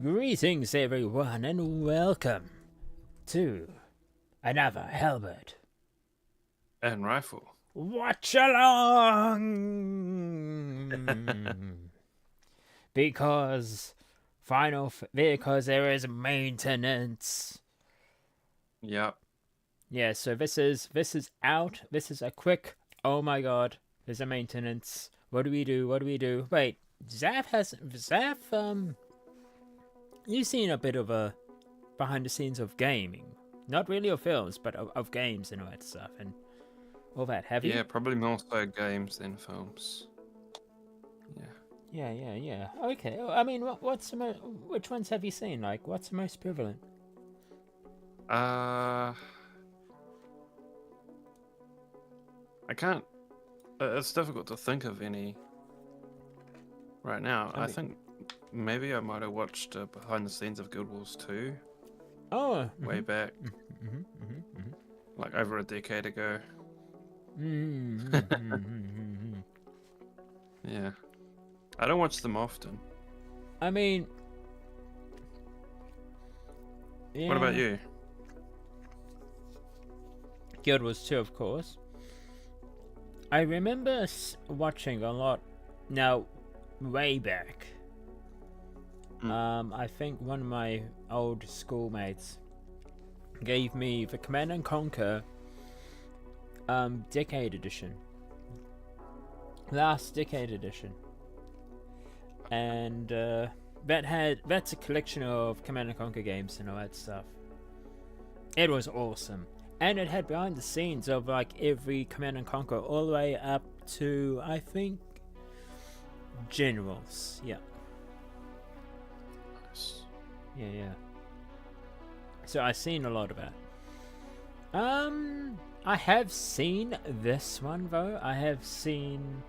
Greetings everyone and welcome to another Helbert And rifle. Watch Along! because because there is maintenance. Yep. Yeah, so this is out. This is a quick, oh my god, there's a maintenance. What do we do? Wait, Zaf, you've seen a bit of a behind the scenes of gaming. Not really of films, but of games and all that stuff and all that. Have you? Yeah, probably more so games than films. Yeah. Yeah. Okay. I mean, which ones have you seen? Like, what's the most prevalent? I can't. It's difficult to think of any right now. I think maybe I might have watched behind the scenes of Guild Wars 2 way back, like over a decade ago. Yeah. I don't watch them often. I mean, yeah. What about you? Guild Wars 2, of course. I remember watching a lot. Now, way back. I think one of my old schoolmates gave me the Command and Conquer Decade Edition. Last Decade Edition. And that's a collection of Command and Conquer games and all that stuff. It was awesome. And it had behind the scenes of like every Command and Conquer all the way up to, I think, Generals. Yeah. Nice. Yeah. So I've seen a lot of that. I have seen this one though. I have seen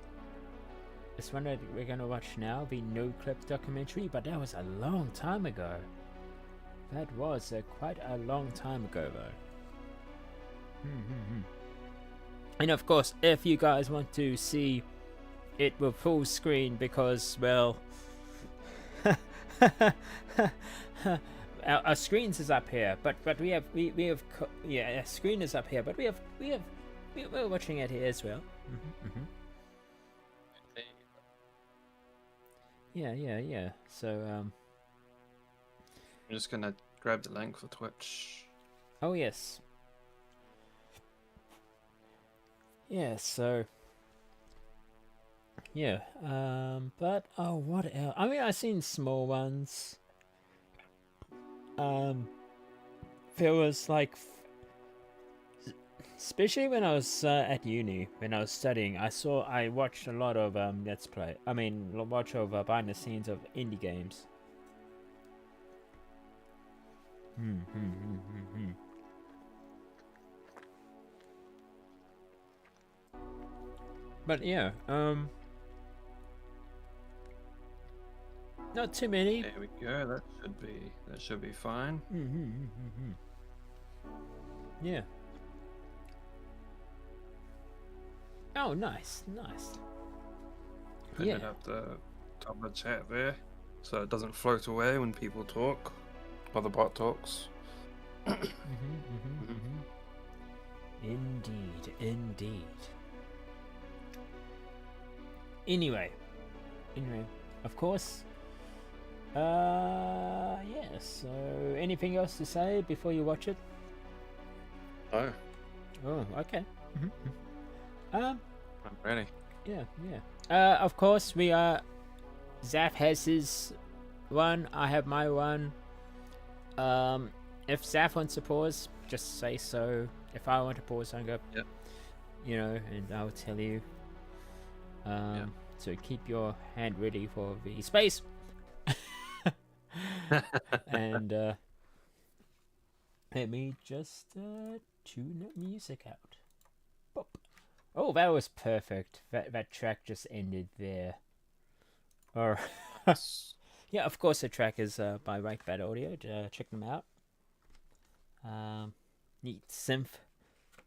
this one that we're gonna watch now, the noclip documentary, but that was a long time ago. That was quite a long time ago though. And of course, if you guys want to see it with full screen, because well, our screens is up here, but we have our screen is up here, but we're watching it here as well. Yeah. So I'm just gonna grab the link for Twitch. oh yes. Yeah, so yeah, but oh, what else? I mean, I've seen small ones. There was like, especially when I was at uni, when I was studying, I watched a lot of let's play. I mean, watch over behind the scenes of indie games. But yeah, not too many. There we go. That should be fine. Yeah. Oh, nice. Put it up the top of the chat there, so it doesn't float away when people talk, or the bot talks. Indeed. Anyway, of course. Yeah. So, anything else to say before you watch it? Oh, Okay. I'm ready. Yeah. Of course, we are. Zaf has his one. I have my one. If Zaf wants to pause, just say so. If I want to pause, I go. Yep. You know, and I'll tell you. So keep your hand ready for the space. And let me just tune the music out. Boop. Oh, that was perfect. That track just ended there. Or yeah, of course the track is by Right Bad Audio. Check them out. Neat synth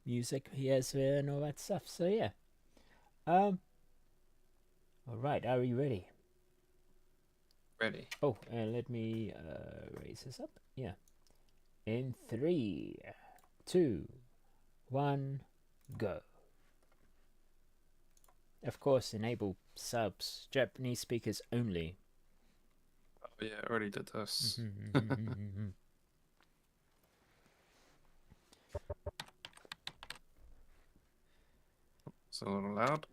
music he has there and all that stuff. So yeah. All right, are we ready? Ready. Oh, let me raise this up. Yeah. In 3, 2, 1, go. Of course, enable subs, Japanese speakers only. Oh yeah, I already did this. It's a little loud.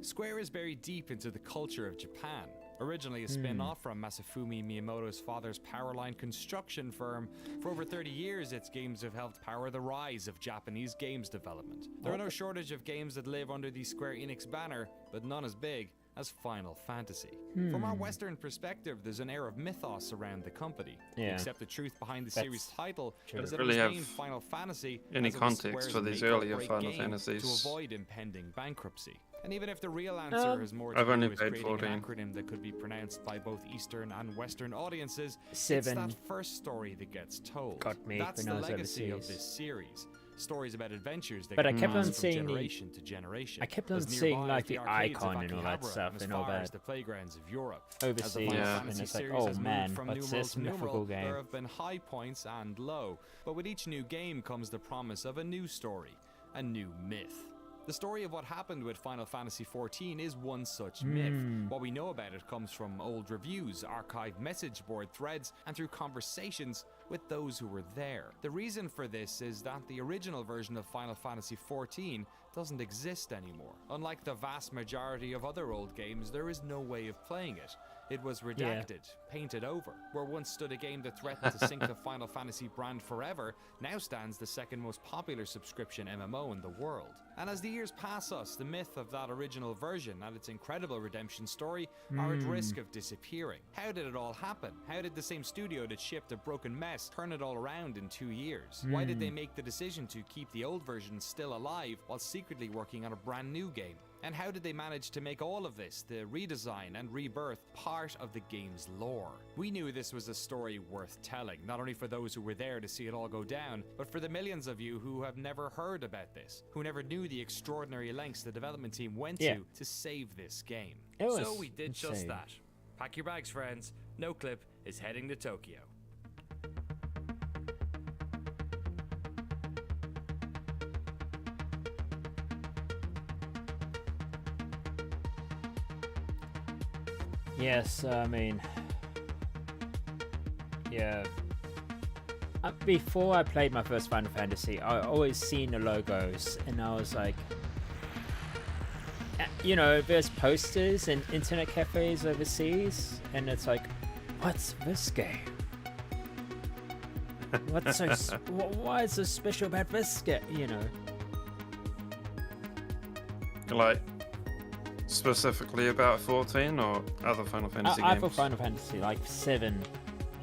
Square is buried deep into the culture of Japan. Originally a spin-off from Masafumi Miyamoto's father's powerline construction firm, for over 30 years its games have helped power the rise of Japanese games development. There are no shortage of games that live under the Square Enix banner, but none as big as Final Fantasy. From our Western perspective, there's an air of mythos around the company. Except the truth behind the series title is that it was named Final Fantasy any context for these earlier Final Fantasies to avoid impending bankruptcy. And even if the real answer has more to I've do only with played creating 14. an acronym that could be pronounced by both Eastern and Western audiences, 7 it's that first story that gets told. got me That's when the I was legacy of overseas. this series. Stories about adventures that But I get kept on passed from seeing the- generation to generation. I kept on As seeing nearby like as the arcades of icon and all that Akihabara stuff as and all far as that the playgrounds of Europe. As the overseas, Final Yeah. and Fantasy it's like, series oh has moved man, from what's numeral this to numeral, mythical there game? have been high points and low, but with each new game comes the promise of a new story, a new myth. The story of what happened with Final Fantasy XIV is one such myth. What we know about it comes from old reviews, archived message board threads, and through conversations with those who were there. The reason for this is that the original version of Final Fantasy XIV doesn't exist anymore. Unlike the vast majority of other old games, there is no way of playing it. It was redacted, painted over. Where once stood a game that threatened to sink the Final Fantasy brand forever, now stands the second most popular subscription MMO in the world. And as the years pass us, the myth of that original version and its incredible redemption story are at risk of disappearing. How did it all happen? How did the same studio that shipped a broken mess turn it all around in 2 years? Why did they make the decision to keep the old version still alive while secretly working on a brand new game? And how did they manage to make all of this, the redesign and rebirth, part of the game's lore? We knew this was a story worth telling, not only for those who were there to see it all go down, but for the millions of you who have never heard about this, who never knew the extraordinary lengths the development team went to save this game. So we did just that. Pack your bags, friends. Noclip is heading to Tokyo. Yes, I mean, yeah. Before I played my first Final Fantasy, I always seen the logos, and I was like, you know, there's posters and internet cafes overseas, and it's like, what's this game? What's so? Why is so special about this game? You know. Like, specifically about 14 or other Final Fantasy I games? thought Final Fantasy, like 7.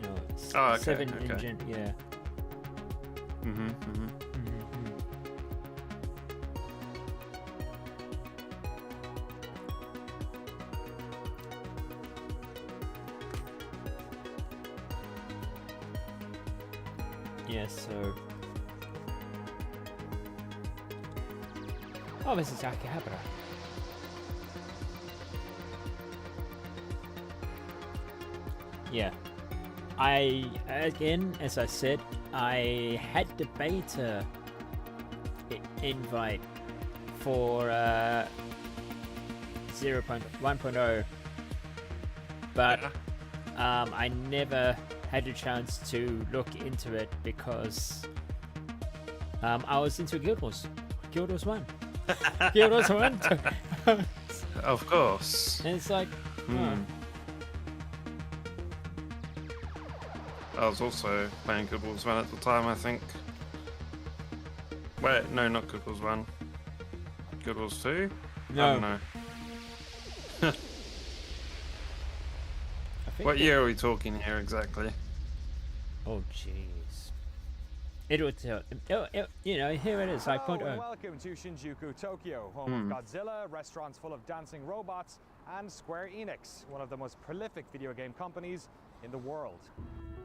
You know, Oh, okay, 7 okay. engine, yeah. Yes, so. Oh, this is Akihabara. Yeah. Again, as I said, I had the beta invite for 0.1.0, but I never had a chance to look into it because I was into Guild Wars. Guild Wars 1. Guild Wars 1. Of course. And it's like, I was also playing Guild Wars 1 at the time, I think. Wait, no, not Guild Wars 1. Guild Wars 2? No. I don't know. What year are we talking here exactly? Oh, jeez. It would tell. You know, here it is. Hello, 5.0. and welcome to Shinjuku, Tokyo, home of Godzilla, restaurants full of dancing robots, and Square Enix, one of the most prolific video game companies in the world.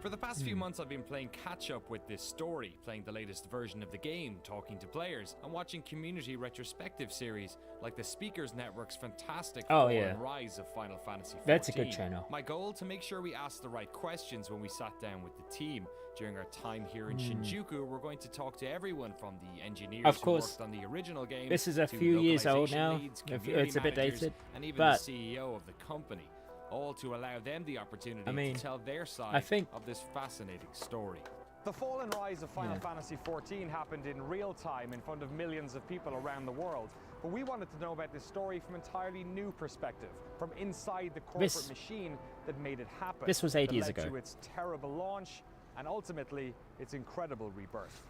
For the past few months, I've been playing catch-up with this story, playing the latest version of the game, talking to players, and watching community retrospective series like the Speakers Network's fantastic Fall and Rise of Final Fantasy XIV. That's a good channel. My goal to make sure we asked the right questions when we sat down with the team. During our time here in Shinjuku, we're going to talk to everyone from the engineers who worked on the original game. This is a few years old now. It's a bit dated, and even but the CEO of the company. All to allow them the opportunity to tell their side of this fascinating story. The fall and rise of Final Fantasy XIV happened in real time in front of millions of people around the world. But we wanted to know about this story from an entirely new perspective, from inside the corporate machine that made it happen. This was 8 years ago. To its terrible launch and ultimately its incredible rebirth.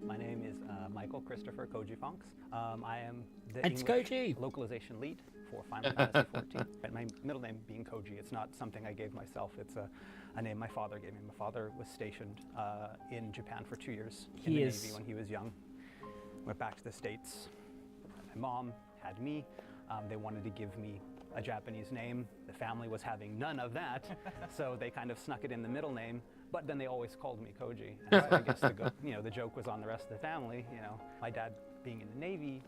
My name is Michael Christopher Koji Fonks. I am the It's English Koji. localization lead for Final Fantasy XIV. My middle name being Koji, it's not something I gave myself. It's a name my father gave me. My father was stationed in Japan for 2 years in the Navy when he was young. Went back to the States. My mom had me. They wanted to give me a Japanese name. The family was having none of that, so they kind of snuck it in the middle name. But then they always called me Koji. And so I guess the joke was on the rest of the family. My dad, being in the Navy,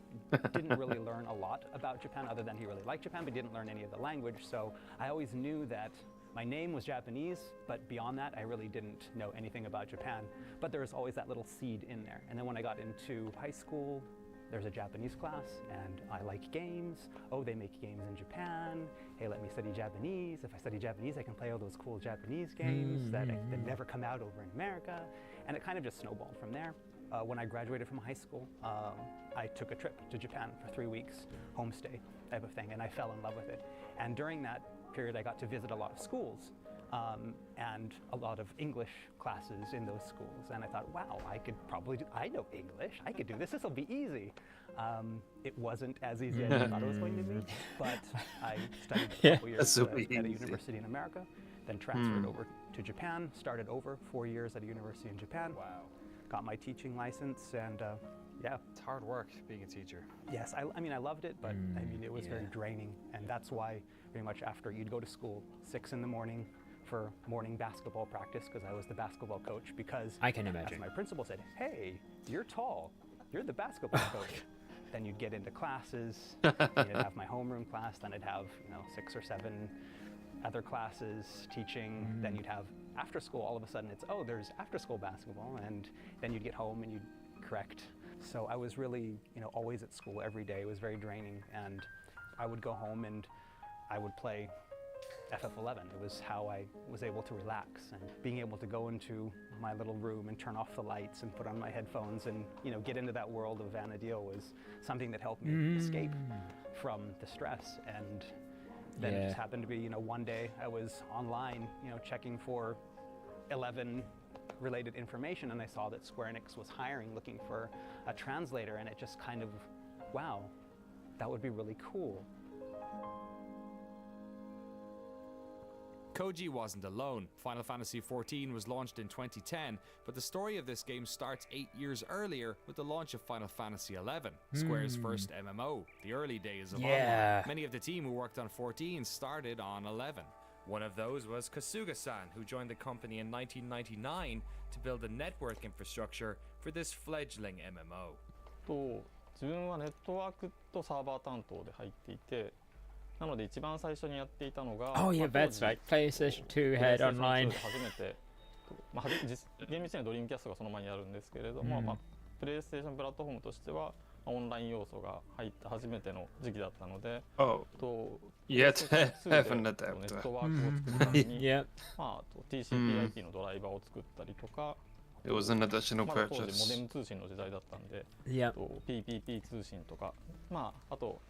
didn't really learn a lot about Japan, other than he really liked Japan, but didn't learn any of the language. So I always knew that my name was Japanese, but beyond that, I really didn't know anything about Japan. But there was always that little seed in there. And then when I got into high school, there's a Japanese class, and I like games. Oh, they make games in Japan. Hey, let me study Japanese. If I study Japanese, I can play all those cool Japanese games that never come out over in America. And it kind of just snowballed from there. When I graduated from high school, I took a trip to Japan for 3 weeks, homestay type of thing, and I fell in love with it. And during that period, I got to visit a lot of schools and a lot of English classes in those schools. And I thought, wow, I know English. I could do this. This will be easy. It wasn't as easy as I thought it was going to be, but I studied a couple years at a university in America, then transferred over to Japan, started over 4 years at a university in Japan. Wow. Got my teaching license, and It's hard work being a teacher. Yes, I loved it, but it was very draining, and that's why pretty much after you'd go to school 6 in the morning for morning basketball practice, because I was the basketball coach, because I can imagine. as my principal said, hey, you're tall, you're the basketball coach. Then you'd get into classes, I'd have my homeroom class, then I'd have 6 or 7 other classes teaching, then you'd have after school. All of a sudden it's, there's after school basketball, and then you'd get home and you'd correct. So I was really always at school every day. It was very draining, and I would go home and I would play FF11. It was how I was able to relax, and being able to go into my little room and turn off the lights and put on my headphones and get into that world of Vana'diel was something that helped me escape from the stress. And then it just happened to be one day I was online checking for 11 related information, and I saw that Square Enix was looking for a translator, and it just kind of, wow, that would be really cool. Koji wasn't alone. Final Fantasy XIV was launched in 2010, but the story of this game starts 8 years earlier with the launch of Final Fantasy XI, Square's first MMO, the early days of online. Many of the team who worked on 14 started on 11. One of those was Kasuga-san, who joined the company in 1999 to build a network infrastructure for this fledgling MMO. 自分はネットワークとサーバー担当で入っていて、なので一番最初にやっていたのが、Oh yeah, that's right. PlayStation 2 had online. 初めて、厳密にはドリームキャストがその前にあるんですけれども、プレイステーションプラットフォームとしてはオンライン要素が入った初めての時期だったので、Yeah, to have an ネ adapter. ットワークを作るために、Yeah. TCP/IP のドライバーを作ったりとか、It was an additional まだ当時モデ purchase. ム通信の時代だったんで、Yeah. PPP 通信とか、あと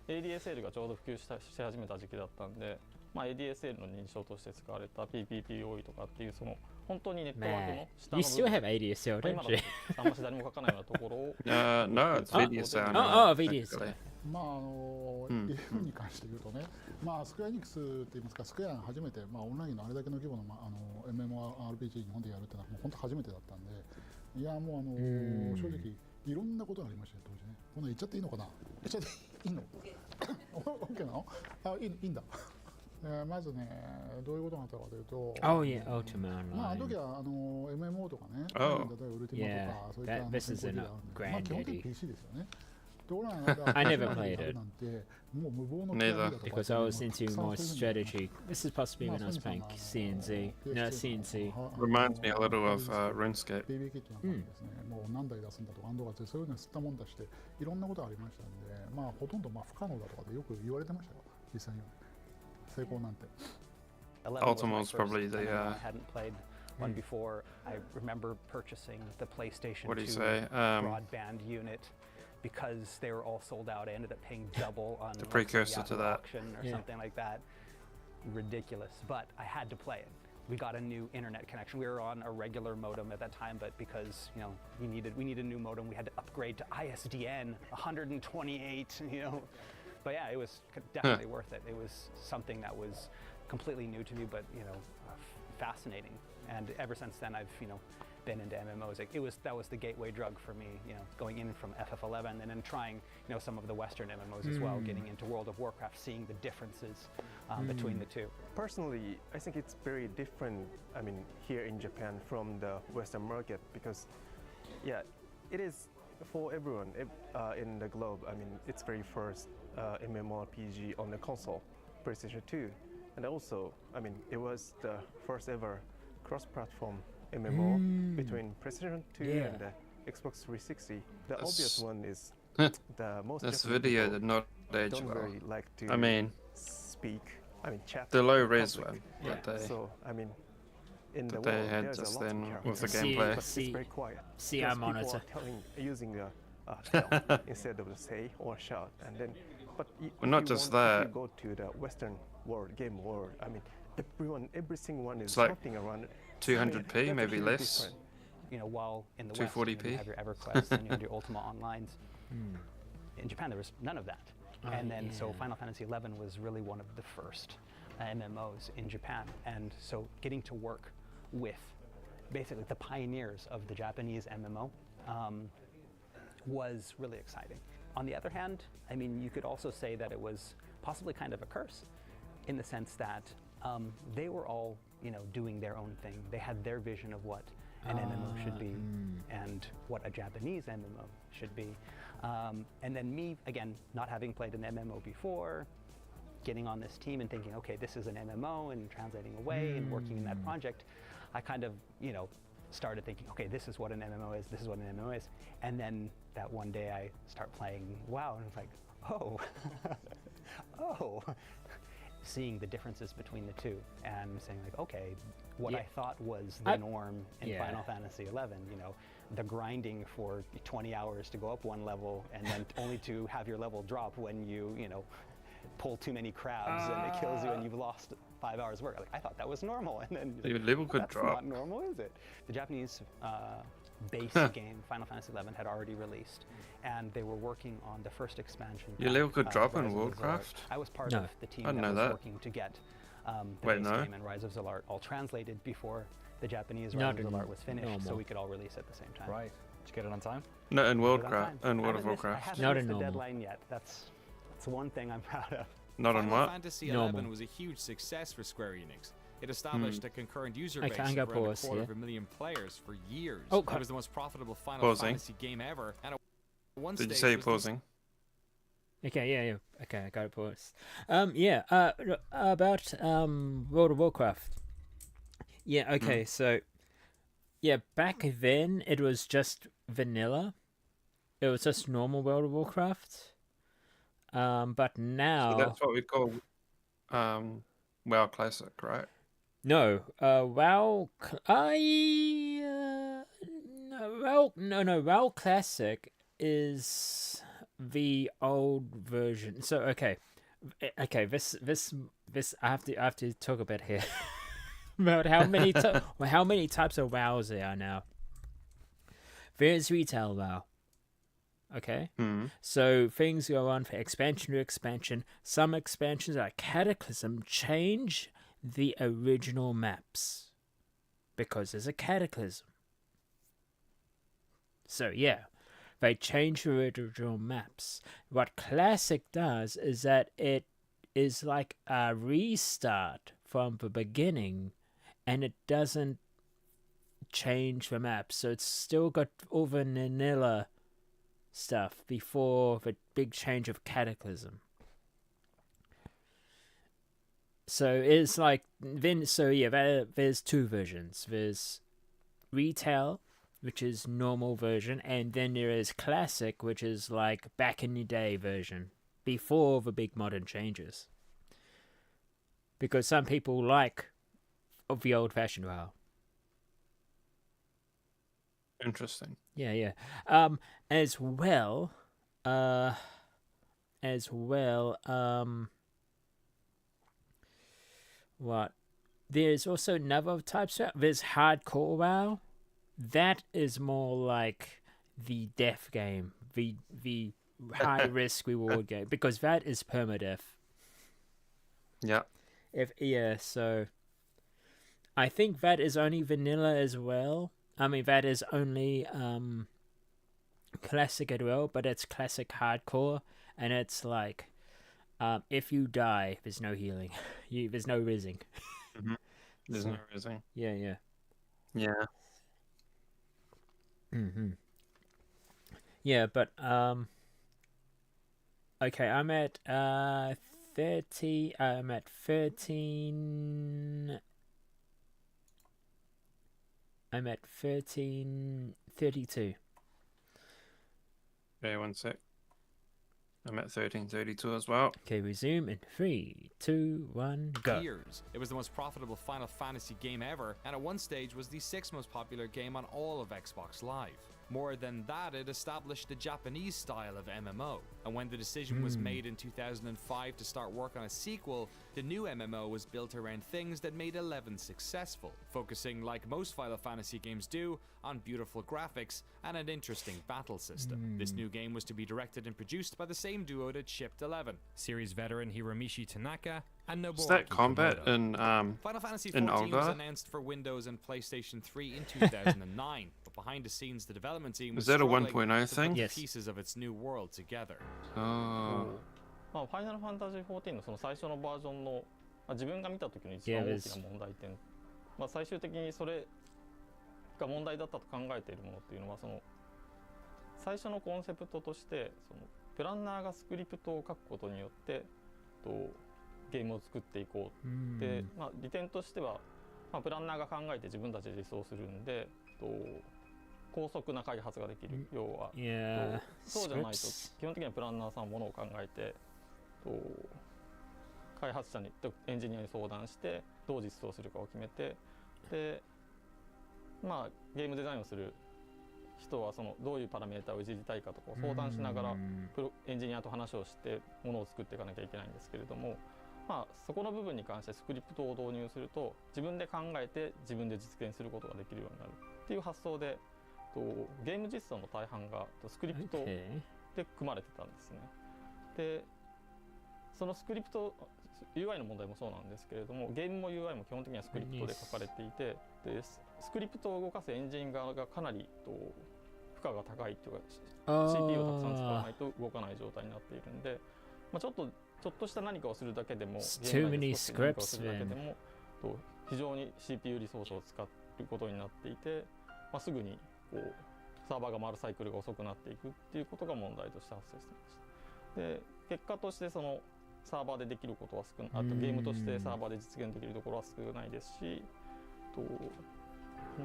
ADSL がちょうど普及し始めた時期だったんで、ADSL の認証として使われた PPPoE とかっていうその本当にネットワークの下 You の still 部分、 have ADSL, 今 don't だ you? とあんまし誰も書かないようなところを No, it's VDSL. Oh, VDSL. technically. ゲームに関して言うとね、スクエアエニックスって言いますか、スクエアが初めて、オンラインのあれだけの規模の、MMORPG 日本でやるっていうのはもう本当初めてだったんで、いやもう正直いろんなことがありましたよ当時ね。こんな言っちゃっていいのかな？言っちゃっていいの？OK なの？いいんだ。まずね、どういうことがあったかというと、Oh yeah, Ultima まあ、あの Online. 時はMMO とかね、 Oh. 例えばウルティマとか、そういった this is 先行 a 事例があるんで、まあ、基本的に granddaddy. PC ですよね。で、俺らが I never や played る it なんて、もう無謀の Neither. 極みだとか Because I was そういう into のが more たくさんそういうのが strategy. This is possibly まあ when I was ソニー playing さんが CNZ. No, CNC. Reminds me a little of RuneScape. BB キットなんかもですね、もう何台出すんだとか、安藤がそういうの吸ったもんだして、いろんなことがありましたんで、まあ、ほとんどまあ不可能だとかでよく言われてましたよ、実際には。成功なんて。 11 Ultima's was my first probably the, MMO. I hadn't played one before. I remember purchasing the PlayStation What do you 2 say? broadband unit because they were all sold out. I ended up paying double on The like, precursor Yahoo to that. auction or Yeah. something like that. Ridiculous, but I had to play it. We got a new internet connection. We were on a regular modem at that time, but because we needed a new modem, we had to upgrade to ISDN 128. But yeah, it was definitely worth it. It was something that was completely new to me, but fascinating. And ever since then, I've been into MMOs. That was the gateway drug for me. Going in from FF11 and then trying some of the Western MMOs as well. Getting into World of Warcraft, seeing the differences between the two. Personally, I think it's very different. I mean, here in Japan from the Western market because, yeah, it is for everyone in the globe. I mean, it's very first MMORPG on the console, PlayStation 2, and also, I mean, it was the first ever cross-platform MMO between PlayStation 2 and the Xbox 360. The obvious one is the most. This Japanese video people did not age don't well. very like to I mean, speak. I mean, chat. the low in res public. one that they, So I mean, in the that they world, had there's just a lot then of with the characters, gameplay. but it's very quiet. See because our people monitor. are using the tell instead of the say or shout, and then. But Well, not just that. If you go to the Western world, game world, I mean, every single one is It's like shouting around. 200p, That's maybe actually less. different. While in the West, 240p. you have your EverQuest and you have your Ultima Onlines. In Japan, there was none of that. And then, so Final Fantasy XI was really one of the first MMOs in Japan. And so getting to work with basically the pioneers of the Japanese MMO was really exciting. On the other hand, I mean, you could also say that it was possibly kind of a curse in the sense that they were all, doing their own thing. They had their vision of what an MMO should be and what a Japanese MMO should be. And then me, again, not having played an MMO before, getting on this team and thinking, okay, this is an MMO, and translating away and working in that project, I kind of, started thinking, okay, this is what an MMO is, this is what an MMO is. And then that one day I start playing WoW and it's like, oh, oh, seeing the differences between the two and saying like, okay, what I thought was the norm in Final Fantasy XI, the grinding for 20 hours to go up one level and then only to have your level drop when you pull too many crabs and it kills you and you've lost 5 hours work. Like, I thought that was normal, and then Your level could that's drop. not normal, is it? The Japanese base game, Final Fantasy XI, had already released, and they were working on the first expansion. Your pack, level could drop in Rise of Worldcraft? Zalart. I was part No. of the team I didn't that know was that. working to get the Wait, base no? game and Rise of Zalart all translated before the Japanese Not Rise of in Zalart was finished, so normal. we could all release at the same time. Right. Did you get it on time? No, in Did it on Worldcraft, time. in World I of haven't missed- I Warcraft. haven't Not missed in the normal. deadline yet. That's one thing I'm proud of. Not on Final what? Fantasy XI Normal. was a huge success for Square Enix. It established a concurrent user I base can't of go around pause 250,000 players for years. Oh, It was the most profitable Final Pausing. Fantasy game ever. And at one Did you stage say it was the- pausing? Okay, yeah. Okay, I got it paused. About World of Warcraft. Yeah, okay, so yeah, back then it was just vanilla. It was just normal World of Warcraft. But now So that's what we call WoW Classic, right? no, WoW. WoW Classic is the old version. So okay, this I have to talk about here about how many types of WoWs there are now. There's retail WoW. Okay, so things go on for expansion to expansion. Some expansions like Cataclysm change the original maps because there's a Cataclysm. So yeah, they change the original maps. What Classic does is that it is like a restart from the beginning, and it doesn't change the map, so it's still got all the vanilla stuff before the big change of Cataclysm. So it's like then. So yeah, there's two versions. There's retail, which is normal version, and then there is classic, which is like back in the day version before the big modern changes. Because some people like the old-fashioned WoW. Interesting. Yeah. As well. What? There's also another type. There's hardcore WoW. That is more like the death game, the high risk reward game, because that is permadeath. Yeah. So I think that is only vanilla as well. I mean, that is only classic as well, but it's classic hardcore, and it's like if you die, there's no healing. There's no rising. Mm-hmm. There's no rising. Yeah. Mm-hmm. Yeah, but okay, I'm at 30. I'm at 13. I'm at 1332. Okay, 1 sec. I'm at 1332 as well. Okay, resume in 3, 2, 1, go. Years. It was the most profitable Final Fantasy game ever, and at one stage was the 6th most popular game on all of Xbox Live. More than that, it established the Japanese style of MMO, and when the decision was made in 2005 to start work on a sequel, the new MMO was built around things that made 11 successful, focusing, like most Final Fantasy games do, on beautiful graphics and an interesting battle system. This new game was to be directed and produced by the same duo that shipped 11, series veteran Hiromichi Tanaka and Nobuaki Is that combat Komodo. in Final Fantasy in XIV was Olga? announced for Windows and PlayStation 3 in 2009, but behind the scenes the development team was Is that a struggling 1.0 to thing? put Yes. the pieces of its new world together. Oh. まあ、ファイナルファンタジー14のその最初のバージョンの、まあ、自分が見た時の一番 Yeah, 大きな問題点、まあ、最終的にそれが問題だったと考えているものっていうのはその最初のコンセプトとしてそのプランナーがスクリプトを書くことによってゲームを作っていこうで、まあ、利点としては、まあ、プランナーが考えて自分たちで実装するんで高速な開発ができる、要は、そうじゃないと基本的にはプランナーさんはものを考えて開発者にエンジニアに相談してどう実装するかを決めてで、まあ、ゲームデザインをする人はそのどういうパラメータをいじりたいかとかを相談しながらエンジニアと話をしてものを作っていかなきゃいけないんですけれども、まあ、そこの部分に関してスクリプトを導入すると自分で考えて自分で実現することができるようになるっていう発想でゲーム実装の大半がスクリプトで組まれてたんですね。でそのスクリプト UI の問題もそうなんですけれどもゲームも UI も基本的にはスクリプトで書かれていてでスクリプトを動かすエンジン側がかなり負荷が高いというか CPU をたくさん使わないと動かない状態になっているんで、まあ、ちょっとした何かをするだけでもゲーム内で少し何かをするだけでも非常に CPU リソースを使うことになっていて、まあ、すぐにサーバーが回るサイクルが遅くなっていくっていうことが問題として発生していました。で結果としてそのサーバーでできることは少ない、あとゲームとしてサーバーで実現できるところは少ないですし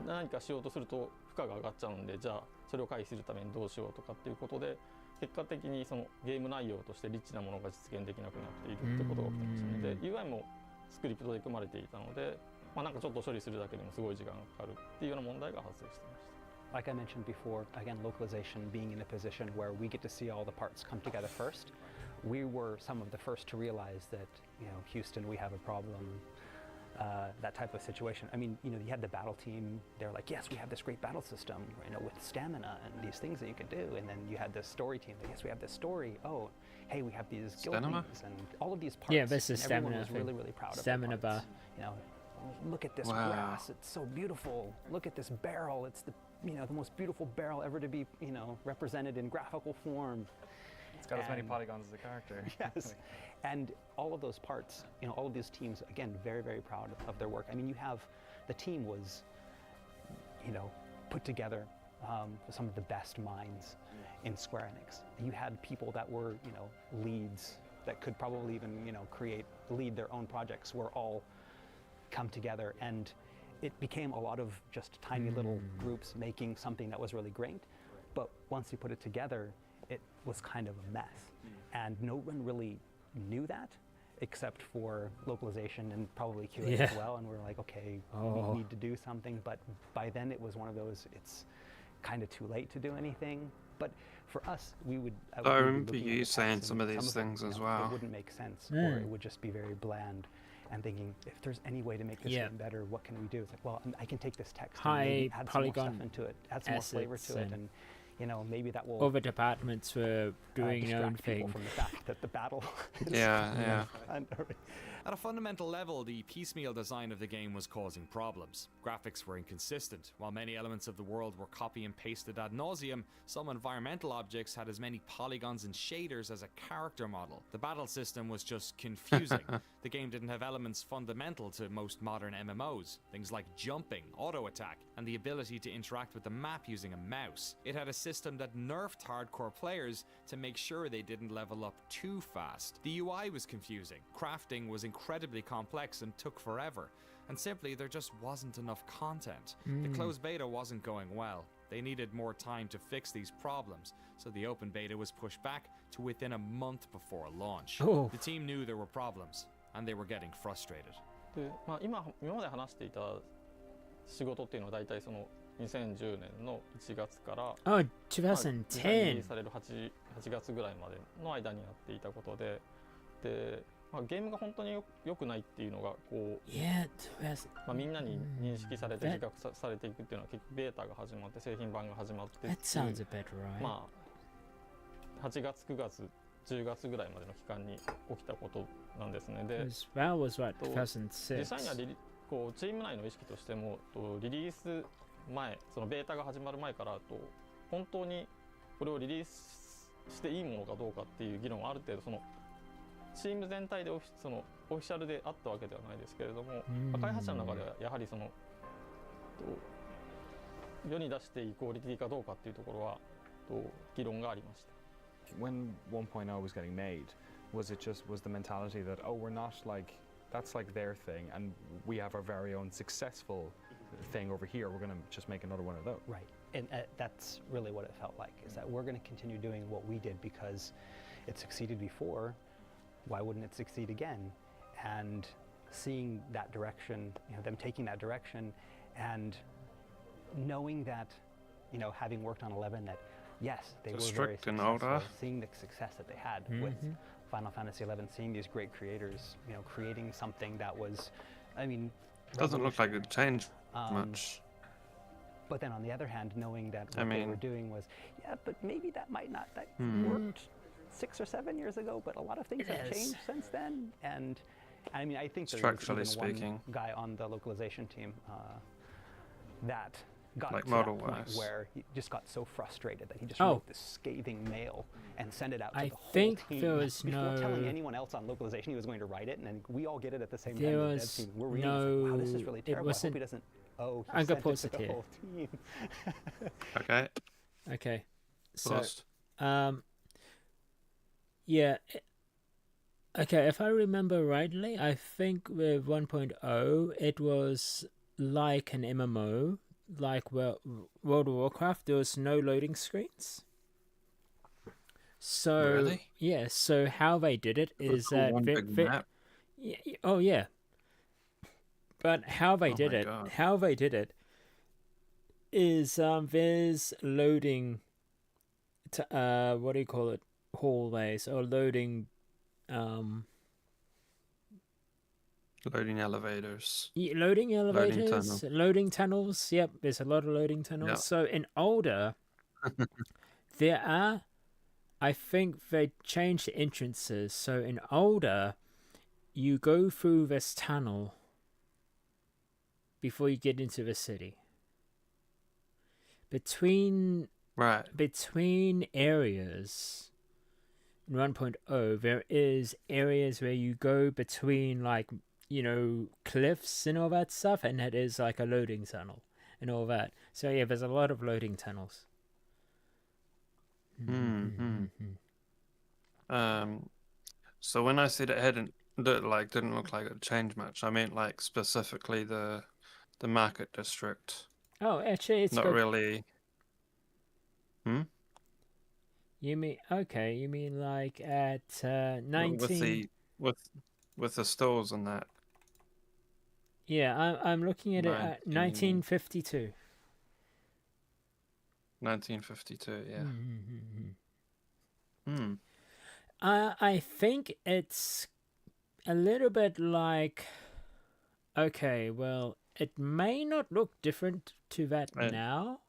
何かしようとすると負荷が上がっちゃうんでじゃあそれを回避するためにどうしようとかっていうことで結果的にそのゲーム内容としてリッチなものが実現できなくなっているってことが起きてましたので UI もスクリプトで組まれていたので、まあ、なんかちょっと処理するだけでもすごい時間がかかるっていうような問題が発生していました。Like I mentioned before, again, localization being in a position where we get to see all the parts come together first. We were some of the first to realize that, Houston, we have a problem, that type of situation. I mean, you had the battle team, they're like, yes, we have this great battle system, with stamina and these things that you can do. And then you had the story team, like, yes, we have this story. Oh, hey, we have these guilties and all of these parts. Yeah, this is stamina. Everyone was really, really proud of stamina the parts. Look at this grass, it's so beautiful. Look at this barrel, it's the most beautiful barrel ever to be, represented in graphical form. Got as many And- polygons as the character. Yes, and all of those parts, all of these teams, again, very, very proud of their work. I mean, the team was, put together with some of the best minds in Square Enix. You had people that were, leads that could probably even, lead their own projects, were all come together, and it became a lot of just tiny little groups making something that was really great. But once you put it together, it was kind of a mess. And no one really knew that, except for localization and probably QA as well. And we're like, okay, we need to do something. But by then it was one of those, it's kind of too late to do anything. But for us, I remember you saying some of these things as well. It wouldn't make sense, or it would just be very bland. And thinking, if there's any way to make this game better, what can we do? It's like, well, I can take this text and maybe add some more stuff into it, add some more flavor to it, and maybe that will. Other departments were doing their own thing. From the fact that the battle. Yeah. At a fundamental level, the piecemeal design of the game was causing problems. Graphics were inconsistent. While many elements of the world were copy and pasted ad nauseum, some environmental objects had as many polygons and shaders as a character model. The battle system was just confusing. The game didn't have elements fundamental to most modern MMOs, things like jumping, auto attack, and the ability to interact with the map using a mouse. It had a system that nerfed hardcore players to make sure they didn't level up too fast. The UI was confusing. Crafting was incredibly complex and took forever. And simply, there just wasn't enough content. The closed beta wasn't going well. They needed more time to fix these problems, so the open beta was pushed back to within a month before launch. The team knew there were problems, and they were getting frustrated. で、今まで話していた仕事っていうのは大体その2010年の1月から Oh, リリー2010. スされる 8月ぐらいまでの間にやっていたことで、ゲームが本当に良くないっていうのがこう、Yeah, みんなに認識されて自覚されていくっていうのは結局ベータが始まって製品版が始まってっていう that sounds about right. 8月9月10月ぐらいまでの期間に起きたことなんですね。で、 That was what, 実際には 2006. こうチーム内の意識としてもリリース前、そのベータが始まる前から本当にこれをリリースしていいものかどうかっていう議論はある程度そのチーム全体でそのオフィシャルであったわけではないですけれども、開発者の中ではやはりその世に出していいクオリティかどうかっていうところは議論がありました。When 1.0 was getting made, was the mentality that, oh, we're not like, that's like their thing, and we have our very own successful thing over here, we're going to just make another one of those? Right, and that's really what it felt like, is that we're going to continue doing what we did because it succeeded before. Why wouldn't it succeed again? And seeing that direction, them taking that direction, and knowing that, having worked on 11, that yes, they were very strict and successful. older. Seeing the success that they had with Final Fantasy XI, seeing these great creators, creating something that was, Doesn't look like it changed much. But then on the other hand, knowing that what they were doing was, but maybe that might not, that worked 6 or 7 years ago, but a lot of things have changed since then. And I think there was even one guy on the localization team that got like to that point where he just got so frustrated that he just wrote this scathing mail and sent it out to the whole team. There was before telling anyone else on localization he was going to write it, and then we all get it at the same time. There The dev was team. We're reading, it's like, wow, this is really terrible. I hope he doesn't. Oh, he sent it to the whole team. Okay. So, Paused. yeah. Okay, if I remember rightly, I think with 1.0, it was like an MMO, like World of Warcraft. There was no loading screens. So Really? yeah, so how they did it is that one big map. oh yeah. But how they did it, God. how they did it is there's loading what do you call it? Hallways or loading Loading elevators. loading elevators, loading tunnels. Yep, there's a lot of loading tunnels. Yeah. So in older, there are, I think they changed the entrances. So in older, you go through this tunnel before you get into the city. Between Right. areas, in 1.0 there is areas where you go between like, you know, cliffs and all that stuff, and it is like a loading tunnel and all that. So yeah, there's a lot of loading tunnels. So when I said it didn't look like it changed much, I meant like specifically the market district. Oh, actually, it's not got... really. You mean, okay, you mean like at 19... with the stores and that. Yeah, I'm looking at it at 1952. 1952, yeah. I think it's a little bit like, okay, well, it may not look different to that now,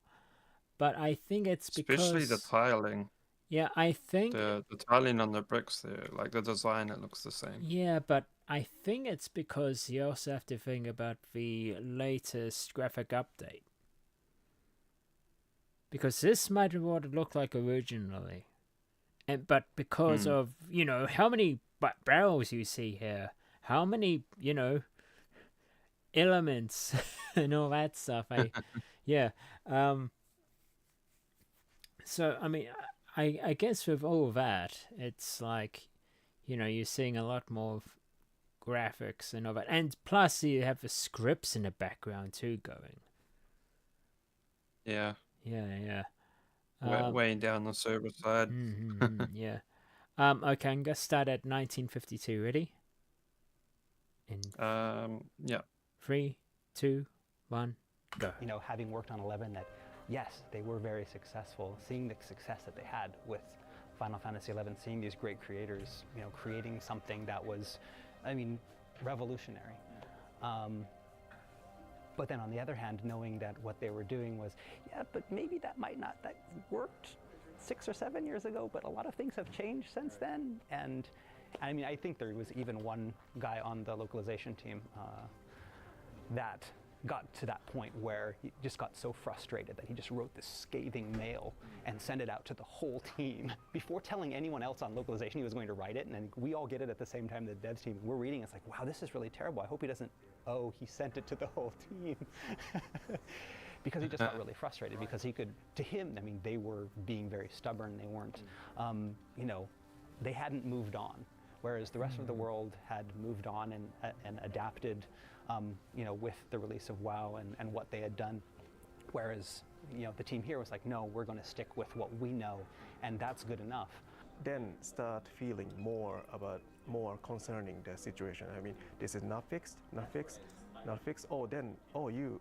but I think it's because... Especially the tiling. Yeah, I think... The tiling on the bricks there, like the design, it looks the same. Yeah, but I think it's because you also have to think about the latest graphic update. Because this might have what it looked like originally. But because of, you know, how many barrels you see here, how many, you know, elements and all that stuff. So, I mean, I guess with all that, it's like, you know, you're seeing a lot more graphics and all that. And plus you have the scripts in the background too going. Yeah. Yeah. Way down the server side. Yeah. Okay, I'm gonna start at 1952. Ready? Yeah. 3, 2, 1, go. You know, having worked on 11, that yes, they were very successful. Seeing the success that they had with Final Fantasy XI, seeing these great creators, you know, creating something that was, I mean, revolutionary. But then on the other hand, knowing that what they were doing was, yeah, but maybe that worked 6 or 7 years ago, but a lot of things have changed since then. And I mean, I think there was even one guy on the localization team that got to that point where he just got so frustrated that he just wrote this scathing mail and sent it out to the whole team before telling anyone else on localization he was going to write it. And then we all get it at the same time, the devs team. We're reading, it's like, wow, this is really terrible. I hope he doesn't, oh, he sent it to the whole team. Because he just got really frustrated because he could, to him, I mean, they were being very stubborn. They weren't, you know, they hadn't moved on. Whereas the rest of the world had moved on and adapted, you know, with the release of WoW and what they had done. Whereas, you know, the team here was like, no, we're going to stick with what we know, and that's good enough. Then start feeling more concerning the situation. I mean, this is not fixed. Oh, you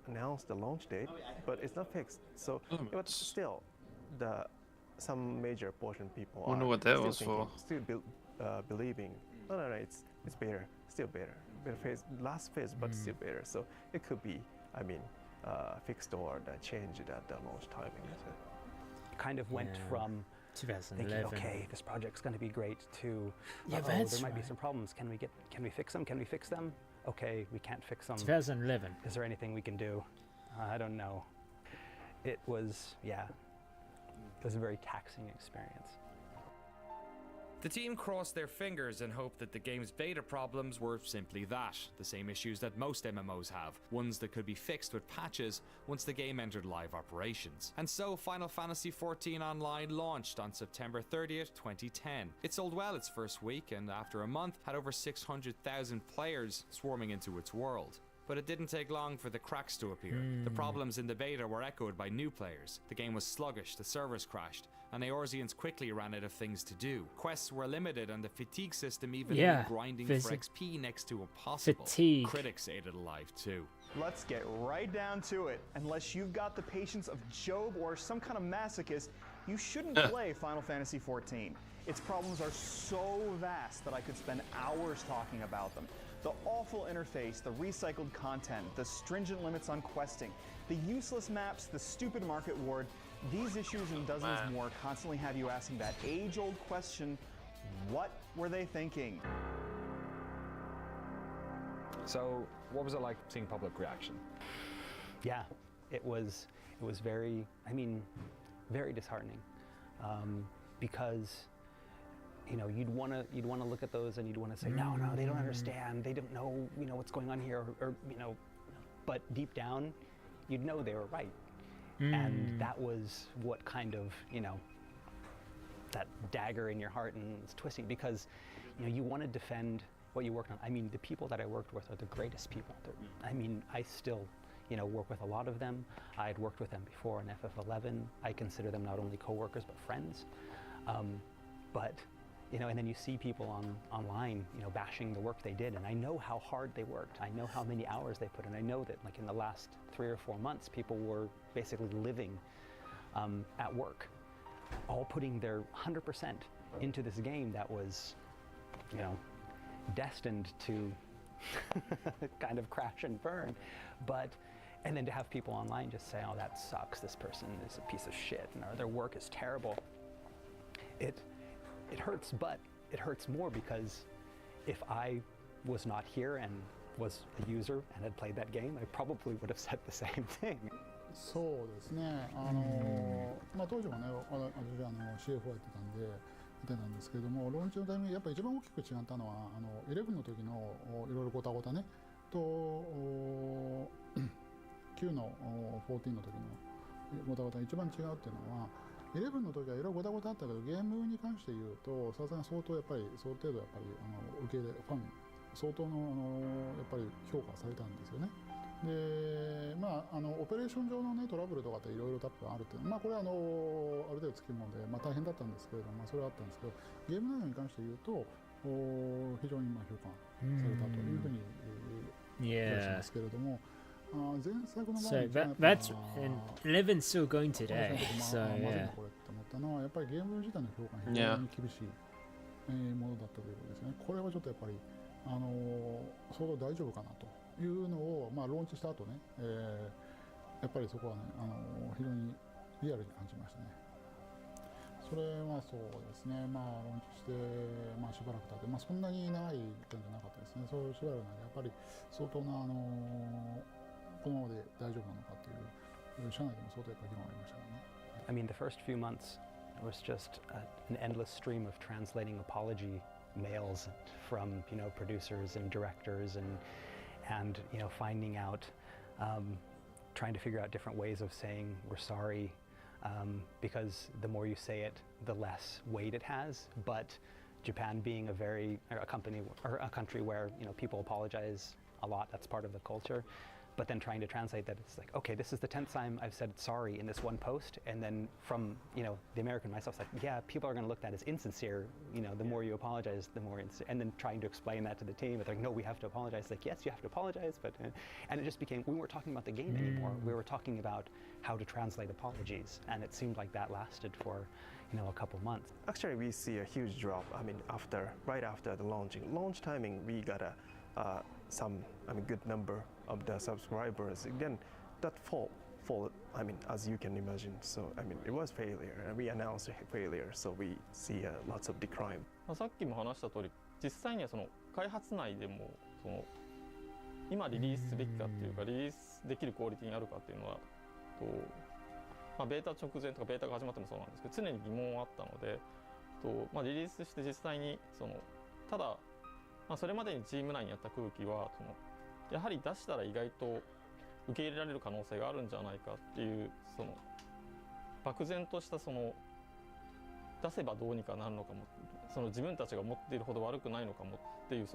announced the launch date, but it's not fixed. So, but still, some major portion of people wonder what that was for. Still believing, no, it's better, still better. Better phase, last phase, but still better. So it could be, I mean, fixed or changed at the launch timing. It kind of went from 2011. thinking, okay, this project's going to be great, to there might be some problems. Can we fix them? Can we fix them? Okay, we can't fix them. 2011. Is there anything we can do? I don't know. It was, yeah, it was a very taxing experience. The team crossed their fingers and hoped that the game's beta problems were simply that, the same issues that most MMOs have, ones that could be fixed with patches once the game entered live operations. And so Final Fantasy XIV Online launched on September 30th, 2010. It sold well its first week, and after a month had over 600,000 players swarming into its world. But it didn't take long for the cracks to appear. The problems in the beta were echoed by new players. The game was sluggish, the servers crashed, and Eorzeans quickly ran out of things to do. Quests were limited, and the fatigue system even made grinding for XP next to impossible. Critics ate it alive too. Let's get right down to it. Unless you've got the patience of Job or some kind of masochist, you shouldn't play Final Fantasy XIV. Its problems are so vast that I could spend hours talking about them. The awful interface, the recycled content, the stringent limits on questing, the useless maps, the stupid market ward, these issues and dozens more constantly have you asking that age-old question, what were they thinking? So, what was it like seeing public reaction? Yeah, it was very, I mean, very disheartening, because you'd want to look at those and you'd want to say, no, they don't understand. They don't know, what's going on here, or but deep down, you'd know they were right. And that was what kind of, that dagger in your heart, and it's twisting because, you want to defend what you worked on. I mean, the people that I worked with are the greatest people. I still, work with a lot of them. I had worked with them before in FF11. I consider them not only coworkers but friends. But and then you see people online, bashing the work they did, and I know how hard they worked. I know how many hours they put in. I know that, like, in the last 3 or 4 months, people were basically living at work, all putting their 100% into this game that was, destined to kind of crash and burn. And then to have people online just say, oh, that sucks, this person is a piece of shit, and their work is terrible. It hurts, but it hurts more because if I was not here and was a user and had played that game, I probably would have said the same thing. そうですね。当時はね、私CFO やってたんで見てたんですけれども、ローンチのタイミングやっぱり一番大きく違ったのは11の時のいろいろごたごたねと9の14の時のごたごた一番違うっていうのは。11の時はいろいろごたごたあったけど、ゲームに関して言うとさすがに相当やっぱり相当程度やっぱり受け入れファン相当のやっぱり評価されたんですよね。でオペレーション上のねトラブルとかっていろいろ多分あるっていうのは、これはある程度つきもので、大変だったんですけれども、それはあったんですけど、ゲーム内容に関して言うと非常に評価されたというふうに言われますけれども。So that's and 11's still going today. So yeah. やっぱりゲーム自体の評価が非常に厳しいものだったということですね。これはちょっとやっぱり相当大丈夫かなというのをローンチした後ね、やっぱりそこはね非常にリアルに感じましたね。それはそうですね。ローンチしてしばらく経って、そんなに長い期間じゃなかったですね。そうしばらくやっぱり相当なこのままで大丈夫なのかっていう社内でも相当やっぱり議論ありましたからね。I mean, the first few months was just an endless stream of translating apology mails from producers and directors and finding out, trying to figure out different ways of saying we're sorry, because the more you say it, the less weight it has. But Japan being a country where people apologize a lot, that's part of the culture. But then trying to translate that, it's like, okay, this is the 10th time I've said sorry in this one post, and then from the American myself, it's like, yeah, people are going to look at that as insincere. The more you apologize, the more and then trying to explain that to the team, it's like, no, we have to apologize. It's like, yes, you have to apologize, but and it just became, we weren't talking about the game anymore. We were talking about how to translate apologies, and it seemed like that lasted for a couple months. Actually, we see a huge drop. I mean, right after the launch timing, we got some good number of the subscribers. Again, that fall. I mean, as you can imagine. So I mean, it was failure, and we announced a failure. So we see lots of decline. さっきも話した通り、実際にはその開発内でも今リリースすべきかっていうか、リリースできるクオリティにあるかっていうのはベータ直前とかベータが始まってもそうなんですけど、常に疑問はあったので、リリースして実際にただそれまでにチーム内にあった空気はやはり出したら意外と受け入れられる可能性があるんじゃないかっていう漠然とした出せばどうにかなるのかも、自分たちが思っているほど悪くないのかもっていう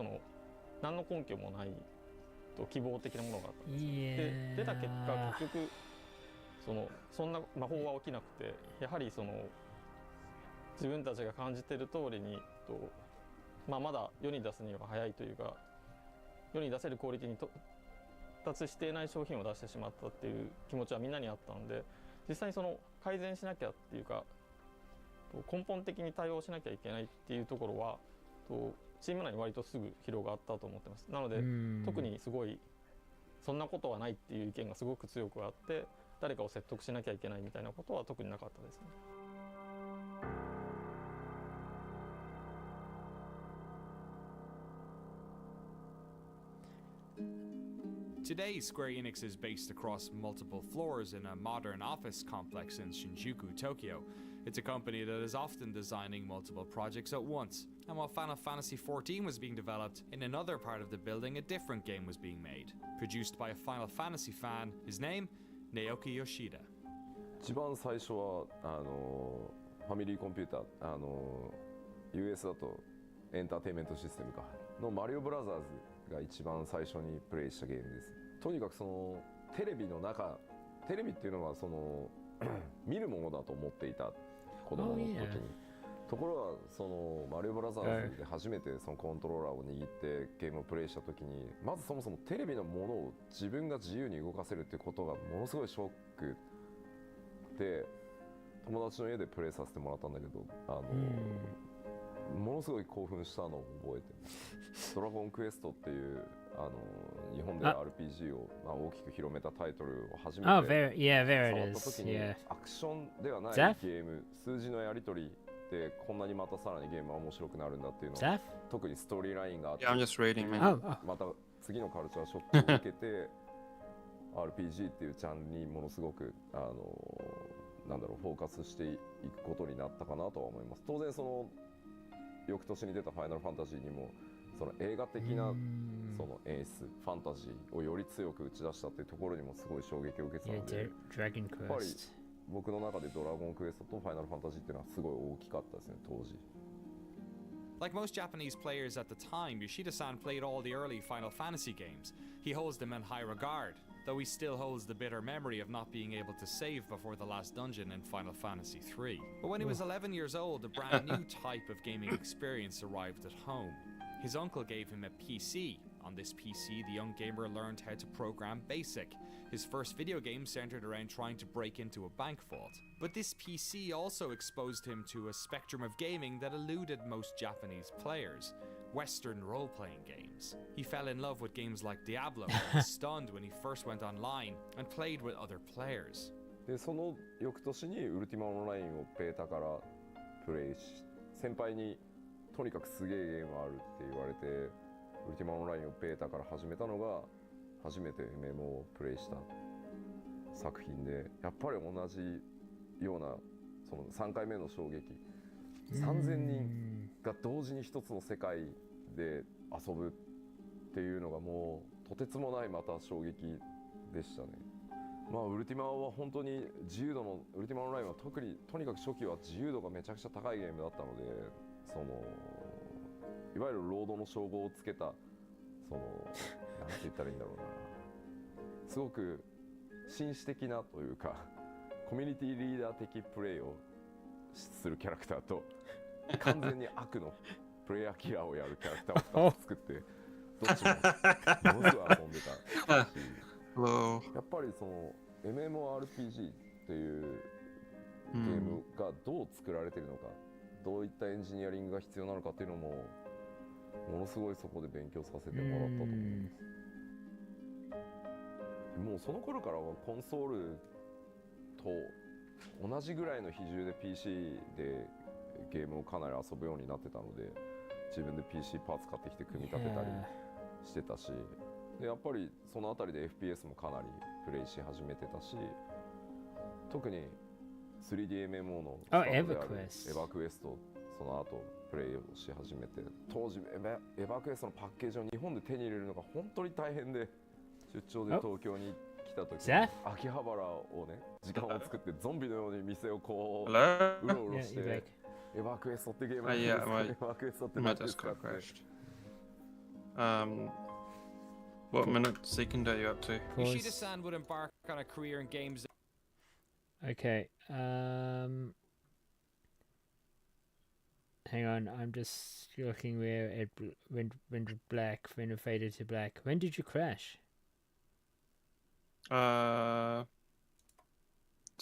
何の根拠もない希望的なものがあったんです。で出た結果結局そんな魔法は起きなくて、やはり自分たちが感じている通りにまだ世に出すには早いというか、世に出せるクオリティに達していない商品を出してしまったっていう気持ちはみんなにあったんで、実際に改善しなきゃっていうか根本的に対応しなきゃいけないっていうところはチーム内に割とすぐ広がったと思ってます。なので特にすごいそんなことはないっていう意見がすごく強くあって、誰かを説得しなきゃいけないみたいなことは特になかったですね。Today, Square Enix is based across multiple floors in a modern office complex in Shinjuku, Tokyo. It's a company that is often designing multiple projects at once, and while Final Fantasy XIV was being developed, in another part of the building a different game was being made. Produced by a Final Fantasy fan, his name, Naoki Yoshida. 一番最初はファミリーコンピューターUS だとエンターテインメントシステムかのマリオブラザーズが一番最初にプレイしたゲームです。とにかくそのテレビの中、テレビっていうのはその見るものだと思っていた子供の時に。ところがそのマリオブラザーズで初めてそのコントローラーを握ってゲームをプレイした時に、まずそもそもテレビのものを自分が自由に動かせるっていうことがものすごいショックで、友達の家でプレイさせてもらったんだけど、ものすごい興奮したのを覚えてます。ドラゴンクエストっていう日本で RPG を大きく広めたタイトルを初めて触った時に、アクションではないゲーム、数字のやり取りでこんなにまたさらにゲームは面白くなるんだっていうのを、特にストーリーラインがあって、また次のカルチャーショックを受けてRPG っていうジャンルにものすごくなんだろうフォーカスしていくことになったかなとは思います。当然その翌年に出たファイナルファンタジーにもその映画的なその演出ファンタジーをより強く打ち出したっていうところにもすごい衝撃を受けてたので、やっぱり僕の中でドラゴンクエストとファイナルファンタジーっていうのはすごい大きかったですね、当時。Like most Japanese players at the time, Yoshida-san played all the early Final Fantasy games. He holds them in high regard, though he still holds the bitter memory of not being able to save before the last dungeon in Final Fantasy III. But when he was 11 years old, a brand new type of gaming experience arrived at home. His uncle gave him a PC. On this PC, the young gamer learned how to program BASIC. His first video game centered around trying to break into a bank vault. But this PC also exposed him to a spectrum of gaming that eluded most Japanese players. Western role-playing games. He fell in love with games like Diablo and was stunned when he first went online and played with other players. でその翌年にウルティマオンラインをベータからプレイし、先輩にとにかくすげえゲームあるって言われて、ウルティマオンラインをベータから始めたのが初めて MMO をプレイした作品で、やっぱり同じようなその3回目の衝撃、3000人が同時に一つの世界で遊ぶっていうのがもうとてつもないまた衝撃でしたね。まあウルティマは本当に自由度のウルティマオンラインは特にとにかく初期は自由度がめちゃくちゃ高いゲームだったので、そのいわゆるロードの称号をつけたそのなんて言ったらいいんだろうな、すごく紳士的なというかコミュニティリーダー的プレイをするキャラクターと完全に悪のプレイヤーキラーをやるキャラクターを2つ作ってどっちもものすごい遊んでたしやっぱりその MMORPG っていうゲームがどう作られているのか、どういったエンジニアリングが必要なのかっていうのもものすごいそこで勉強させてもらったと思います。もうその頃からはコンソールと同じぐらいの比重で PC でゲームをかなり遊ぶようになってたので、自分で PC パーツ買ってきて組み立てたりしてたし、でやっぱりそのあたりで FPS もかなりプレイし始めてたし、特に 3DMMO のスタートであるエヴァクエスト、その後プレイをし始めて、当時エヴァクエストのパッケージを日本で手に入れるのが本当に大変で、出張で東京に来た時に秋葉原をね時間を作ってゾンビのように店をこううろうろしてエヴァクエストってゲームなんですか、エヴァクエストって何ですかって。What minute second are you up to? Yoshida-san would embark on a career in games. Okay. Hang on, I'm just looking where it went black, when it faded to black. When did you crash? So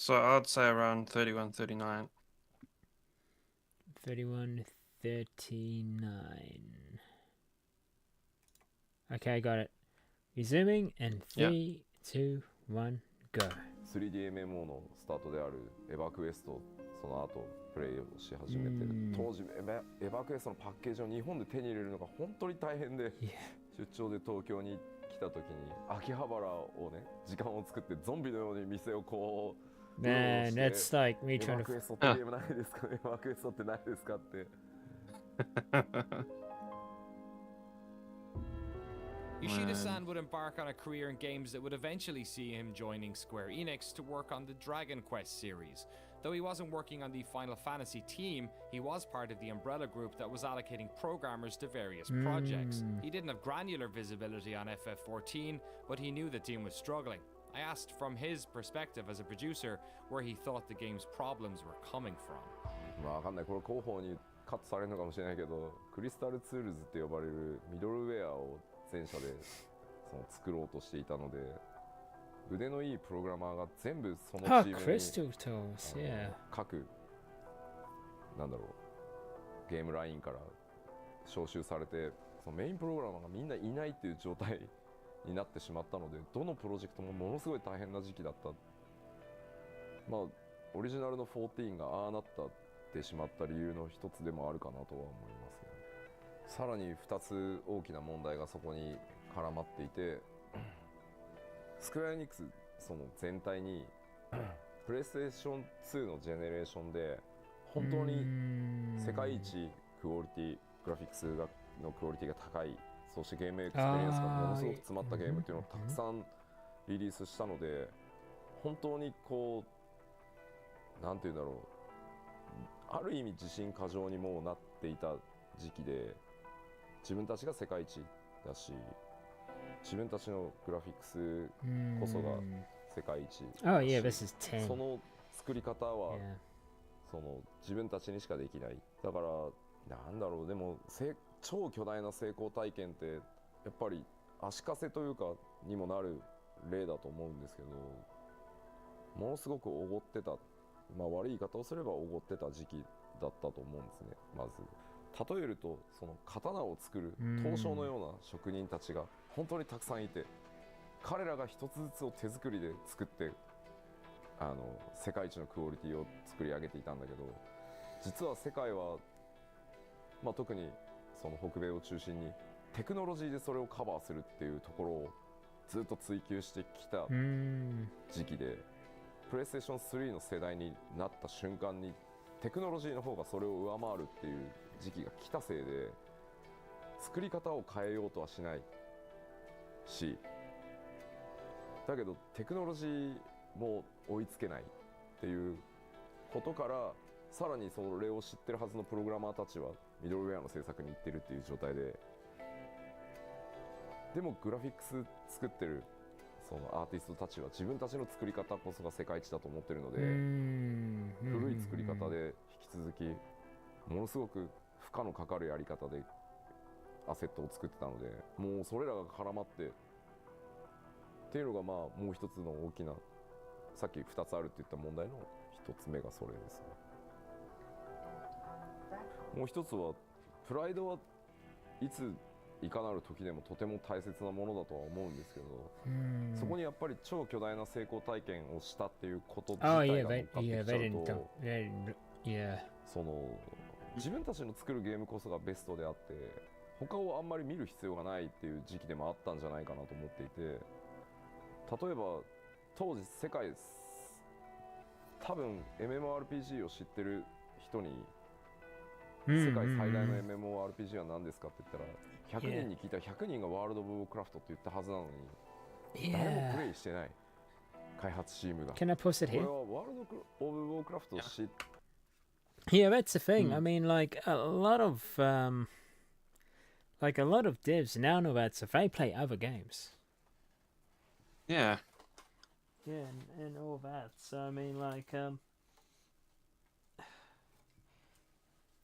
I'd say around 31, 39. 31, 39. Okay, got it. Resuming in 3, 2, 1, go. 3DMMO のスタートであるエヴァクエスト、その後プレイをし始めて、当時エヴァクエストのパッケージを日本で手に入れるのが本当に大変で、出張で東京に来た時に秋葉原をね時間を作ってゾンビのように店をこう Man, that's like me エヴァ trying ク to. エストってゲームないですかエヴァクエストってないですかって Yoshida-san would embark on a career in games that would eventually see him joining Square Enix to work on the Dragon Quest series. Though he wasn't working on the Final Fantasy team, he was part of the umbrella group that was allocating programmers to various projects. He didn't have granular visibility on FF14, but he knew the team was struggling. I asked from his perspective as a producer where he thought the game's problems were coming from. まあわかんないこれ広報にカットされるのかもしれないけどクリスタルツールズって呼ばれるミドルウェアを全社でその作ろうとしていたので腕のいいプログラマーが全部そのチ Oh, ームに Crystal Tools, yeah. 各なんだろうゲームラインから招集されてそのメインプログラマーがみんないないっていう状態になってしまったのでどのプロジェクトもものすごい大変な時期だった。まあオリジナルの14がああなってしまった理由の一つでもあるかなとは思いますね。さらに2つ大きな問題がそこに絡まっていてスクエアエニックスその全体にプレイステーション2のジェネレーションで本当に世界一クオリティグラフィックスのクオリティが高いそしてゲームエクスペリエンスがものすごく詰まったゲームっていうのをたくさんリリースしたので本当にこうなんていうんだろうある意味自信過剰にもうなっていた時期で自分たちが世界一だし自分たちのグラフィックスこそが世界一 Oh, yeah, this is 10. その作り方は Yeah. その自分たちにしかできないだからなんだろうでも超巨大な成功体験ってやっぱり足かせというかにもなる例だと思うんですけどものすごくおごってたまあ悪い言い方をすればおごってた時期だったと思うんですね。まず例えるとその刀を作る刀匠のような職人たちが本当にたくさんいて彼らが一つずつを手作りで作って世界一のクオリティを作り上げていたんだけど実は世界は、まあ、特にその北米を中心にテクノロジーでそれをカバーするっていうところをずっと追求してきた時期でプレイステーション3の世代になった瞬間にテクノロジーの方がそれを上回るっていう時期が来たせいで作り方を変えようとはしないしだけどテクノロジーも追いつけないっていうことからさらにそれを知ってるはずのプログラマーたちはミドルウェアの制作に行ってるっていう状態ででもグラフィックス作ってるそのアーティストたちは自分たちの作り方こそが世界一だと思ってるので古い作り方で引き続きものすごく負荷のかかるやり方でアセットを作ってたのでもうそれらが絡まってっていうのがまあもう一つの大きなさっき2つあるって言った問題の1つ目がそれですね。もう一つはプライドはいついかなる時でもとても大切なものだとは思うんですけどそこにやっぱり超巨大な成功体験をしたっていうこと自体が乗っかってきちゃうとその自分たちの作るゲームこそがベストであって他をあんまり見る必要がないっていう時期でもあったんじゃないかなと思っていて例えば当時世界多分 MMORPG を知ってる人に世界最大の MMORPG は何ですかって言ったら100人に聞いたら100人がワールド・オブ・ウォークラフトって言ったはずなのに誰もプレイしてない開発チームが Can I post it これ here? はワールド・オブ・ウォークラフトを知って Yeah, that's the thing. I mean, like a lot of devs now know that, so they play other games. Yeah. Yeah, and all that. So I mean, like,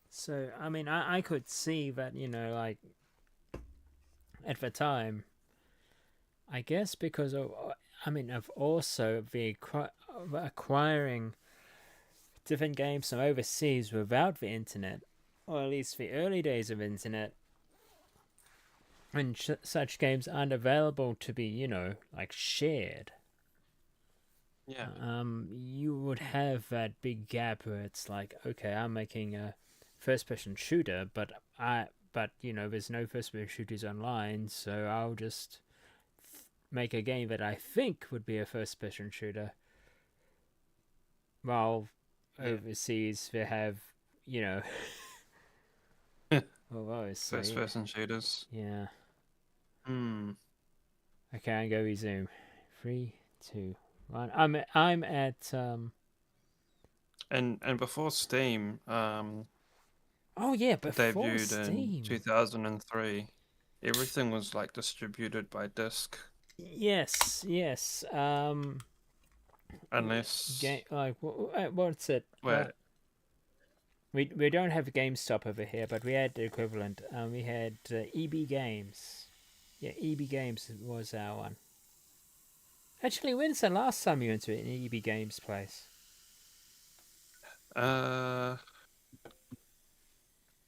so I mean, I could see that, you know, like at the time, I guess because of, I mean, of also the acquiring different games from overseas without the internet, or at least the early days of internet, and such games aren't available to be, you know, like shared. Yeah. You would have that big gap where it's like, okay, I'm making a first-person shooter, but you know, there's no first-person shooters online, so I'll just make a game that I think would be a first-person shooter. While overseas they have, you know, obviously. First-person shooters. Yeah. Hmm. Okay, I go resume. 3, 2, 1. I'm at And before Steam, Oh yeah, before debuted in Steam. 2003, everything was like distributed by disc. Yes, yes. Unless Like what's it? wait, We don't have GameStop over here, but we had the equivalent. We had EB Games. Yeah, EB Games was our one. Actually, when's the last time you went to an EB Games place?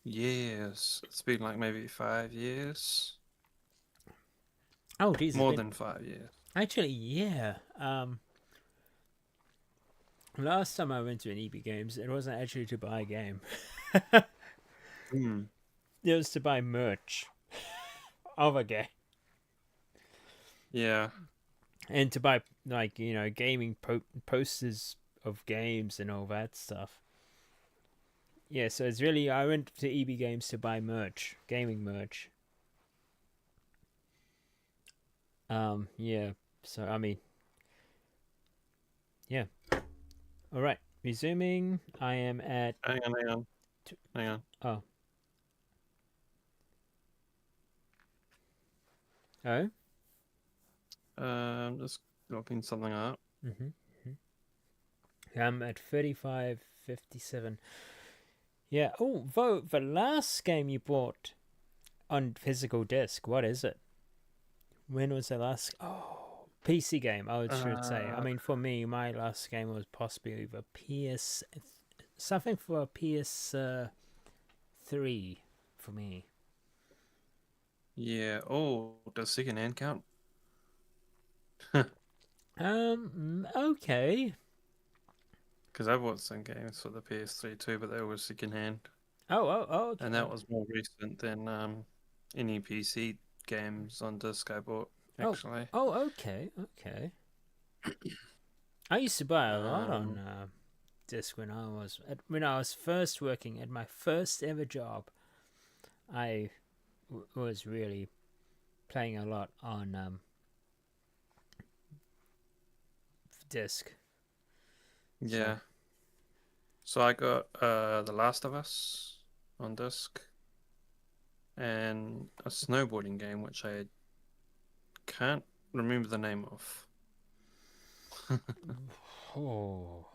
years. It's been like maybe 5 years. Oh, geez, More than 5 years. Actually, yeah. Last time I went to an EB Games, it wasn't actually to buy a game. It was to buy merch of a game. Yeah. And to buy, like, you know, gaming posters of games and all that stuff. Yeah, so it's really, I went to EB Games to buy merch, gaming merch. Yeah, so, I mean, yeah. Alright, resuming, I am at... Hang on. Oh. Oh? I'm just looking something up. I'm at 35.57. Yeah. Oh, Vo, the last game you bought on physical disc, what is it? When was the last? Oh, PC game, I should say. I mean, for me, my last game was possibly the PS... Something for PS3 for me. Yeah. Oh, does second-hand count? Okay. Because I bought some games for the PS3 too, but they were second-hand. Oh, okay. And that was more recent than any PC games on disc I bought, actually. Oh, okay. I used to buy a lot on disc when I was first working at my first ever job. I was really playing a lot on disc. Yeah. So I got The Last of Us on disc and a snowboarding game which I can't remember the name of. Oh,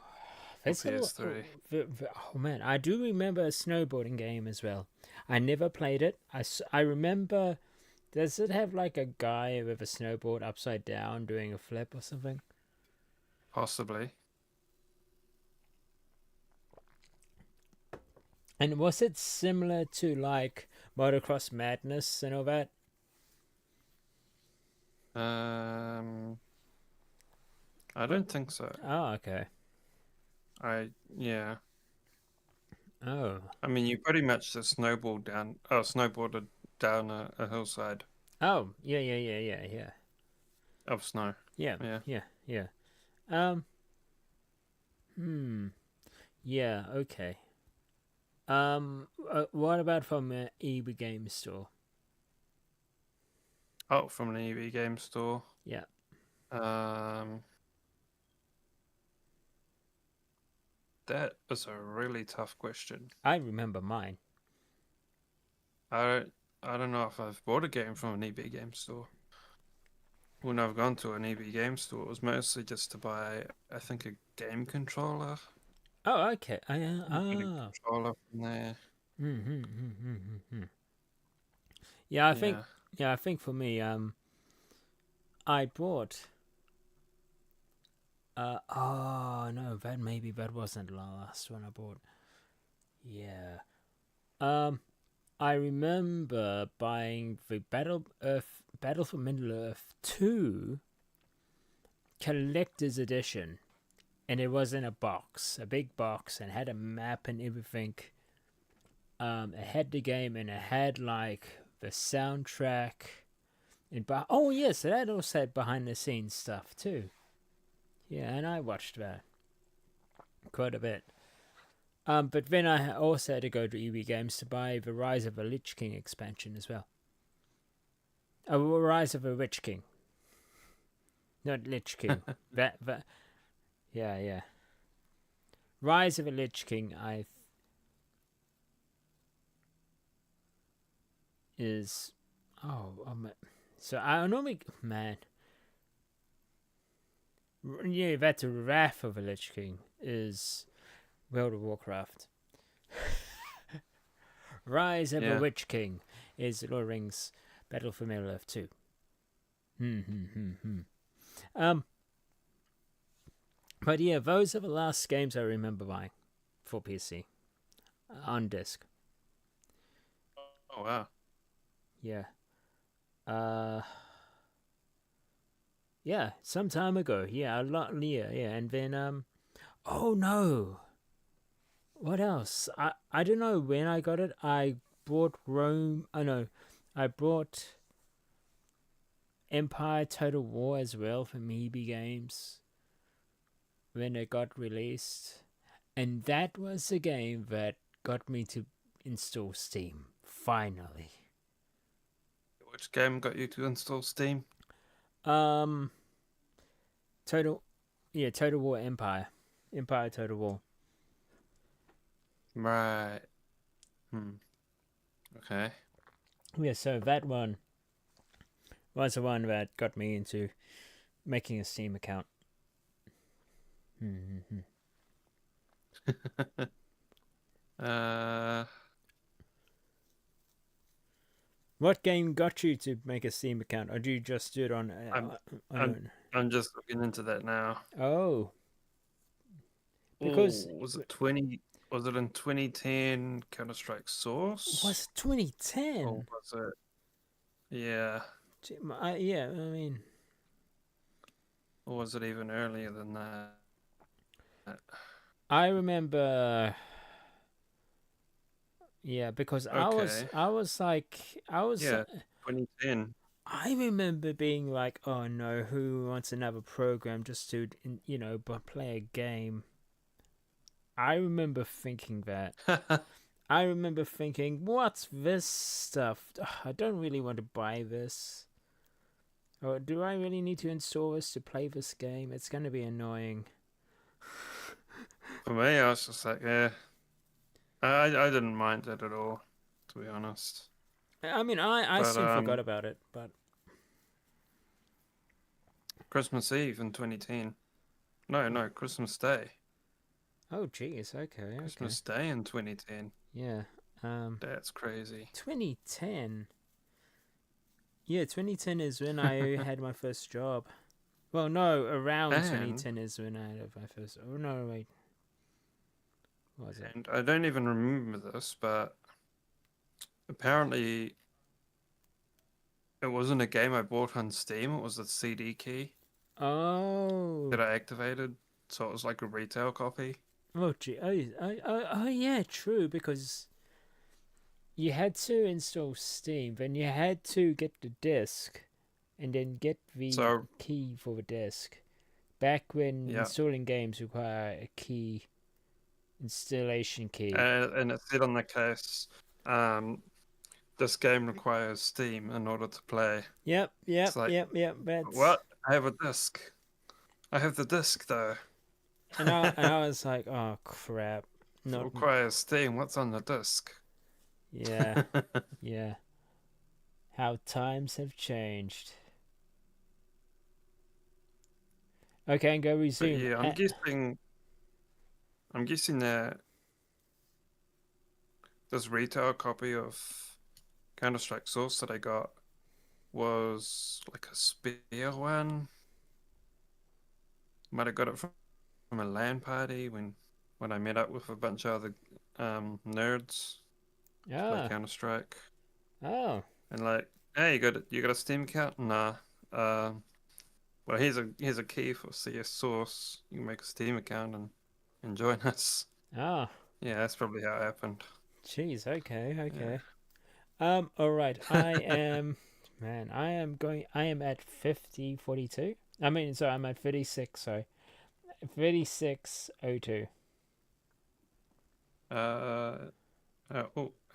PS3. Oh man, I do remember a snowboarding game as well. I never played it. I remember. Does it have like a guy with a snowboard upside down doing a flip or something? Possibly. And was it similar to like Motocross Madness and all that? I don't think so. Oh, okay. Yeah. Oh. I mean, you pretty much just snowboarded down a hillside. Oh, yeah. Of snow. Yeah. Yeah, okay. What about from an EB Game Store? Oh, from an EB Game Store. Yeah. That is a really tough question. I remember mine. I don't know if I've bought a game from an EB Game Store. When I've gone to an EB Game Store, it was mostly just to buy, I think, a game controller. Oh, okay. Get a controller from there. Yeah, I think for me, I bought. Oh no, that wasn't the last one I bought. Yeah. I remember buying the Battle for Middle-earth 2 collector's edition, and it was in a box, a big box, and had a map and everything. It had the game, and it had like the soundtrack, and oh yes, it had also had behind the scenes stuff too. Yeah, and I watched that. quite a bit. But then I also had to go to EB Games to buy the Rise of the Lich King expansion as well. Rise of the Witch King. Not Lich King. Yeah. Rise of the Lich King, so I normally, man. Yeah, that's a Wrath of the Lich King is World of Warcraft. Rise of the Witch King is Lord of the Rings Battle for Middle-earth 2. But yeah, those are the last games I remember buying for PC on disc. Oh wow. Yeah. Yeah, some time ago. Yeah, a lot. Yeah, and then oh no. What else? I don't know when I got it. I bought Rome. I bought Empire Total War as well from EB Games when it got released, and that was the game that got me to install Steam finally. Which game got you to install Steam? Total War Empire Total War. Right. Okay. Yeah, so that one was the one that got me into making a Steam account. What game got you to make a Steam account, or do you just do it on? I'm just looking into that now. Oh, because was it 20? Was it in 2010? Counter-Strike Source? Was it 2010? Or was it? Yeah. Yeah, I mean. Or was it even earlier than that? I remember. Yeah, because I was 2010. I remember being like, oh no, who wants another program just to play a game? I remember thinking that. I remember thinking, what's this stuff? I don't really want to buy this. Or do I really need to install this to play this game? It's going to be annoying. For me, I was just like, yeah. I didn't mind it at all, to be honest. I mean, I soon forgot about it, but... Christmas Eve in 2010. No, Christmas Day. Oh, geez, okay. Christmas Day in 2010. Yeah. That's crazy. 2010? Yeah, 2010 is when I had my first job. Well, no, around 2010 is when I had my first... Oh, no, wait. What was it? And I don't even remember this, but apparently it wasn't a game I bought on Steam. It was a CD key. Oh. That I activated, so it was like a retail copy. Oh, gee. Oh, yeah, true, because you had to install Steam, then you had to get the disc, and then get the key for the disc. Back when installing games require a key, installation key. And it said on the case, this game requires Steam in order to play. Yep. That's... What? I have a disc. I have the disc, though. And I was like, oh, crap. It requires Steam. What's on the disc? Yeah. Yeah. How times have changed. Okay, and go resume. But yeah, I'm guessing that this retail copy of Counter-Strike Source that I got was like a spare one. Might have got it from a LAN party when I met up with a bunch of other nerds to play Counter-Strike. Oh. And like, hey, you got a Steam account? Nah. Well, here's a key for CS Source. You can make a Steam account and join us. Ah. Yeah, that's probably how it happened. Jeez, okay. Yeah. All right. I am at 50:42. I'm at 36, sorry. 36:02. Oh,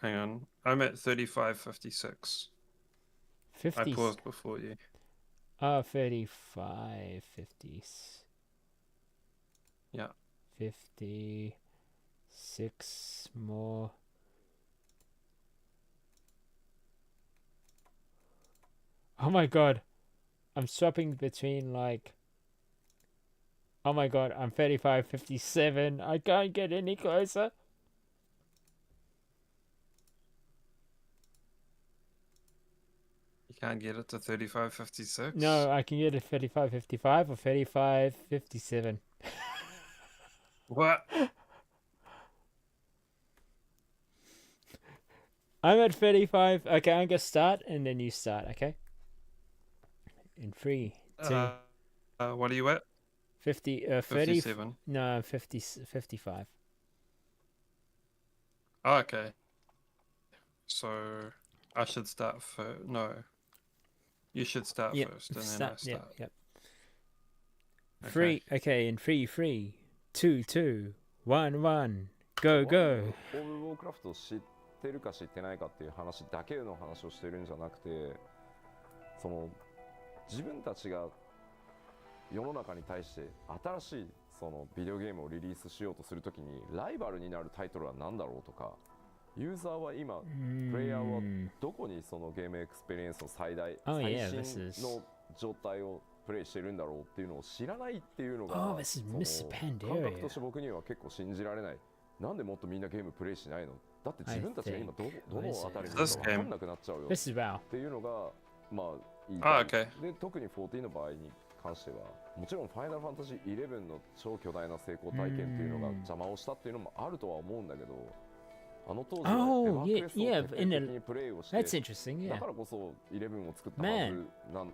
hang on. I'm at 35.56. 50. I paused before you. 35, 50. Yeah. 56 more. Oh my god. I'm swapping between like... Oh my god, I'm 35.57. I can't get any closer. You can't get it to 35.56? No, I can get it 35.55 or 35.57. What? I'm at 35. Okay, I'm gonna start and then you start, okay? In 3, 2, What are you at? 50, 30. 57. No, 50, 55. Oh, okay. So I should start first. No. You should start first and then I start. Yep. Okay. 3, okay, in 3, 3, 2, 2, 1, 1, go, go. オールウォークラフトを知ってるか知ってないかっていう話だけの話をしてるんじゃなくて、その自分たちが世の中に対して新しいそのビデオゲームをリリースしようとするときにライバルになるタイトルは何だろうとか、ユーザーは今プレイヤーはどこにそのゲームエクスペリエンスの最新の状態をプレイしてるんだろうっていうのを知らないっていうのが、感覚として僕には結構信じられない。なんでもっとみんなゲームプレイしないの？だって自分たちが今どのあたりにいるか分かんなくなっちゃうよっていうのがまあいい。で特に14の場合に関してはもちろんファイナルファンタジー11の超巨大な成功体験っていうのが邪魔をしたっていうのもあるとは思うんだけど、あの当時はエヴァクエストを徹底的にプレイをして、だからこそ11を作ったはずなの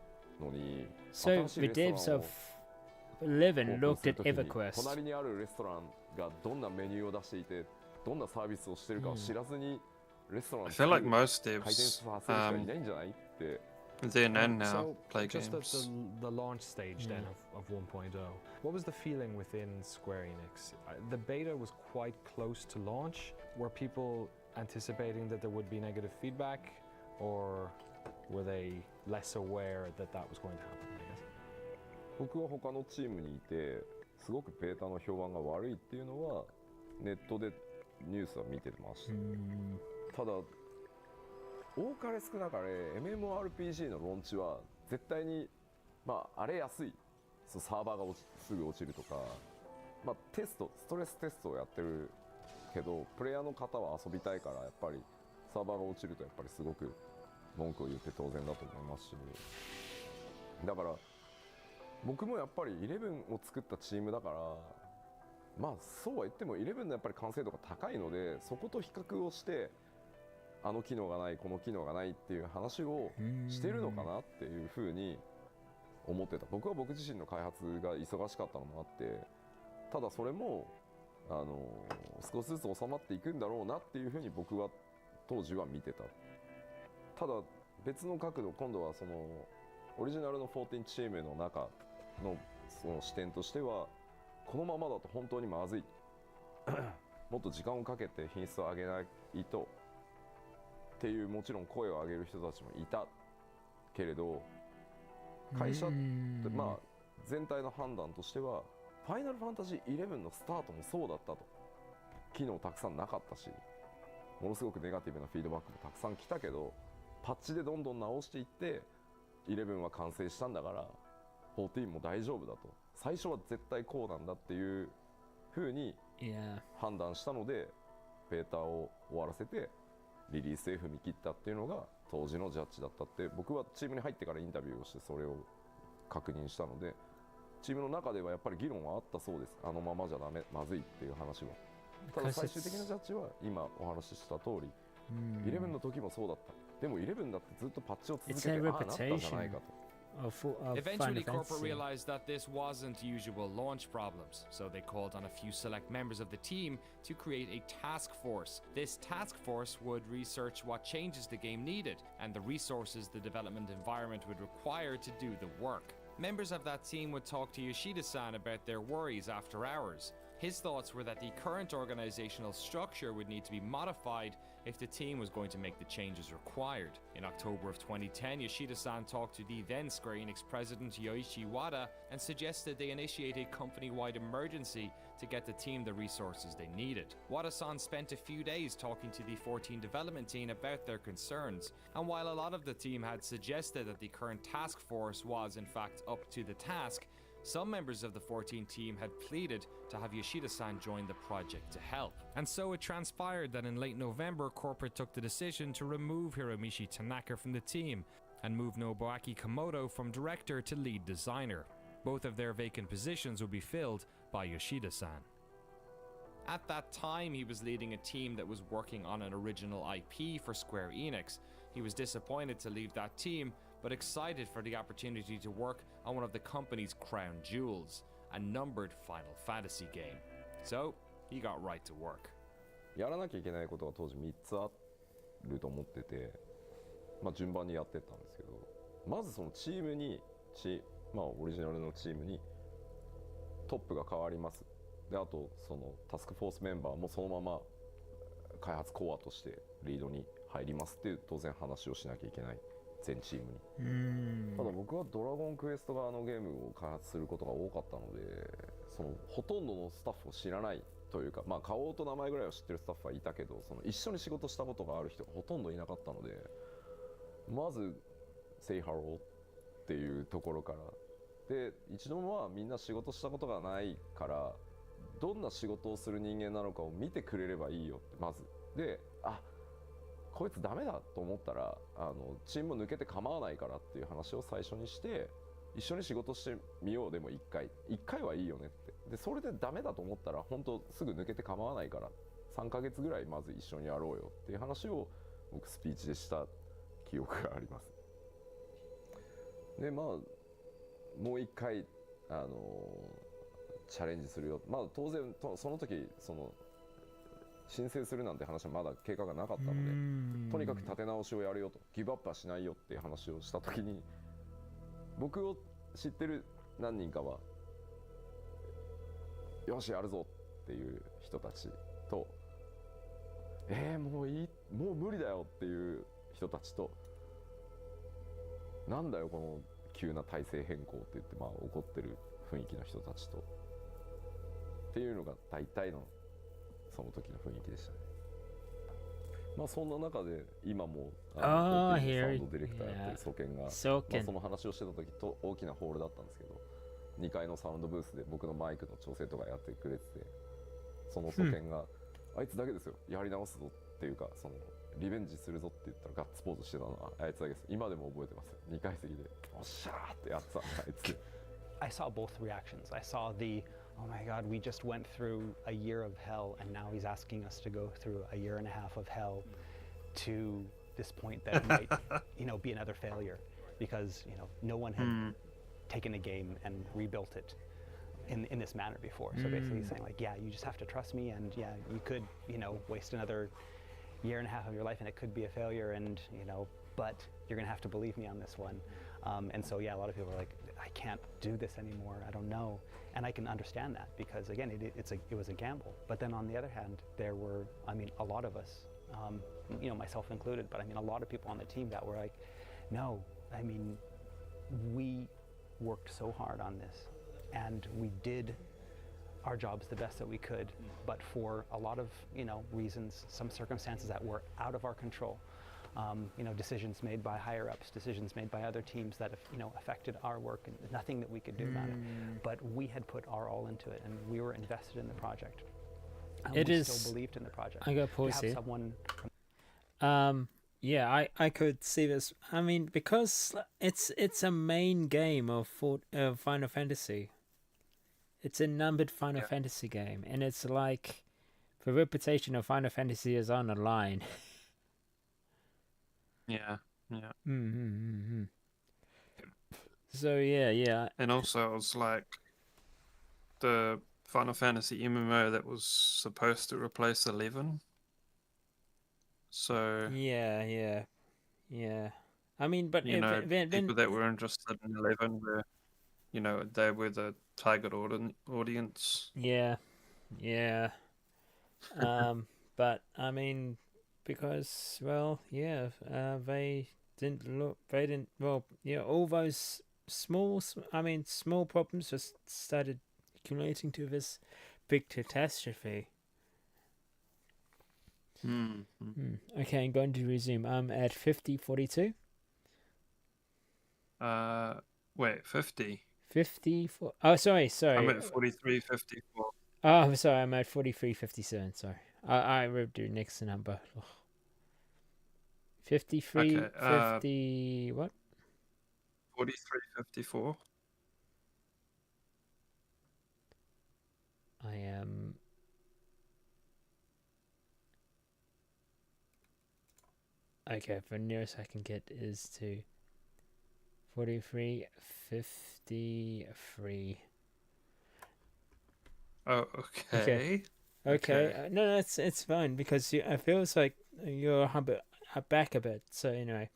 に、So the devs of 11 looked at EverQuest. 隣にあるレストランがどんなメニューを出していて、どんなサービスをしてるかを知らずにレストランを回転させる人がいないんじゃないって。Then and now play just games. The launch stage then of 1.0. What was the feeling within Square Enix? The beta was quite close to launch. Were people anticipating that there would be negative feedback, or were they less aware that that was going to happen? I guess. 僕は他のチームにいて、すごくベータの評判が悪いっていうのはネットでニュースは見てました。ただ多かれ少なかれ MMORPG のローンチは絶対に荒れやすい、サーバーがすぐ落ちるとか、ストレステストをやってるけどプレイヤーの方は遊びたいからやっぱりサーバーが落ちるとやっぱりすごく文句を言って当然だと思いますし、だから僕もやっぱり11を作ったチームだから、そうは言っても11のやっぱり完成度が高いので、そこと比較をしてあの機能がないこの機能がないっていう話をしてるのかなっていうふうに思ってた。僕は僕自身の開発が忙しかったのもあって、ただそれも少しずつ収まっていくんだろうなっていうふうに僕は当時は見てた。ただ別の角度、今度はそのオリジナルの14チームの中のその視点としては、このままだと本当にまずいもっと時間をかけて品質を上げないとっていう、もちろん声を上げる人たちもいたけれど、会社って全体の判断としてはファイナルファンタジー11のスタートもそうだったと。機能たくさんなかったし、ものすごくネガティブなフィードバックもたくさん来たけど、パッチでどんどん直していって11は完成したんだから14も大丈夫だと、最初は絶対こうなんだっていう風に判断したので、ベータを終わらせてリリースへ踏み切ったっていうのが当時のジャッジだったって、僕はチームに入ってからインタビューをしてそれを確認したので、チームの中ではやっぱり議論はあったそうです。あのままじゃダメ、まずいっていう話は。ただ最終的なジャッジは今お話しした通り、11の時もそうだった。でも11だってずっとパッチを続けてなったんじゃないかと。Eventually, corporate realized that this wasn't usual launch problems, so they called on a few select members of the team to create a task force. This task force would research what changes the game needed and the resources the development environment would require to do the work. Members of that team would talk to Yoshida-san about their worries after hours. His thoughts were that the current organizational structure would need to be modified if the team was going to make the changes required. In October of 2010, Yoshida-san talked to the then Square Enix president Yoichi Wada and suggested they initiate a company-wide emergency to get the team the resources they needed. Wada-san spent a few days talking to the 14 development team about their concerns, and while a lot of the team had suggested that the current task force was in fact up to the task, some members of the 14 team had pleaded to have Yoshida-san join the project to help. And so it transpired that in late November, corporate took the decision to remove Hiromichi Tanaka from the team and move Nobuaki Komodo from director to lead designer. Both of their vacant positions would be filled by Yoshida-san. At that time, he was leading a team that was working on an original IP for Square Enix. He was disappointed to leave that team, but excited for the opportunity to work on one of the company's crown jewels, a numbered Final Fantasy game. So, he got right to work. やらなきゃいけないことが当時3つあると思ってて、順番にやってったんですけど、まずそのチームに、オリジナルのチームにトップが変わります。で、あとそのタスクフォースメンバーもそのまま開発コアとしてリードに入りますっていう当然話をしなきゃいけない。全チームに。ただ僕はドラゴンクエスト側のゲームを開発することが多かったので、そのほとんどのスタッフを知らないというか、顔と名前ぐらいは知ってるスタッフはいたけど、その一緒に仕事したことがある人がほとんどいなかったので、まず「Say hello」っていうところからで、一度もみんな仕事したことがないから、どんな仕事をする人間なのかを見てくれればいいよってまずで、こいつダメだと思ったらチームを抜けて構わないからっていう話を最初にして、一緒に仕事してみよう。でも1回はいいよねって。でそれでダメだと思ったら本当すぐ抜けて構わないから3ヶ月ぐらいまず一緒にやろうよっていう話を僕スピーチでした記憶があります。でもう1回チャレンジするよ。当然その時申請するなんて話はまだ計画がなかったので、とにかく立て直しをやるよと、ギブアップはしないよっていう話をした時に、僕を知ってる何人かはよしやるぞっていう人たちと、もう無理だよっていう人たちと、なんだよこの急な体制変更って言って怒ってる雰囲気の人たちとっていうのが大体のその時の雰囲気でしたね。そんな中で今もサウンドディレクターやってるソケンが、その話をしてた時と大きなホールだったんですけど、2階のサウンドブースで僕のマイクの調整とかやってくれてて、そのソケンが、あいつだけですよやり直すぞっていうか、そのリベンジするぞって言ったらガッツポーズしてたのはあいつだけです。今でも覚えてますよ。2階席でおっしゃーってやってたんだあいつ。I saw both reactions. I saw the, oh my God, we just went through a year of hell and now he's asking us to go through a year and a half of hell, to this point that it might, be another failure because, no one had taken a game and rebuilt it in this manner before. So basically saying like, yeah, you just have to trust me, and yeah, you could, waste another year and a half of your life and it could be a failure, and, but you're gonna have to believe me on this one. And so, yeah, a lot of people are like, I can't do this anymore. I don't know. And I can understand that because, again, it was a gamble. But then on the other hand, there were, a lot of us, myself included, but a lot of people on the team that were like, no, we worked so hard on this and we did our jobs the best that we could, but for a lot of, reasons, some circumstances that were out of our control, decisions made by higher ups, decisions made by other teams that affected our work, and nothing that we could do about it. But we had put our all into it, and we were invested in the project. And we still believed in the project. I got pause here. Yeah, I could see this. Because it's a main game of Final Fantasy. It's a numbered Final Fantasy game, and it's like the reputation of Final Fantasy is on the line. Yeah. So yeah. And also, it was like the Final Fantasy MMO that was supposed to replace 11. So yeah. But then people that were interested in 11 were, they were the target audience. Yeah. Yeah. But I mean, because they didn't. Well, yeah, all those small problems just started accumulating to this big catastrophe. Okay, I'm going to resume. I'm at 50:42. Wait, 50. 54. Oh, sorry. I'm at 43:54. Oh, I'm sorry. I'm at 43:57. Sorry. I will do next number. Ugh. 53, Okay, 50, what? 43:54. I am... Okay, the nearest I can get is to 43:53. Oh, okay. Okay. No, it's fine because it feels like you're back a bit. So anyway,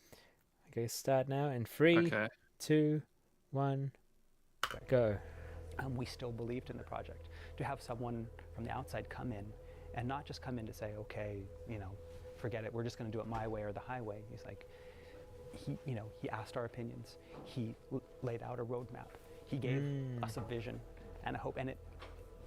okay, start now in 3, 2, 1, go. We still believed in the project. To have someone from the outside come in and not just come in to say, okay, forget it, we're just going to do it my way or the highway. He's like, he asked our opinions. He laid out a roadmap. He gave us a vision and a hope. And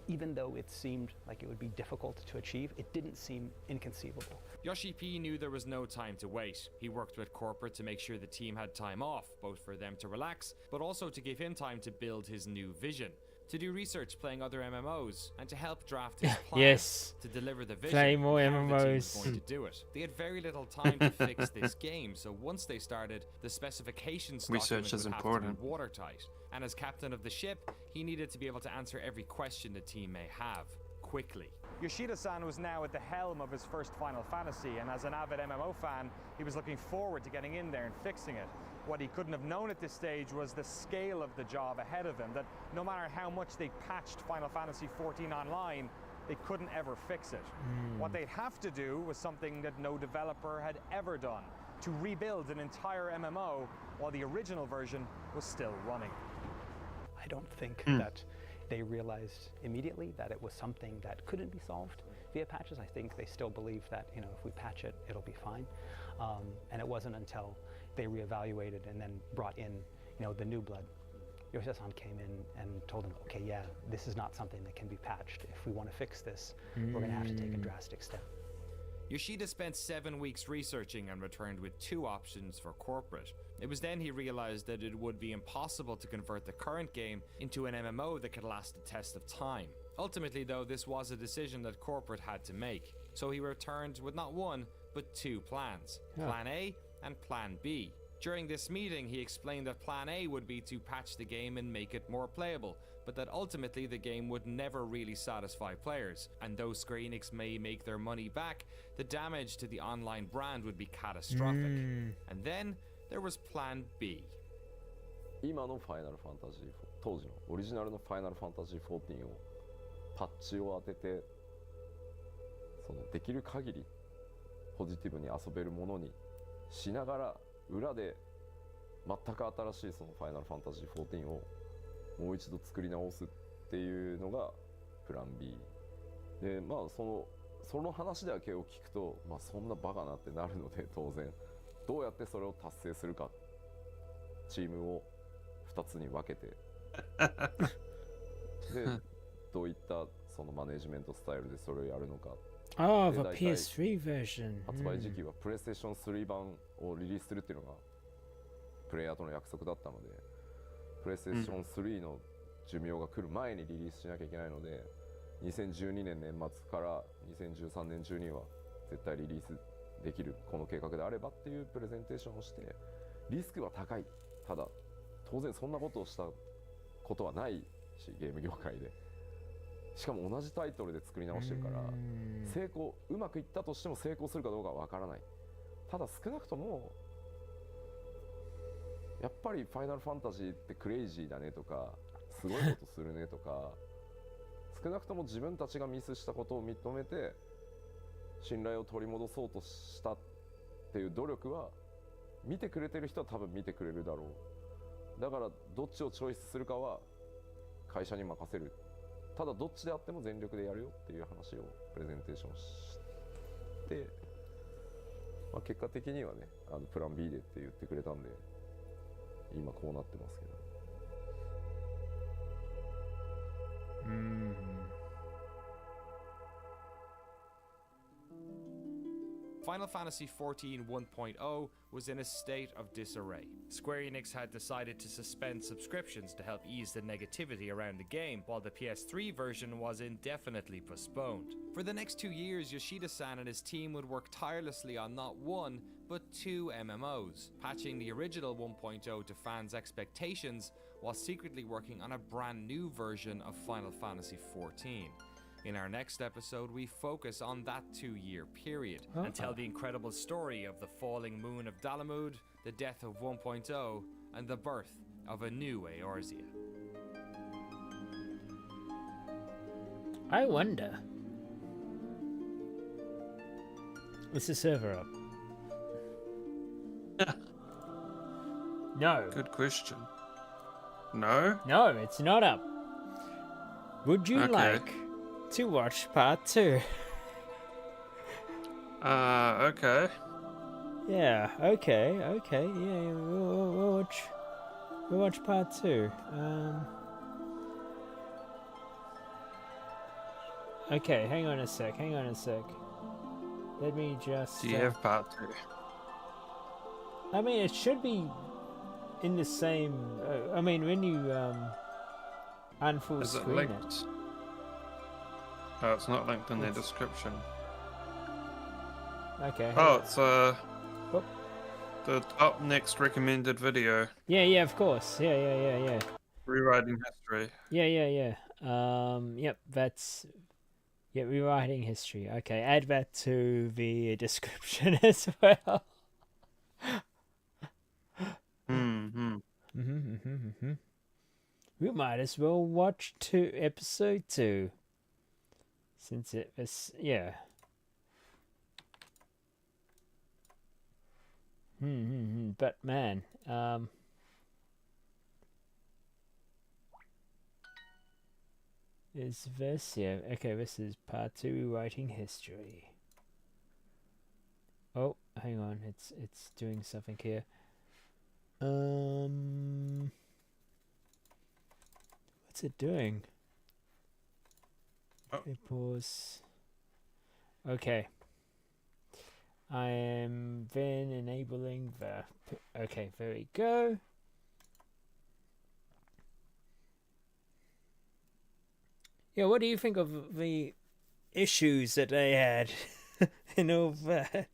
even though it seemed like it would be difficult to achieve, it didn't seem inconceivable. Yoshi P knew there was no time to wait. He worked with corporate to make sure the team had time off, both for them to relax, but also to give him time to build his new vision, to do research playing other MMOs, and to help draft his plan to deliver the vision. Play more how the team was MMOs. going to do it. They had very little time to fix this game, so once they started, the specifications Research is important. have to be watertight. And as captain of the ship, he needed to be able to answer every question the team may have, quickly. Yoshida-san was now at the helm of his first Final Fantasy, and as an avid MMO fan, he was looking forward to getting in there and fixing it. What he couldn't have known at this stage was the scale of the job ahead of him, that no matter how much they patched Final Fantasy XIV Online, they couldn't ever fix it. What they'd have to do was something that no developer had ever done, to rebuild an entire MMO while the original version was still running. I don't think that they realized immediately that it was something that couldn't be solved via patches. I think they still believe that, if we patch it, it'll be fine. And it wasn't until they reevaluated and then brought in, the new blood. Yoshida-san came in and told them, okay, yeah, this is not something that can be patched. If we want to fix this, we're going to have to take a drastic step. Yoshida spent 7 weeks researching and returned with 2 options for corporate. It was then he realized that it would be impossible to convert the current game into an MMO that could last the test of time. Ultimately, though, this was a decision that corporate had to make. So he returned with not 1, but 2 plans. Plan A and Plan B. During this meeting, he explained that Plan A would be to patch the game and make it more playable, but that ultimately the game would never really satisfy players, and though Square Enix may make their money back, the damage to the online brand would be catastrophic. And then there was Plan B. 今のファイナルファンタジー4、当時のオリジナルのファイナルファンタジー14をパッチを当てて、できる限りポジティブに遊べるものにしながら裏で全く新しいそのファイナルファンタジー14をもう一度作り直すっていうのがプラン B で、その話だけを聞くと、そんなバカなってなるので、当然どうやってそれを達成するか、チームを2つに分けてでどういったそのマネジメントスタイルでそれをやるのか。Oh, the PS3 version. 発売時期はプレイステーション3版をリリースするっていうのがプレイヤーとの約束だったので、プレイステーション3の寿命が来る前にリリースしなきゃいけないので、2012年年末から2013年中には絶対リリースできるこの計画であればっていうプレゼンテーションをして、リスクは高い。ただ当然そんなことをしたことはないし、ゲーム業界で。しかも同じタイトルで作り直してるから、うまくいったとしても成功するかどうかはわからない。ただ少なくともやっぱりファイナルファンタジーってクレイジーだねとか、すごいことするねとか少なくとも自分たちがミスしたことを認めて信頼を取り戻そうとしたっていう努力は見てくれてる人は多分見てくれるだろう。だからどっちをチョイスするかは会社に任せるっただどっちであっても全力でやるよっていう話をプレゼンテーションして、まあ、結果的にはねプラン B でって言ってくれたんで今こうなってますけど。Final Fantasy XIV 1.0 was in a state of disarray. Square Enix had decided to suspend subscriptions to help ease the negativity around the game, while the PS3 version was indefinitely postponed. For the next 2 years, Yoshida-san and his team would work tirelessly on not one, but 2 MMOs, patching the original 1.0 to fans' expectations, while secretly working on a brand new version of Final Fantasy XIV. In our next episode, we focus on that 2-year period and tell the incredible story of the falling moon of Dalamud, the death of 1.0, and the birth of a new Eorzea. I wonder. Is the server up? No. Good question. No? No, it's not up. Would you like to watch part 2? Okay. Yeah, okay, yeah, we'll watch part 2. Okay, hang on a sec. Let me just... Do you have part 2? I mean, it should be in the same... I mean, when you unfull Is it screen linked? it... Oh, it's not linked in the description. Okay. Oh, it's the top next recommended video. Yeah, of course. Yeah. Rewriting history. Yeah. Yep, that's... Yeah, rewriting history. Okay, add that to the description as well. We might as well watch episode 2. Since it was, yeah. But man, is this, yeah, okay, this is part 2, rewriting history. Oh, hang on, it's doing something here. What's it doing? Pause. Okay. I am then enabling the... Okay, there we go. Yeah, what do you think of the issues that they had and all that?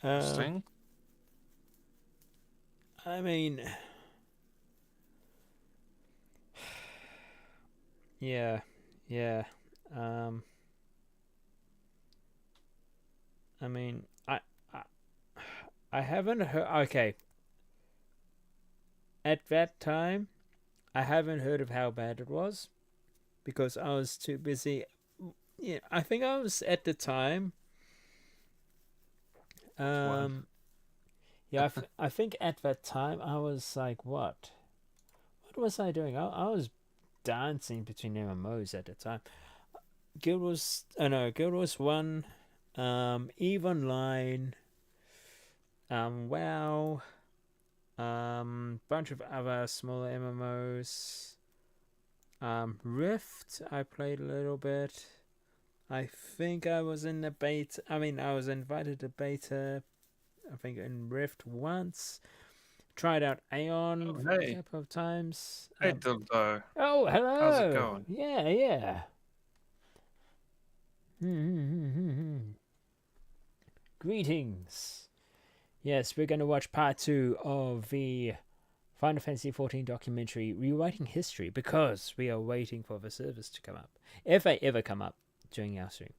Interesting. I mean... Yeah. I mean, I haven't heard. Okay. At that time, I haven't heard of how bad it was, because I was too busy. Yeah, I think I was at the time. Yeah, I think at that time I was like, what was I doing? I was dancing between MMOs at the time. Guild Wars 1, EVE Online, WoW, bunch of other smaller MMOs, Rift I played a little bit. I think I was in the beta. I mean, I was invited to beta, I think, in Rift once. Tried out Aeon a couple of times. Hey, Dildo. Oh, hello. How's it going? Yeah. Greetings. Yes, we're going to watch part 2 of the Final Fantasy XIV documentary, Rewriting History, because we are waiting for the servers to come up. If they ever come up during our stream.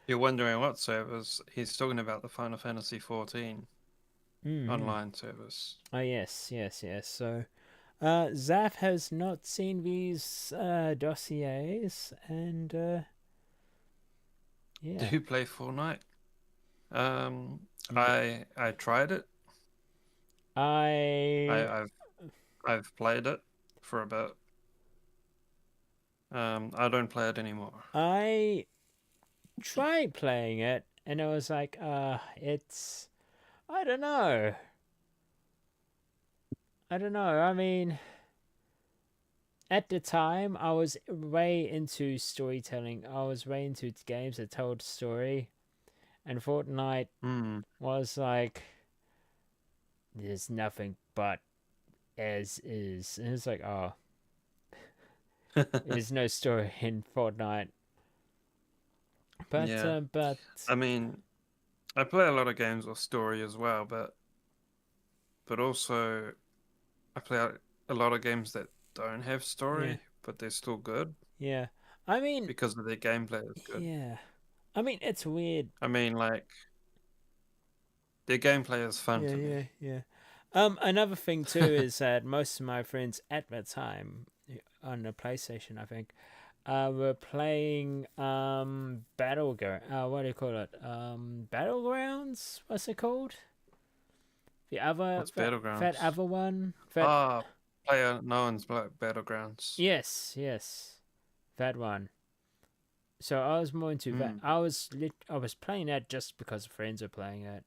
You're wondering what servers? He's talking about the Final Fantasy XIV online service. Oh, yes. So, Zaf has not seen these dossiers, and yeah. Do you play Fortnite? I tried it. I've played it for about I don't play it anymore. I tried playing it, and it was like, it's, I don't know. I mean, at the time, I was way into storytelling. I was way into games that told story, and Fortnite was like, there's nothing but as is, and it's like, oh, there's no story in Fortnite. But Yeah. I mean, I play a lot of games with story as well, but also I play a lot of games that don't have story, but they're still good. Yeah. I mean, because of their gameplay is good. Yeah. I mean, it's weird. I mean, like, their gameplay is fun to me. Yeah. Another thing too is that most of my friends at that time on the PlayStation, I think, were playing what do you call it? Battlegrounds? What's it called? The other What's Battlegrounds? That other one. PlayerUnknown's Battlegrounds. Yes. That one. So I was more into that. I was playing that just because friends were playing it.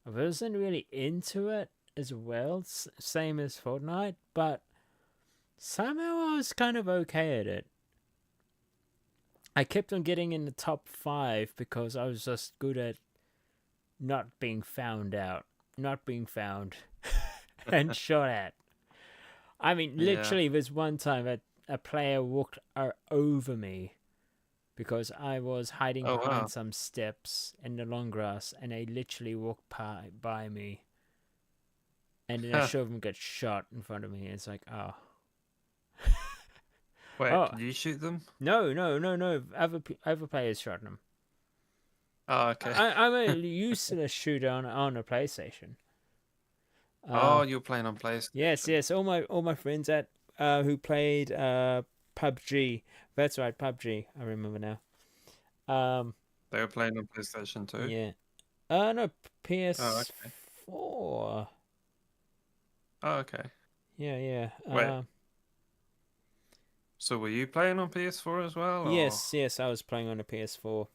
I wasn't really into it as well, same as Fortnite, but somehow I was kind of okay at it. I kept on getting in the top 5 because I was just good at not being found and shot at. I mean, literally, there's one time that a player walked over me because I was hiding behind some steps in the long grass, and they literally walked by me. And then a of them got shot in front of me. And it's like, oh. Wait, did you shoot them? No. Other players shot them. Oh, okay. I'm a useless shooter on a PlayStation. You're playing on PlayStation. Yes. All my friends who played PUBG. That's right, PUBG. I remember now. They were playing on PlayStation too. Yeah. No, PS4. Oh, okay. Yeah. Wait. So were you playing on PS4 as well? Or? Yes, I was playing on a PS4.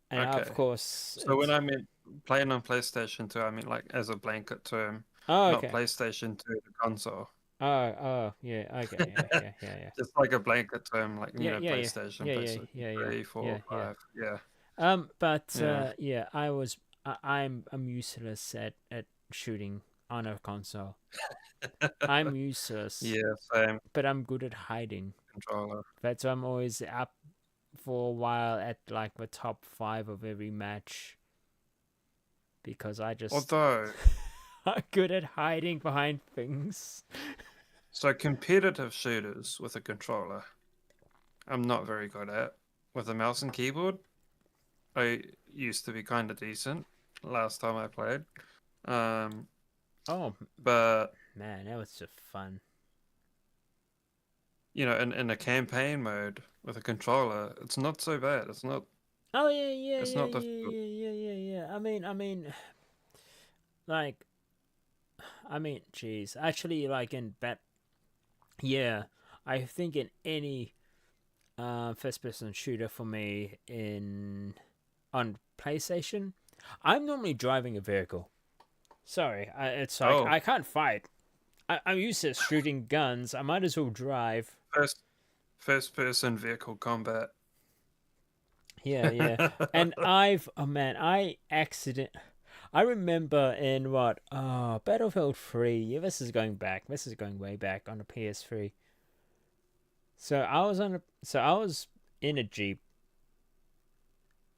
And of course. So when I meant playing on PlayStation 2, I mean like as a blanket term. Oh, okay. Not PlayStation 2, the console. Oh, yeah. Okay, yeah. Just like a blanket term, like PlayStation, PlayStation 3, 4, 5. Yeah. I'm useless at shooting on a console. I'm useless. Yeah, same. But I'm good at hiding. Controller. That's why I'm always up for a while at like the top 5 of every match. Because I just Although I'm good at hiding behind things. So competitive shooters with a controller, I'm not very good at. With a mouse and keyboard, I used to be kind of decent last time I played. But man, that was just fun. You know, in a campaign mode with a controller, it's not so bad. It's not. Oh yeah. It's not difficult. Yeah. I mean, geez. Actually, like in yeah, I think in any first-person shooter for me on PlayStation, I'm normally driving a vehicle. Sorry, it's like I can't fight. I'm used to shooting guns. I might as well drive. First-person vehicle combat. Yeah. And I remember in Battlefield 3. Yeah, this is going back. This is going way back on the PS3. So I was in a Jeep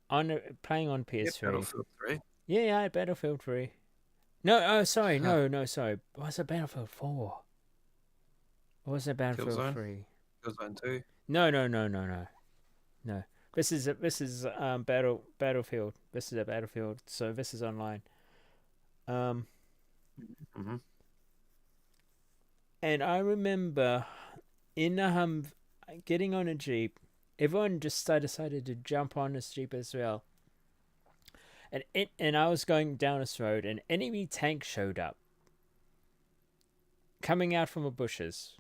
playing on PS3. Battlefield 3. Yeah, I had Battlefield 3. No, sorry. No, sorry. Was it Battlefield 4? Or was it Battlefield 3? Killzone 2. No. This is Battlefield. This is a Battlefield. So this is online. Mm-hmm. And I remember getting on a Jeep. Everyone just decided to jump on this Jeep as well. And I was going down this road, and an enemy tank showed up, coming out from the bushes.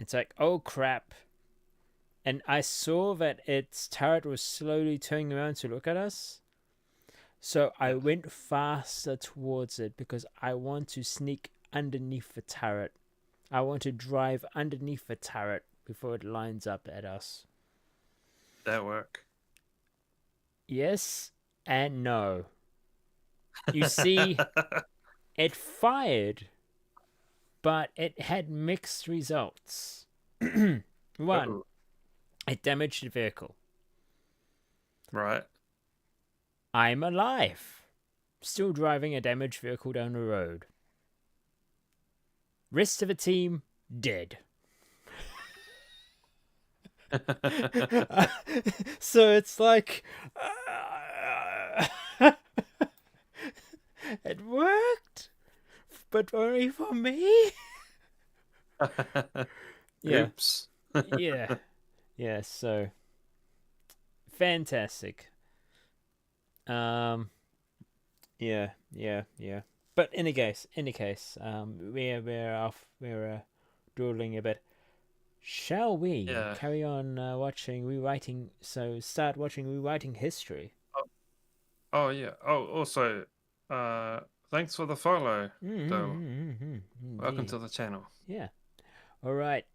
It's like, oh crap. And I saw that its turret was slowly turning around to look at us. So I went faster towards it because I want to sneak underneath the turret. I want to drive underneath the turret before it lines up at us. That work? Yes and no. You see, it fired, but it had mixed results. One, it damaged the vehicle. Right. I'm alive. Still driving a damaged vehicle down the road. Rest of the team, dead. So it's like... it worked, but only for me. Yeah. Oops. Yeah, so... fantastic. Yeah. But in any case, we're doodling a bit. Shall we carry on watching rewriting? So start watching rewriting history. Oh yeah. Oh, also, thanks for the follow, though. Welcome to the channel. Yeah. All right.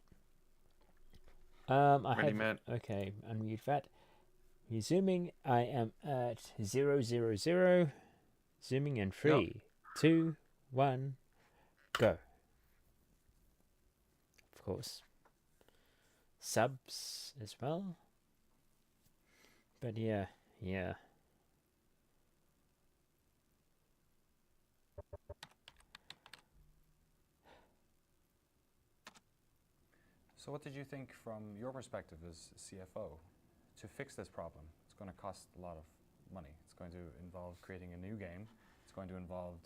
Okay, unmute that. Resuming. I am at 000. Zooming in 3, 2, 1, go. Of course. Subs as well. But yeah. So what did you think from your perspective as CFO to fix this problem? It's going to cost a lot of money. It's going to involve creating a new game. It's going to involve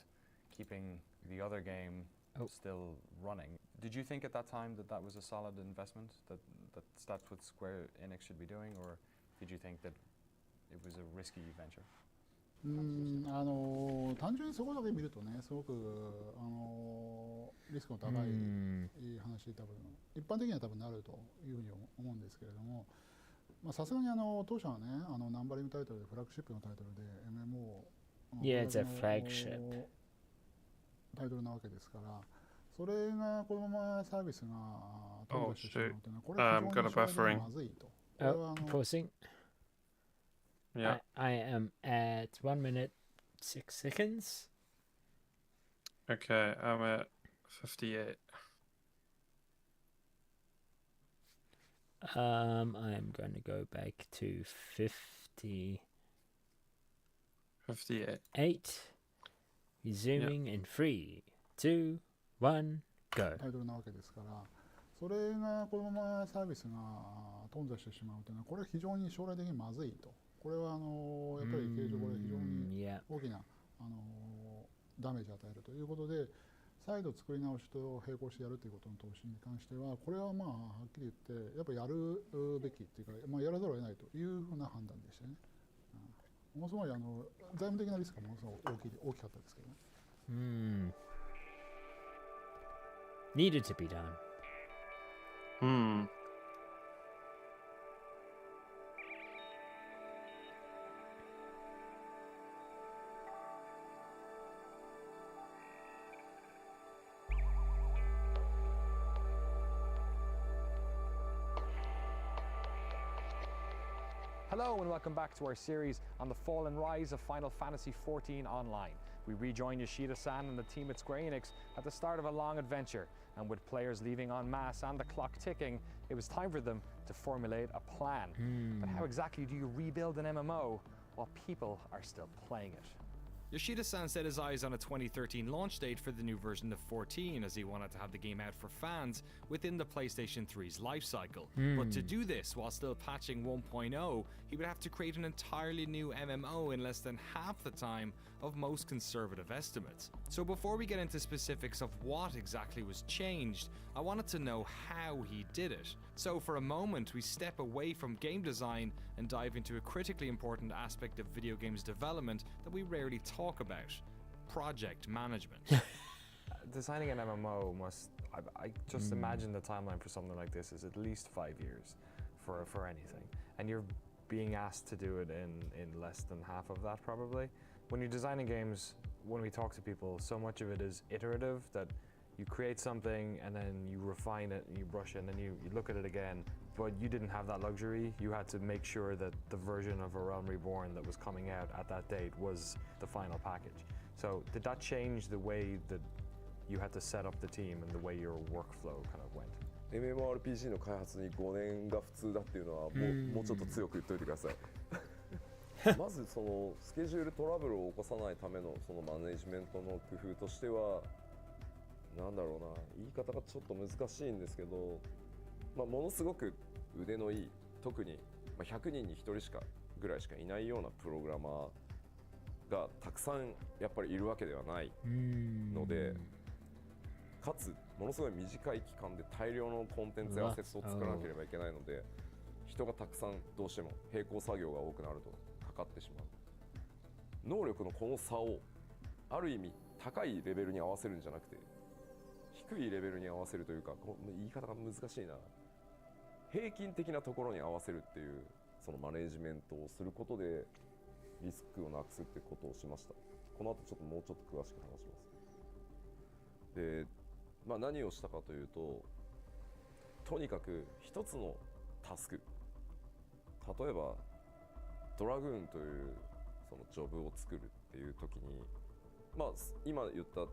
keeping the other game still running. Did you think at that time that that was a solid investment, that's what Square Enix should be doing, or did you think that it was a risky venture? 単純にそこだけ見るとね、すごくリスクの高い話、多分一般的には多分なるというふうに思うんですけれども、さすがに当社はね、ナンバリングタイトルでフラッグシップのタイトルで MMO Yeah, it's a flagship タイトルなわけですから、それがこのままサービスが頓挫してしまうというのは、これは非常に将来的にまずいと。Pausing. Yeah. I am at 1 minute 6 seconds. Okay, I'm at 58. I'm going to go back to 58. 8. Resuming in 3, 2, 1, go. タイトルなわけですから、それがこのままサービスが頓挫してしまうというのは、これは非常に将来的にまずいと。これはやっぱり経営上これ非常に大きなダメージを与えるということで、再度作り直しと並行してやるということの投資に関しては、これははっきり言ってやっぱりやるべきっていうか、やらざるを得ないというふうな判断でしたね。ものすごい財務的なリスクがものすごく大きかったですけどね。Needed to be done. Hello and welcome back to our series on the fall and rise of Final Fantasy XIV Online. We rejoin Yoshida-san and the team at Square Enix at the start of a long adventure, and with players leaving en masse and the clock ticking, it was time for them to formulate a plan. But how exactly do you rebuild an MMO while people are still playing it? Yoshida-san set his eyes on a 2013 launch date for the new version of 14, as he wanted to have the game out for fans within the PlayStation 3's lifecycle. But to do this while still patching 1.0, he would have to create an entirely new MMO in less than half the time of most conservative estimates. So before we get into specifics of what exactly was changed, I wanted to know how he did it. So for a moment, we step away from game design and dive into a critically important aspect of video games development that we rarely talk about: project management. Designing an MMO must I just imagine the timeline for something like this is at least 5 years for anything, and you're being asked to do it in less than half of that probably. When you're designing games, when we talk to people, so much of it is iterative, that you create something and then you refine it and you brush it and then you look at it again, but you didn't have that luxury. You had to make sure that the version of A Realm Reborn that was coming out at that date was the final package. So did that change the way that you had to set up the team and the way your workflow kind of went? MMORPG の開発に5年が普通だっていうのはもうちょっと強く言っといてください。まずそのスケジュールトラブルを起こさないためのそのマネジメントの工夫としては、なんだろうな、言い方がちょっと難しいんですけど、ものすごく腕のいい、特に100人に1人ぐらいしかいないようなプログラマーがたくさんやっぱりいるわけではないので、かつものすごい短い期間で大量のコンテンツやアセットを作らなければいけないので、人がたくさんどうしても並行作業が多くなるとかかってしまう。能力のこの差をある意味高いレベルに合わせるんじゃなくて、低いレベルに合わせるというか、言い方が難しいな、平均的なところに合わせるっていうそのマネージメントをすることでリスクをなくすってことをしました。この後ちょっともうちょっと詳しく話します。で、何をしたかというと、とにかく一つのタスク、例えばドラグーンというそのジョブを作るっていう時に、今言った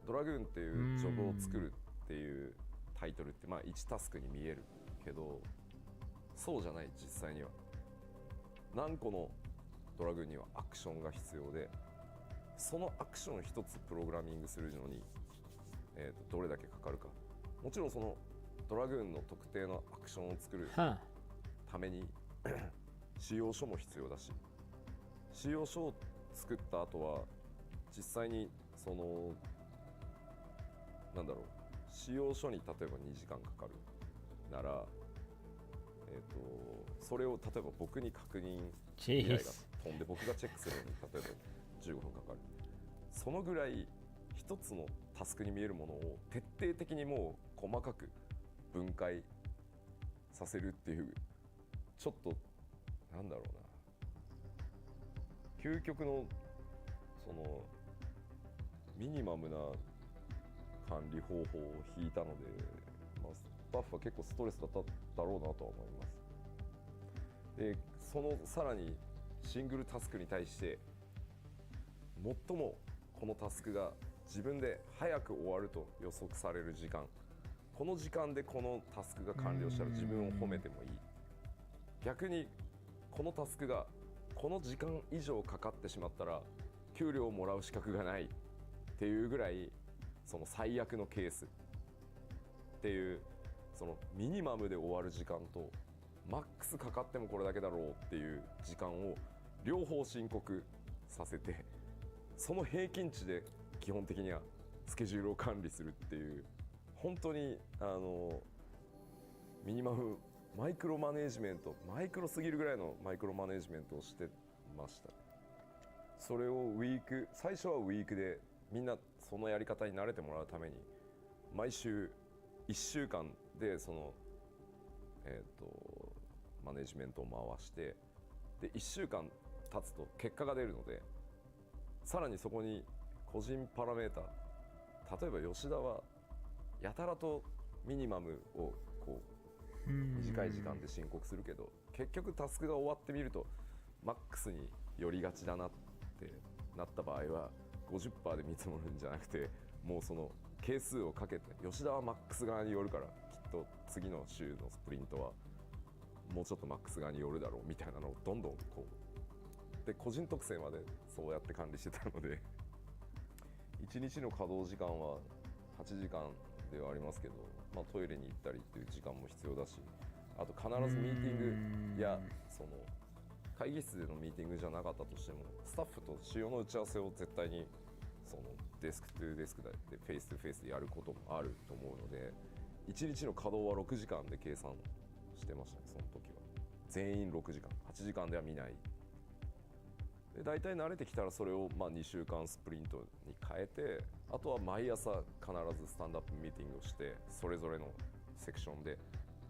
ドラグーンっていうジョブを作るっていうタイトルって1タスクに見えるけど、そうじゃない。実際には何個のドラグーンにはアクションが必要で、そのアクションを一つプログラミングするのに、どれだけかかるか。もちろんそのドラグーンの特定のアクションを作るために仕様書も必要だし、仕様書を作った後は実際にその仕様書に例えば2時間かかるなら、それを例えば僕に確認依頼が飛んで僕がチェックするのに例えば15分かかる。そのぐらい一つのタスクに見えるものを徹底的にもう細かく分解させるっていう、ちょっと究極のそのミニマムな管理方法を引いたので、スタッフは結構ストレスだっただろうなとは思います。で、そのさらにシングルタスクに対して最もこのタスクが自分で早く終わると予測される時間、この時間でこのタスクが完了したら自分を褒めてもいい。逆にこのタスクがこの時間以上かかってしまったら給料をもらう資格がないっていうぐらい、その最悪のケースっていう、そのミニマムで終わる時間とマックスかかってもこれだけだろうっていう時間を両方申告させて、その平均値で基本的にはスケジュールを管理するっていう、本当にミニマムマイクロマネージメント、マイクロすぎるぐらいのマイクロマネージメントをしてました。それを最初はウィークでみんなそのやり方に慣れてもらうために毎週1週間でそのマネージメントを回して、で1週間経つと結果が出るので、さらにそこに個人パラメータ、例えば吉田はやたらとミニマムをこう短い時間で申告するけど、結局タスクが終わってみるとマックスに寄りがちだなってなった場合は 50% で見積もるんじゃなくて、もうその係数をかけて、吉田はマックス側に寄るからきっと次の週のスプリントはもうちょっとマックス側に寄るだろうみたいなのをどんどんこうで個人特性までそうやって管理してたので1日の稼働時間は8時間ではありますけど、トイレに行ったりっていう時間も必要だし、あと必ずミーティングやその会議室でのミーティングじゃなかったとしても、スタッフと仕様の打ち合わせを絶対にそのデスクトゥデスクでフェイストゥフェイスでやることもあると思うので、1日の稼働は6時間で計算してましたね。その時は全員6時間、8時間では見ない。で大体慣れてきたらそれをまあ2週間スプリントに変えて、あとは毎朝必ずスタンドアップミーティングをして、それぞれのセクションで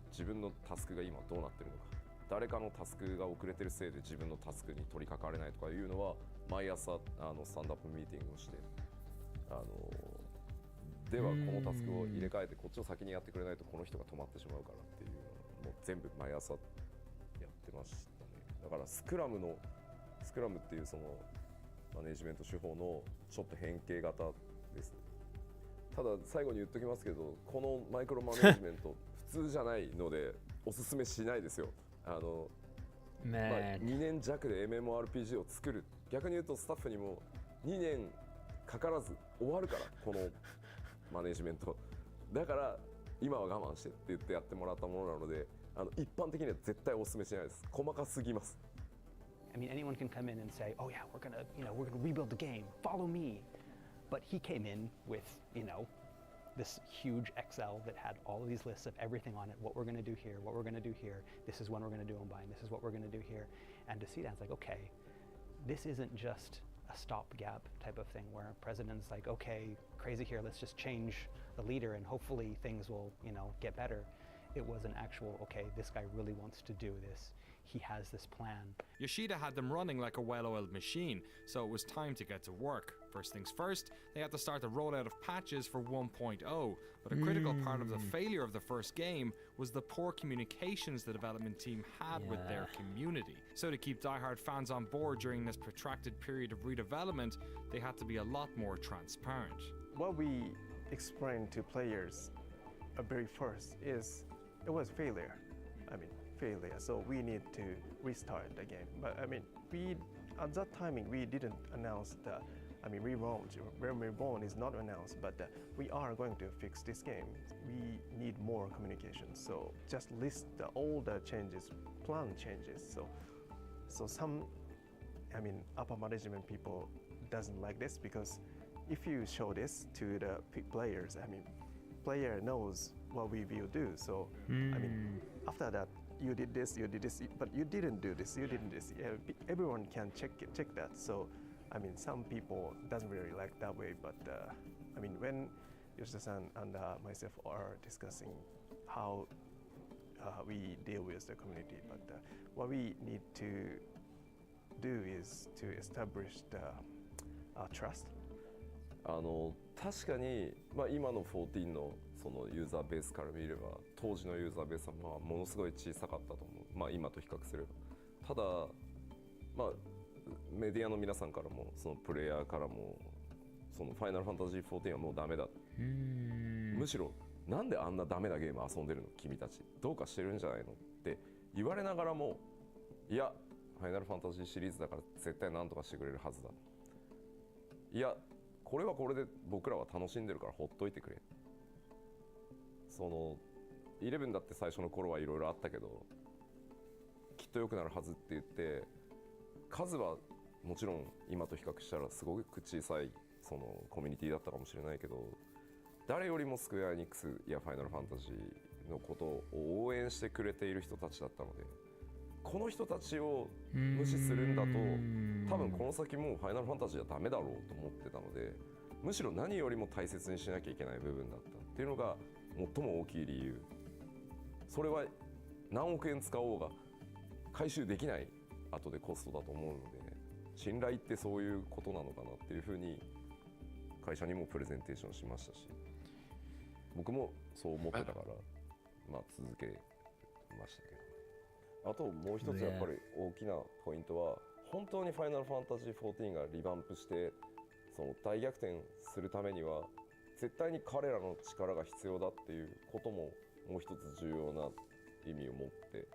自分のタスクが今どうなってるのか、誰かのタスクが遅れてるせいで自分のタスクに取り掛かれないとかいうのは毎朝スタンドアップミーティングをして、ではこのタスクを入れ替えてこっちを先にやってくれないとこの人が止まってしまうからっていうのをもう全部毎朝やってましたね。だからスクラムっていうそのマネジメント手法のちょっと変形型ですね。ただ最後に言っときますけど、このマイクロマネジメント普通じゃないのでおすすめしないですよ。2年弱で MMORPG を作る、逆に言うとスタッフにも2年かからず終わるから、このマネジメントだから今は我慢してって言ってやってもらったものなので、一般的には絶対おすすめしないです。細かすぎます。I mean, anyone can come in and say, "Oh yeah, we're gonna rebuild the game. Follow me." But he came in with, this huge Excel that had all of these lists of everything on it. What we're gonna do here, what we're gonna do here. This is when we're gonna do Unbind. This is what we're gonna do here. And to see that, it's like, okay, this isn't just a stopgap type of thing where a president's like, okay, crazy here. Let's just change the leader and hopefully things will, get better. It was an actual, okay, this guy really wants to do this. He has this plan. Yoshida had them running like a well-oiled machine, so it was time to get to work. First things first, they had to start the rollout of patches for 1.0, but a critical part of the failure of the first game was the poor communications the development team had with their community. So to keep diehard fans on board during this protracted period of redevelopment, they had to be a lot more transparent. What we explained to players very first is it was failure. Failure. So we need to restart the game. But we at that timing we didn't announce the. Realm Reborn is not announced, but we are going to fix this game. We need more communication. So just list all the changes, plan changes. So some, upper management people doesn't like this because if you show this to the players, player knows what we will do. So after that. You did this, but you didn't do this, you didn't this. Everyone can check that. So, some people doesn't really like that way, but when Yoshida-san and myself are discussing how we deal with the community, but what we need to do is to establish the trust. 確かに、今の14のそのユーザーベースから見れば当時のユーザーベースはものすごい小さかったと思う。今と比較すれば。ただメディアの皆さんからもそのプレイヤーからもそのファイナルファンタジー14はもうダメだ。むしろなんであんなダメなゲーム遊んでるの君たち。どうかしてるんじゃないのって言われながらも、いやファイナルファンタジーシリーズだから絶対何とかしてくれるはずだ。いやこれはこれで僕らは楽しんでるからほっといてくれ。その11だって最初の頃はいろいろあったけどきっと良くなるはずって言って数はもちろん今と比較したらすごく小さいそのコミュニティだったかもしれないけど誰よりもスクエアエニックスやファイナルファンタジーのことを応援してくれている人たちだったのでこの人たちを無視するんだと多分この先もうファイナルファンタジーはダメだろうと思ってたのでむしろ何よりも大切にしなきゃいけない部分だったっていうのが最も大きい理由。それは何億円使おうが回収できない後でコストだと思うので信頼ってそういうことなのかなっていうふうに会社にもプレゼンテーションしましたし僕もそう思ってたから続けましたけどあともう一つやっぱり大きなポイントは本当にファイナルファンタジー14がリバンプしてその大逆転するためには絶対に彼らの力が必要だっていうことももう一つ重要な意味を持って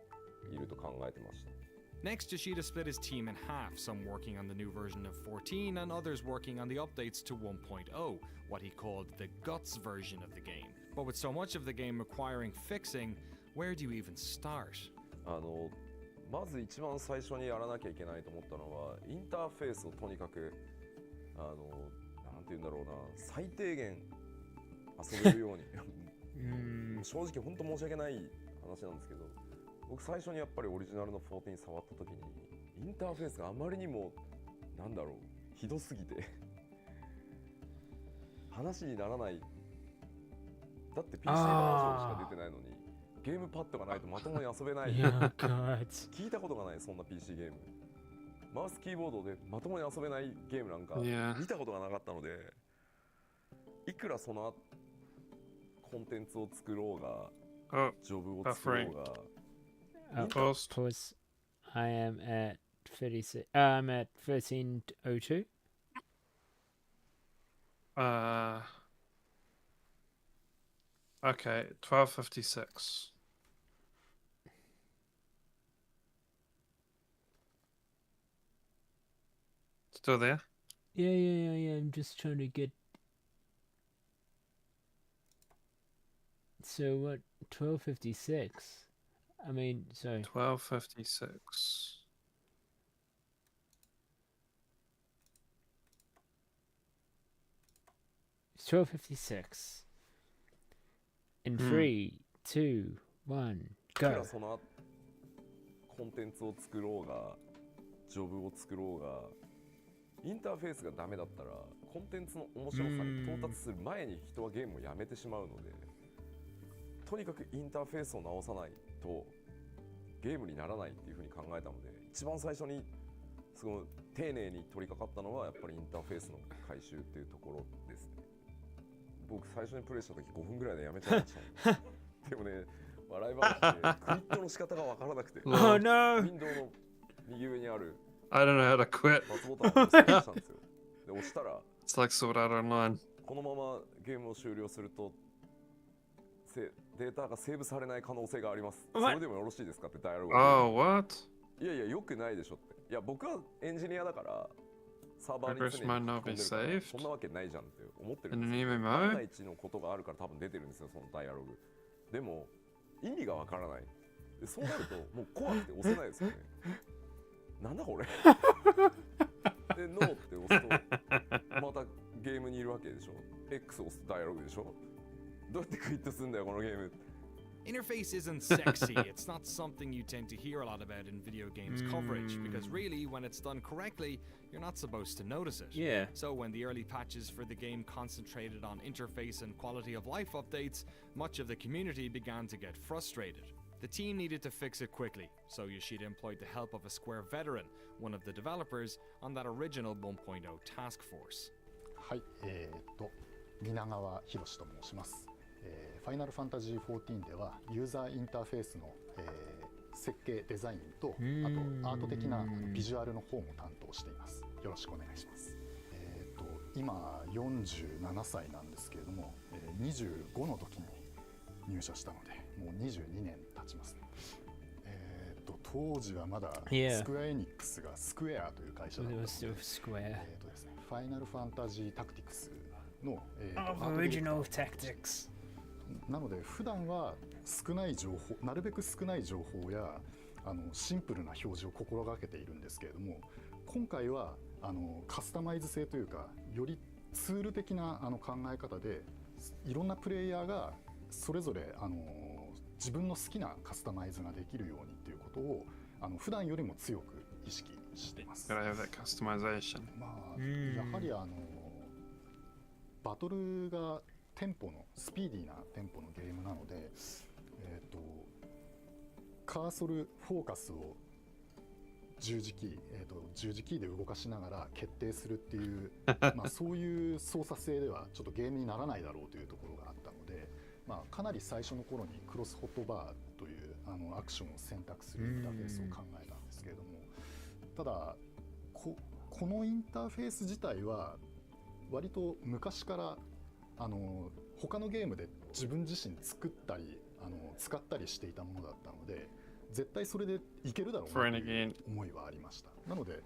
いると考えてました。Next, Yoshida split his team in half, some working on the new version of 14 and others working on the updates to 1.0, what he called the guts version of the game. But with so much of the game requiring fixing, where do you even start? まず一番最初にやらなきゃいけないと思ったのはインターフェースをとにかくなんて言うんだろうな最低限遊べるように正直本当申し訳ない話なんですけど僕最初にやっぱりオリジナルの14触った時にインターフェースがあまりにもなんだろう、ひどすぎて話にならない。だって PC バージョンしか出てないのにゲームパッドがないとまともに遊べない。聞いたことがない、そんな PC ゲーム。マウスキーボードでまともに遊べないゲームなんか見たことがなかったので、いくらそのコンテンツを作ろうが、ジョブを作ろうが。Pause. I am at 36. I'm at 1302. Okay, 1256. Still there? Yeah. I'm just trying to get. So what? 1256. I mean, sorry. 1256. It's 1256. In 3, 2, 1, いくら go. そのコンテンツを作ろうが、ジョブを作ろうが、インターフェースがダメだったらコンテンツの面白さに到達する前に人はゲームをやめてしまうので、とにかくインターフェースを直さないとゲームにならないっていう風に考えたので、一番最初にすごい丁寧に取り掛かったのはやっぱりインターフェースの改修っていうところですね。僕最初にプレイした時5分ぐらいでやめちゃいましたでもね、笑い話でクイットの仕方が分からなくて、Oh no! ウィンドウの右上にある I don't know how to quit. バツボタンを押したんですよ。で押したら It's like Sword Art Online. このままゲームを終了するとデータがセーブされない可能性があります。それでもよろしいですかってダイアログが。Oh, what? いやいや、よくないでしょって。いや、僕はエンジニアだからサーバーに常に Progress might not be 書き込んでるから saved. そんなわけないじゃんって思ってる In ん an ですよ。 MMO? 万が一のことがあるから多分出てるんですよ、そのダイアログ。でも意味がわからない。でそうなるともう怖くて押せないですよね。なんだこれでノーって押すとまたゲームにいるわけでしょ。 X を押すとダイアログでしょ。どうやってクイットするんだよこのゲーム。 Interface isn't sexy. It's not something you tend to hear a lot about in video games coverage, because really, when it's done correctly, you're not supposed to notice it. Yeah. So when the early patches for the game concentrated on interface and quality of life updates, much of the community began to get frustrated. The team needed to fix it quickly, so Yoshida employed the help of a Square veteran, one of the developers, on that original 1.0 task force. はい、皆川博と申します。ファイナルファンタジー14ではユーザーインターフェースの、設計デザインとあとアート的なビジュアルの方も担当しています。よろしくお願いします。今47歳なんですけれども、25の時に入社したのでもう22年経ちますね。当時はまだスクエアエニックスがスクエアという会社だったので、ですね、ファイナルファンタジータクティクスの、Original Tactics。なので普段は少ない情報、なるべく少ない情報やシンプルな表示を心がけているんですけれども、今回はカスタマイズ性というか、よりツール的な考え方でいろんなプレイヤーがそれぞれ自分の好きなカスタマイズができるようにということを普段よりも強く意識しています。Gotta have that customization. まあ、やはりバトルがテンポのスピーディーなテンポのゲームなので、カーソルフォーカスを十字キーで動かしながら決定するっていうまあそういう操作性ではちょっとゲームにならないだろうというところがあったので、まあ、かなり最初の頃にクロスホットバーというアクションを選択するインターフェースを考えたんですけれども、ただこのインターフェース自体は割と昔から他のゲームで自分自身作ったり使ったりしていたものだったので、絶対それでいけるだろうなという思いはありました。なので、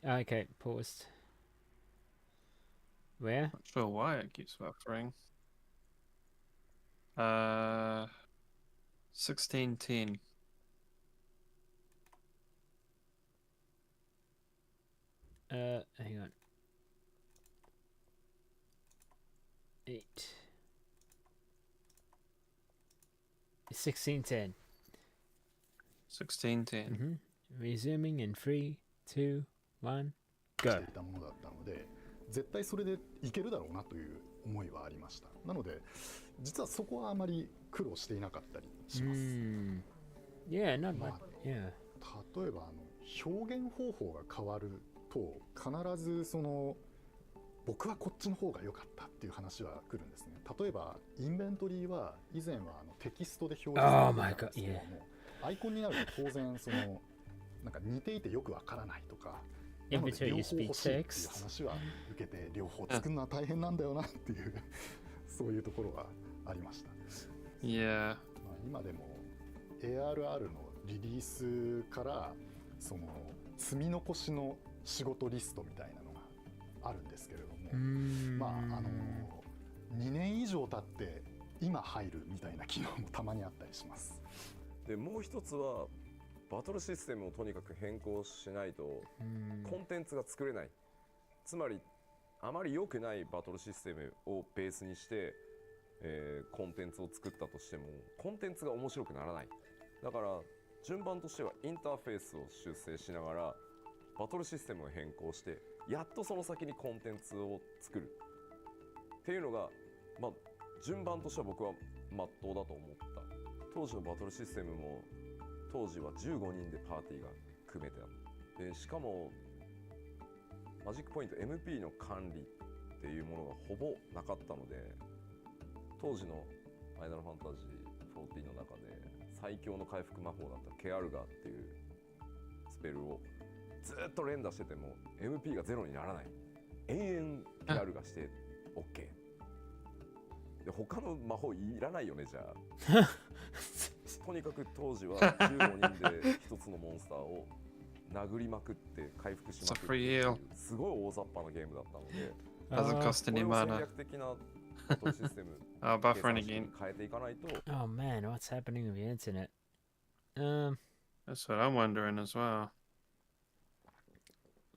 Okay, paused. Where? Not sure why it keeps buffering. 1610. Hang on. 8. 1610. 1610. Resuming in 3, 2, one, し go. ていたものだったので、絶対それでいけるだろうなという思いはありました。なので実はそこはあまり苦労していなかったりします。Yeah, not ま much. あ Yeah. 例えば表現方法が変わると必ずその僕はこっちの方が良かったっていう話は来るんですね。例えばインベントリーは以前はテキストで表示されていたんですけども、アイコンになると当然そのなんか似ていてよくわからないとか、なので両方欲しいっていう話は受けて、両方作るのは大変なんだよなっていうそういうところはありました。Yeah. まあ今でも ARR のリリースからその積み残しの仕事リストみたいなのがあるんですけれども、まあ2年以上経って今入るみたいな機能もたまにあったりします。でもう一つはバトルシステムをとにかく変更しないとコンテンツが作れない。つまりあまり良くないバトルシステムをベースにして、コンテンツを作ったとしてもコンテンツが面白くならない。だから順番としてはインターフェースを修正しながらバトルシステムを変更してやっとその先にコンテンツを作るっていうのが、まあ、順番としては僕は真っ当だと思った。当時のバトルシステムも当時は15人でパーティーが組めてた。でしかもマジックポイント MP の管理っていうものがほぼなかったので、当時のファイナルファンタジー14の中で最強の回復魔法だったケアルガーっていうスペルをずっと連打してても MP がゼロにならない。延々ケアルガして OK で、他の魔法いらないよねじゃあとにかく当時は15人で一つのモンスターを殴りまくって回復しまくってすごい大雑把なゲームだったので、Doesn't cost any mana. 戦略的なバトルシステム buffering again. 変えていかないと。 Oh man, what's happening with the internet? That's what I'm wondering as well.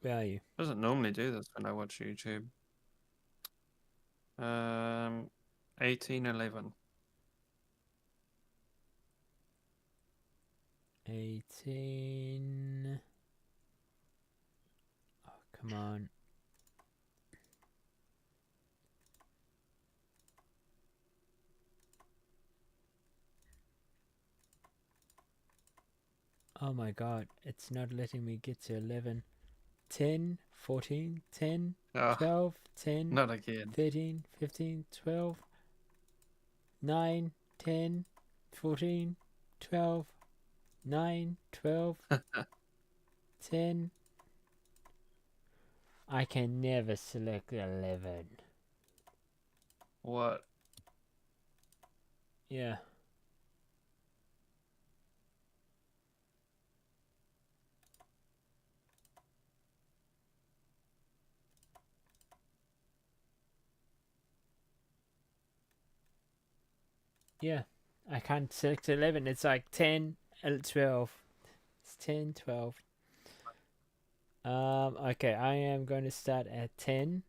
Where are you? Doesn't normally do this when I watch YouTube. 1811. 18. Oh, come on. Oh my god, it's not letting me get to 11. 10, 14, 10, 12, 10, Not again. 13, 15, 12, 9, 10, 14, 12, 9, 12, 10. I can never select 11. What? Yeah. Yeah, I can't select 11. It's like 10, 12. It's 10, 12. Okay, I am going to start at 10.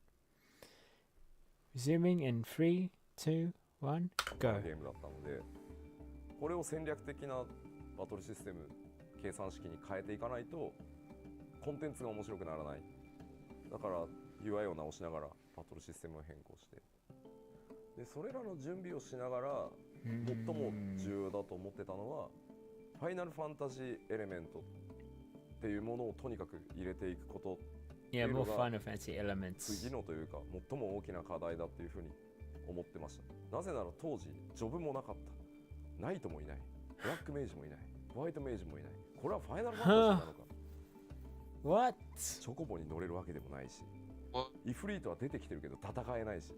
Resuming in 3, 2, 1, go. ゲームだったので、これを戦略的なバトルシステム計算式に変えていかないとコンテンツが面白くならない。だから UI を直しながらバトルシステムを変更して、でそれらの準備をしながら最も重要だと思ってたのはファイナルファンタジーエレメントっていうものをとにかく入れていくこと。Yeah, more Final Fantasy elements. 次のというか最も大きな課題だっていうふうに思ってました。なぜなら当時ジョブもなかった、ナイトもいない、ブラックメイジもいない、ホワイトメイジもいない。これはファイナルファンタジーなのかWhat? チョコボに乗れるわけでもないし、イフリートは出てきてるけど戦えないし。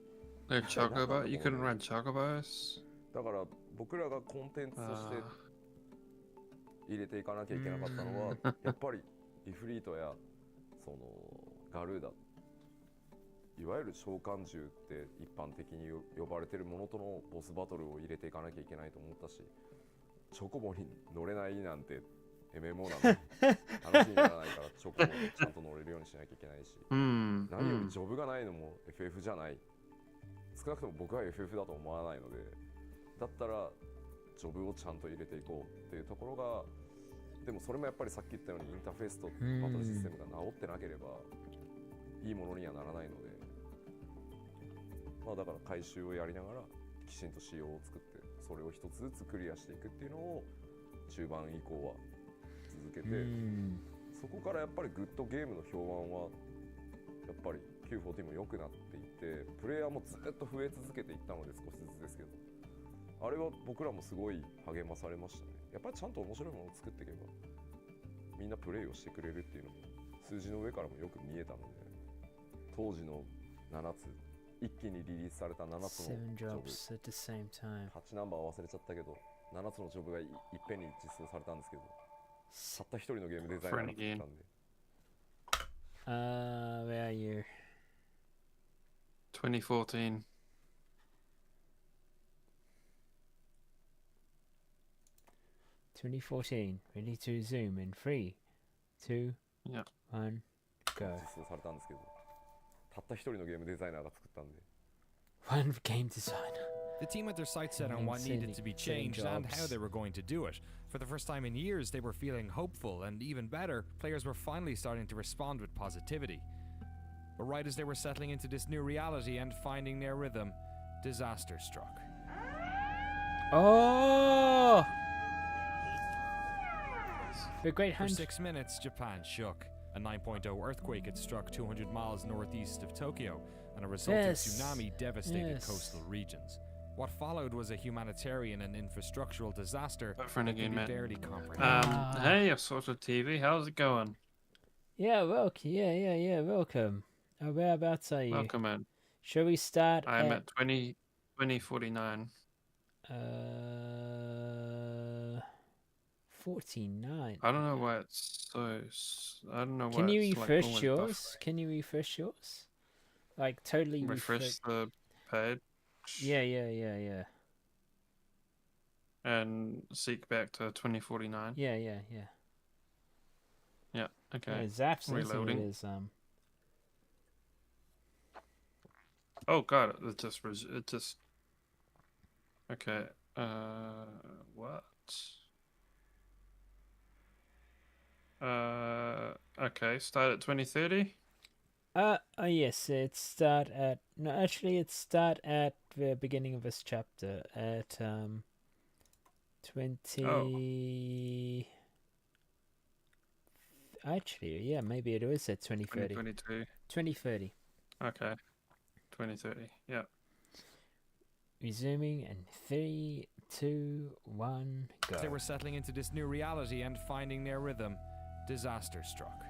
Chocobo? You couldn't ride chocobos? だから僕らがコンテンツとして入れていかなきゃいけなかったのはやっぱりイフリートやそのガルーダ、いわゆる召喚獣って一般的に呼ばれてるものとのボスバトルを入れていかなきゃいけないと思ったし、チョコボに乗れないなんて MMO なんで話にならないからチョコボにちゃんと乗れるようにしなきゃいけないし、何よりジョブがないのも FF じゃない。少なくとも僕は FF だと思わないので、だったらジョブをちゃんと入れていこうっていうところがでもそれもやっぱりさっき言ったようにインターフェースとバトルシステムが治ってなければいいものにはならないので、まあだから回収をやりながらきちんと仕様を作ってそれを一つずつクリアしていくっていうのを中盤以降は続けて、そこからやっぱりグッドゲームの評判はやっぱり Q14 も良くなっていってプレイヤーもずっと増え続けていったので少しずつですけど、あれは僕らもすごい励まされましたね。やっぱりちゃんと面白いものを作っていけばみんなプレイをしてくれるっていうのも数字の上からもよく見えたので、当時の7つ一気にリリースされた7つのジョブ、8ナンバー忘れちゃったけど7つのジョブがいっぺんに実装されたんですけど、たった一人のゲームデザイナーが作ったんで。Where are you? 2014. Ready to zoom in 3, 2, 1, go. 実装されたんですけど、たった一人のゲームデザイナーが作ったんで。One game designer. The team had their sights set on what needed to be changed and how they were going to do it. For the first time in years, they were feeling hopeful, and even better, players were finally starting to respond with positivity. But right as they were settling into this new reality and finding their rhythm, disaster struck. Oh! The Great Hunt. For 6 minutes, Japan shook. A 9.0 earthquake had struck 200 miles northeast of Tokyo, and a resulting tsunami devastated coastal regions. What followed was a humanitarian and infrastructural disaster that can be barely comprehended. Hey, I've sorted TV. How's it going? Yeah, welcome. Yeah, welcome. Whereabouts are you? Welcome, man. Shall we start I'm at 2049. 49. I don't know why it's so. I don't know why. Can you it's refresh like yours? buffering. Can you refresh yours? Like totally refresh the page? Yeah. And seek back to 2049. Yeah. Yeah. Okay. Yeah, Zap's Reloading. Is Oh god, it just. Okay. What? Okay. Start at 2030. Yes. It start at the beginning of this chapter at 20. Oh. Actually, yeah, maybe it is at 2030. 2022. 2030. Okay. 2030. Yeah. Resuming in 3, 2, 1, go. They were settling into this new reality and finding their rhythm. Disaster struck.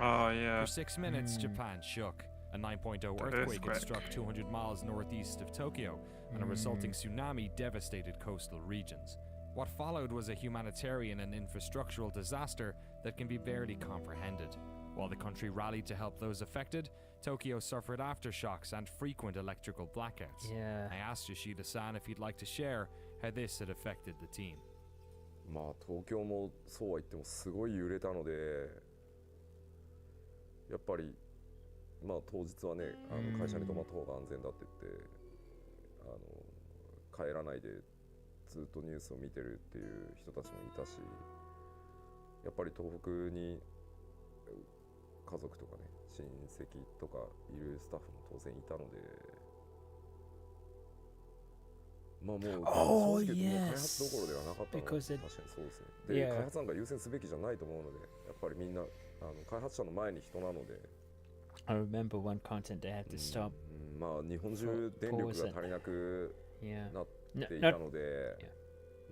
Oh yeah. For 6 minutes, Japan shook. A 9.0 earthquake had struck 200 miles northeast of Tokyo, and a resulting tsunami devastated coastal regions. What followed was a humanitarian and infrastructural disaster that can be barely comprehended. While the country rallied to help those affected, Tokyo suffered aftershocks and frequent electrical blackouts. Yeah. I asked Yoshida-san if he'd like to share how this had affected the team. まあ東京もそうは言ってもすごい揺れたので、やっぱりまあ当日はね、会社に泊まった方が安全だって言って帰らないでずっとニュースを見てるっていう人たちもいたし、やっぱり東北に家族とかね親戚とかいるスタッフも当然いたので、まあもう正直言って開発どころではなかったので、確かにそうですね。で、開発なんか優先すべきじゃないと思うので、やっぱりみんな開発者の前に人なので。I remember one content they had to stop. まあ日本中電力が足りなくなっていたので、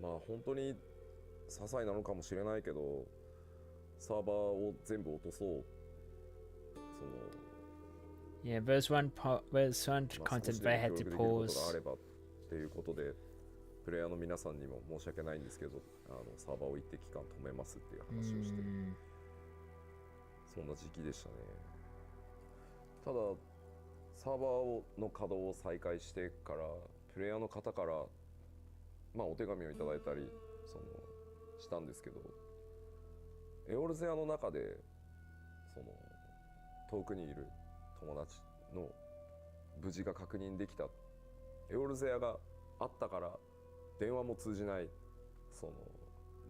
まあ本当に些細なのかもしれないけど、サーバーを全部落とそう。Yeah, there's one content they had to pause. があればっていうことで、プレイヤーの皆さんにも申し訳ないんですけど、サーバーを一定期間止めますっていう話をして、そんな時期でしたね。ただサーバーの稼働を再開してからプレイヤーの方からまあお手紙をいただいたりしたんですけど、エオルゼアの中で遠くにいる友達の無事が確認できた。エオルゼアがあったから電話も通じない、その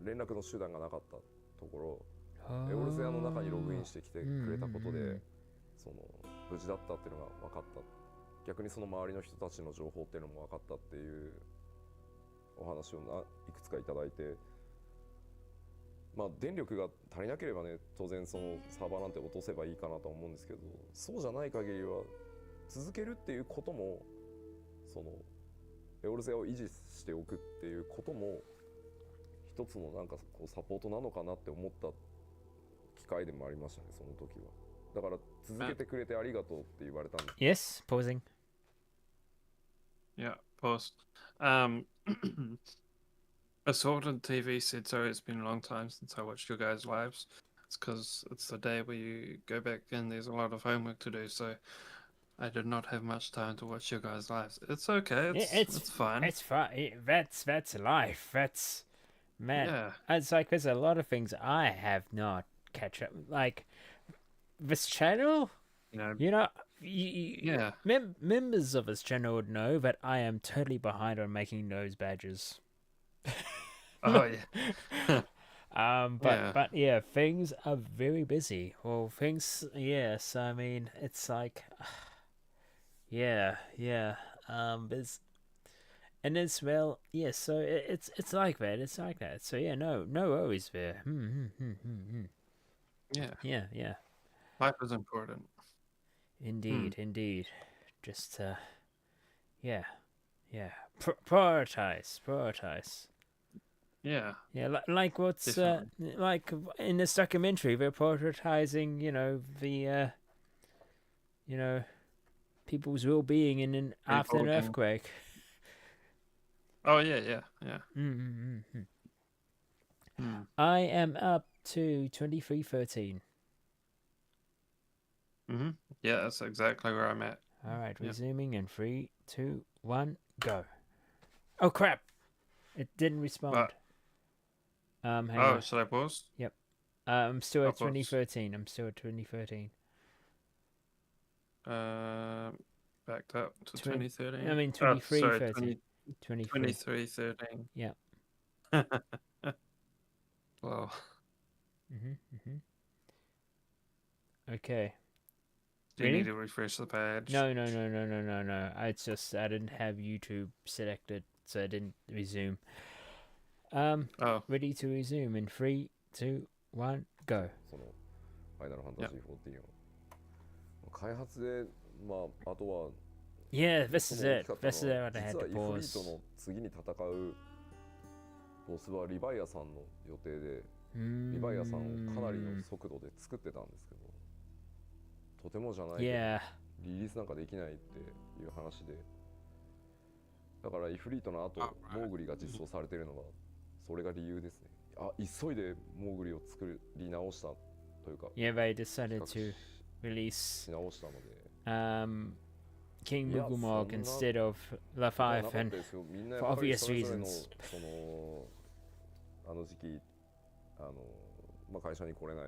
連絡の手段がなかったところ、エオルゼアの中にログインしてきてくれたことで、その無事だったっていうのが分かった。逆にその周りの人たちの情報っていうのも分かったっていうお話をいくつかいただいて、まあ電力が足りなければね、当然そのサーバーなんて落とせばいいかなと思うんですけど、そうじゃない限りは続けるっていうことも、そのエオルゼアを維持しておくっていうことも一つのなんかこうサポートなのかなって思った機会でもありましたね、その時は。だから続けてくれてありがとうって言われたんで。Yes, pausing. Yeah, pause. Assorted TV said, sorry, it's been a long time since I watched your guys' lives. It's because it's the day where you go back and there's a lot of homework to do, so I did not have much time to watch your guys' lives. It's okay, it's fine. It's fine. That's life. That's, man. Yeah. It's like there's a lot of things I have not catch up. Like this channel, Yeah. members of this channel would know that I am totally behind on making those badges. Oh yeah. But yeah, things are very busy. Well, yes, I mean, it's like, yeah. There's, and as well, yeah. So it's like that. It's like that. So yeah, no worries there. Yeah. Life is important. Indeed. Just yeah. Prioritize. Yeah. Yeah, like what's like in this documentary, they're prioritizing, the people's well-being after an earthquake. Oh yeah. I am up to 2313. Yeah, that's exactly where I'm at. All right, resuming in 3, 2, 1, go. Oh crap! It didn't respond. Hang on. Should I pause? Yep. I'm still at Of course. 2013. I'm still at 2013. Backed up to 2013. I mean 2313. 2313. Yeah. Well. Okay. Do you need to refresh the page? No. It's just I didn't have YouTube selected, so I didn't resume. Ready to resume in 3, 2, 1, go. そのファイナルファンタジー14の開発で、まああとは Yeah, this is it. This is what I had 実 to はイフリ pause. ートの次に戦うボスはリヴァイアさんの予定で、リヴァイアさんをかなりの速度で作ってたんですけど、とてもじゃないけど、リリースなんかできないっていう話で、だからイフリートの後モーグリが実装されているのがそれが理由ですね。急いでモーグリを作り直したというか、Yeah, they decided to release し直したので、King Mugumog instead of Leviathan for obvious reasons. そのあの時期まあ、会社に来れない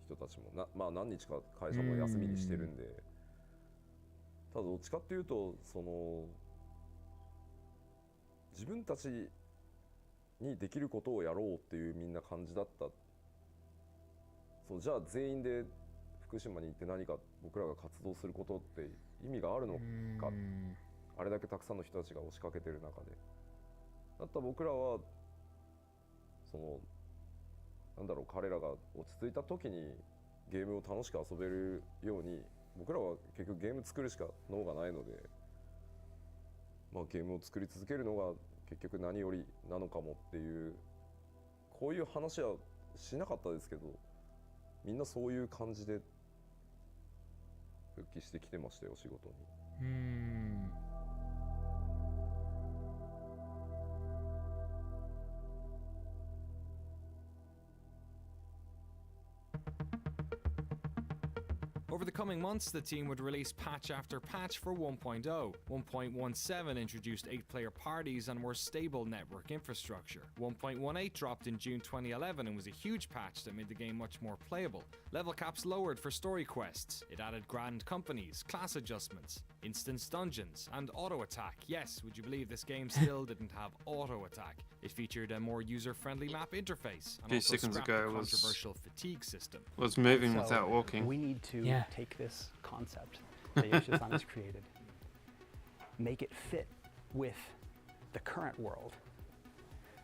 人たちもまあ何日か会社も休みにしてるんで、ただどっちかっていうとその自分たちにできることをやろうっていうみんな感じだった。そうじゃあ全員で福島に行って何か僕らが活動することって意味があるのか、あれだけたくさんの人たちが押しかけてる中でだったら僕らはそのなんだろう、彼らが落ち着いた時にゲームを楽しく遊べるように、僕らは結局ゲーム作るしか脳がないので、まあ、ゲームを作り続けるのが結局何よりなのかもっていう、こういう話はしなかったですけど、みんなそういう感じで復帰してきてましたよ、仕事に。Over the coming months, the team would release patch after patch for 1.0. 1.17 introduced 8-player parties and more stable network infrastructure. 1.18 dropped in June 2011 and was a huge patch that made the game much more playable. Level caps lowered for story quests. It added grand companies, class adjustments, instance dungeons, and auto attack. Yes, would you believe this game still didn't have auto attack? It featured a more user-friendly map interface and few also seconds scrapped ago the was- controversial fatigue system. Was moving So without walking. We need to Yeah. take this concept that Yoshi-san has created, make it fit with the current world,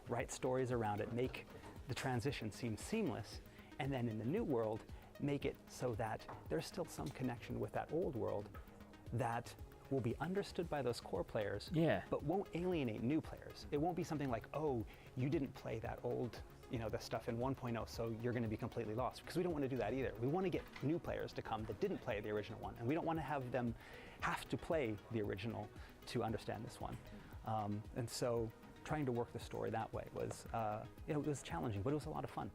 write stories around it, make the transition seem seamless, and then in the new world, make it so that there's still some connection with that old world that will be understood by those core players, Yeah. but won't alienate new players. It won't be something like, oh, you didn't play that old, the stuff in 1.0, so you're going to be completely lost. Because we don't want to do that either. We want to get new players to come that didn't play the original one, and we don't want to have them have to play the original to understand this one. And so trying to work the story that way was, it was challenging, but it was a lot of fun.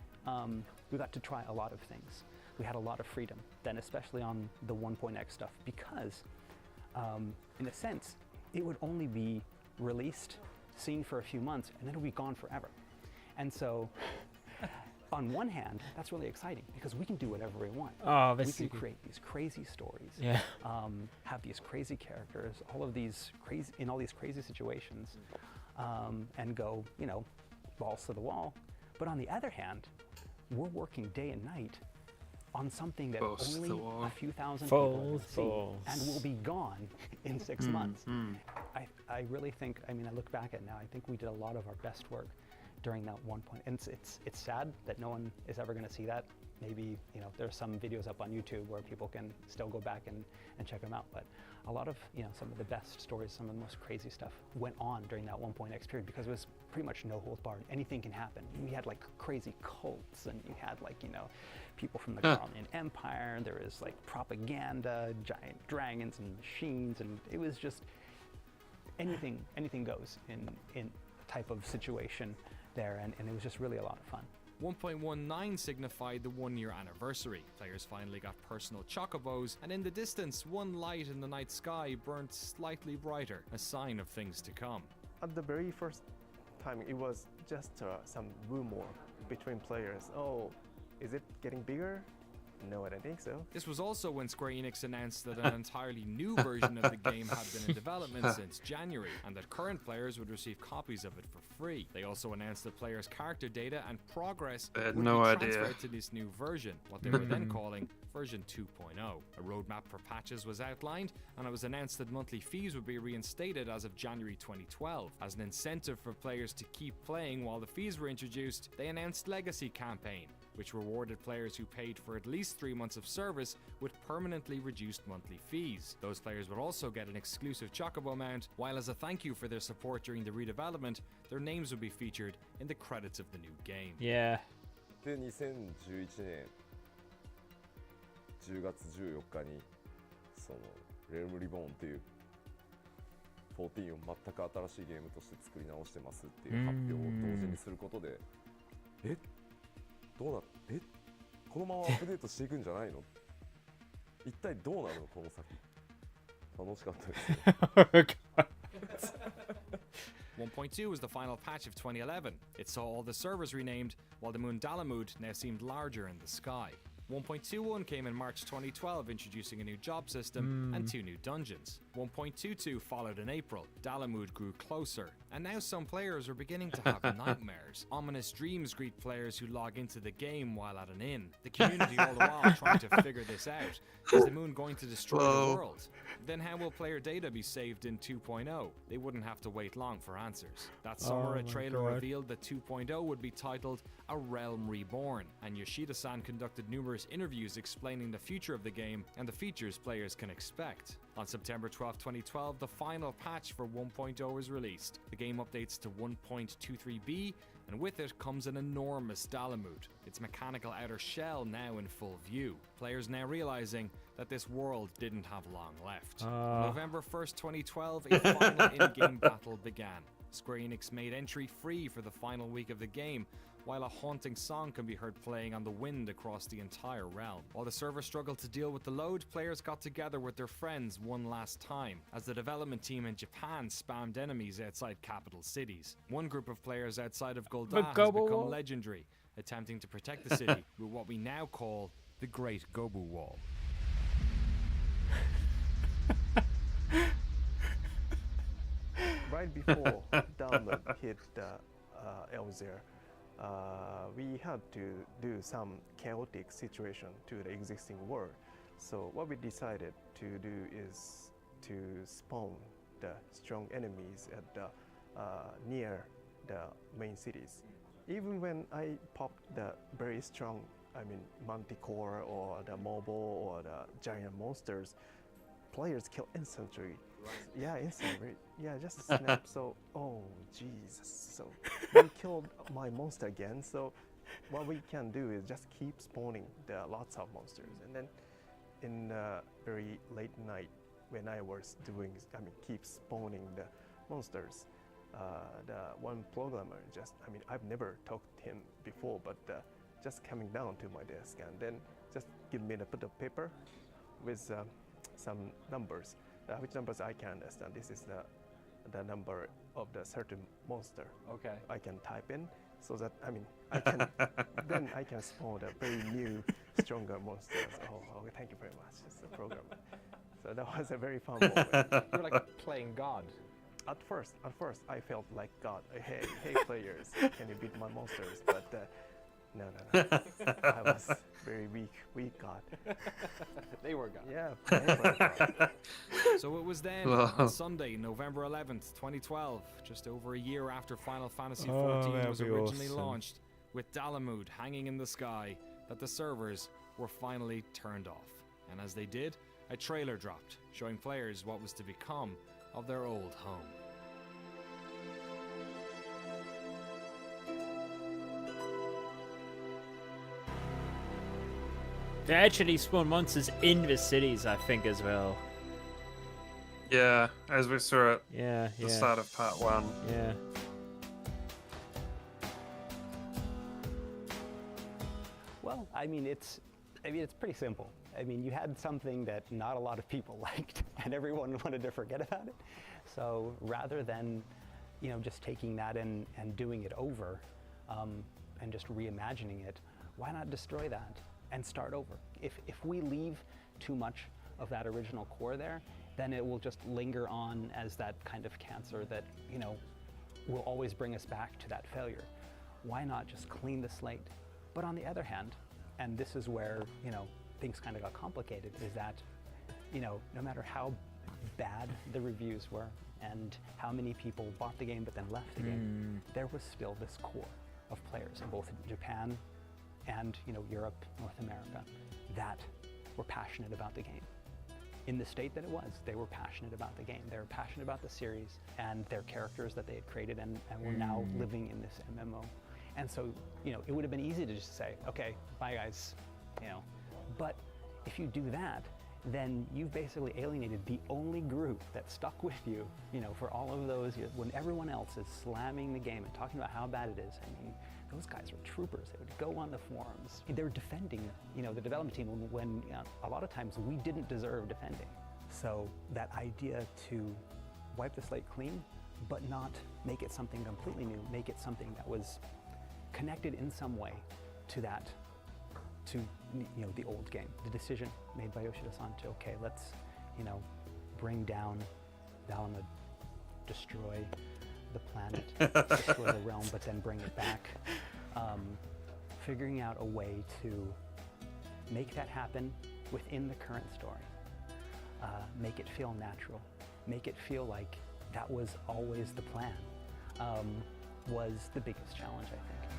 We got to try a lot of things. We had a lot of freedom, then especially on the 1.x stuff, because in a sense, it would only be released, seen for a few months, and then it would be gone forever. And so, on one hand, that's really exciting because we can do whatever we want. Oh, We that's can super. create these crazy stories, Yeah. have these crazy characters, all of these crazy in all these crazy situations, and go, balls to the wall. But on the other hand, we're working day and night on something that Balls to only the wall. a few thousand people are gonna see, Balls. and will be gone in 6 months. I really think, I look back at it now, I think we did a lot of our best work during that one point. And it's sad that no one is ever going to see that. Maybe, there's some videos up on YouTube where people can still go back and check them out. But a lot of, some of the best stories, some of the most crazy stuff went on during that 1.x period because it was pretty much no holds barred. Anything can happen. We had like crazy cults, and you had like, people from the Garlean Empire. There was like propaganda, giant dragons and machines, and it was just anything goes in type of situation there, and it was just really a lot of fun. 1.19 signified the 1-year anniversary. Players finally got personal chocobos, and in the distance, one light in the night sky burnt slightly brighter, a sign of things to come. At the very first time, it was just some rumor between players. Oh, is it getting bigger? No, I don't think so. This was also when Square Enix announced that an entirely new version of the game had been in development since January, and that current players would receive copies of it for free. They also announced that players' character data and progress I had would no be idea. transferred to this new version, what they were then calling version 2.0. A roadmap for patches was outlined, and it was announced that monthly fees would be reinstated as of January 2012. As an incentive for players to keep playing while the fees were introduced, they announced Legacy Campaign, which rewarded players who paid for at least 3 months of service with permanently reduced monthly fees. Those players would also get an exclusive Chocobo mount, while as a thank you for their support during the redevelopment, their names would be featured in the credits of the new game. Yeah. で2011年10月14日にそのレルムリボーンっていう14を全く新しいゲームとして作り直してますっていう発表を同時にすることでどうなこのままアップデートしていくんじゃないの一体どうなるのこの先楽しかったですね 1.2 was the final patch of 2011. It saw all the servers renamed, while the moon Dalamud now seemed larger in the sky. 1.21 came in March 2012, introducing a new job system and 2 new dungeons. 1.22 followed in April. Dalamud grew closer, and now some players are beginning to have nightmares. Ominous dreams greet players who log into the game while at an inn. The community all the while trying to figure this out. Is the moon going to destroy the world? Then how will player data be saved in 2.0? They wouldn't have to wait long for answers. That summer, a trailer revealed that 2.0 would be titled A Realm Reborn, and Yoshida-san conducted numerous interviews explaining the future of the game and the features players can expect. On September 12, 2012, the final patch for 1.0 was released. The game updates to 1.23b, and with it comes an enormous Dalamud, its mechanical outer shell now in full view. Players now realizing that this world didn't have long left. On November 1st, 2012, a final in-game battle began. Square Enix made entry free for the final week of the game, while a haunting song can be heard playing on the wind across the entire realm. While the server struggled to deal with the load, players got together with their friends one last time, as the development team in Japan spammed enemies outside capital cities. One group of players outside of Golda has become legendary, attempting to protect the city with what we now call the Great Gobu Wall. Right before download hit Elzer, we had to do some chaotic situation to the existing world. So what we decided to do is to spawn the strong enemies at the near the main cities. Even when I popped the very strong, Manticore or the mobile or the giant monsters, players kill instantly. Yeah, instantly. Yeah, just snap. So, oh Jesus! So they killed my monster again. So what we can do is just keep spawning the lots of monsters, and then in very late night when I was doing, keep spawning the monsters. The one programmer just, I've never talked to him before, but just coming down to my desk and then just give me a bit of paper with some numbers. Which numbers I can understand. This is the number of the certain monster. Okay. I can type in so that I can then I can spawn a very new, stronger monsters. Oh, thank you very much. It's the program. So that was a very fun moment. You're like playing God. At first, I felt like God. Hey, players, can you beat my monsters? But no. I was very weak God. They were God. Yeah, they were God. So it was then, on Sunday, November 11th, 2012, just over a year after Final Fantasy XIV was originally launched, with Dalamud hanging in the sky, that the servers were finally turned off. And as they did, a trailer dropped, showing players what was to become of their old home. They actually spawn monsters in the cities, I think, as well. Yeah, as we saw at the start of part 1. Yeah. Well, it's pretty simple. You had something that not a lot of people liked, and everyone wanted to forget about it. So rather than, just taking that and doing it over, and just reimagining it, why not destroy that and start over? If we leave too much of that original core there, then it will just linger on as that kind of cancer that, will always bring us back to that failure. Why not just clean the slate? But on the other hand, and this is where, things kind of got complicated, is that, no matter how bad the reviews were and how many people bought the game but then left the game, there was still this core of players in both Japan and Europe, North America, that were passionate about the game. In the state that it was, they were passionate about the game. They were passionate about the series and their characters that they had created and were now living in this MMO. And so, it would have been easy to just say, okay, bye guys, But if you do that, then you've basically alienated the only group that stuck with you, for all of those years, when everyone else is slamming the game and talking about how bad it is. Those guys were troopers. They would go on the forums. They were defending, the development team when a lot of times we didn't deserve defending. So that idea to wipe the slate clean, but not make it something completely new, make it something that was connected in some way to that, to the old game. The decision made by Yoshida-san to, okay, let's, bring down Dalamud, destroy the planet, destroy the realm, but then bring it back. Figuring out a way to make that happen within the current story. Make it feel natural. Make it feel like that was always the plan, was the biggest challenge, I think.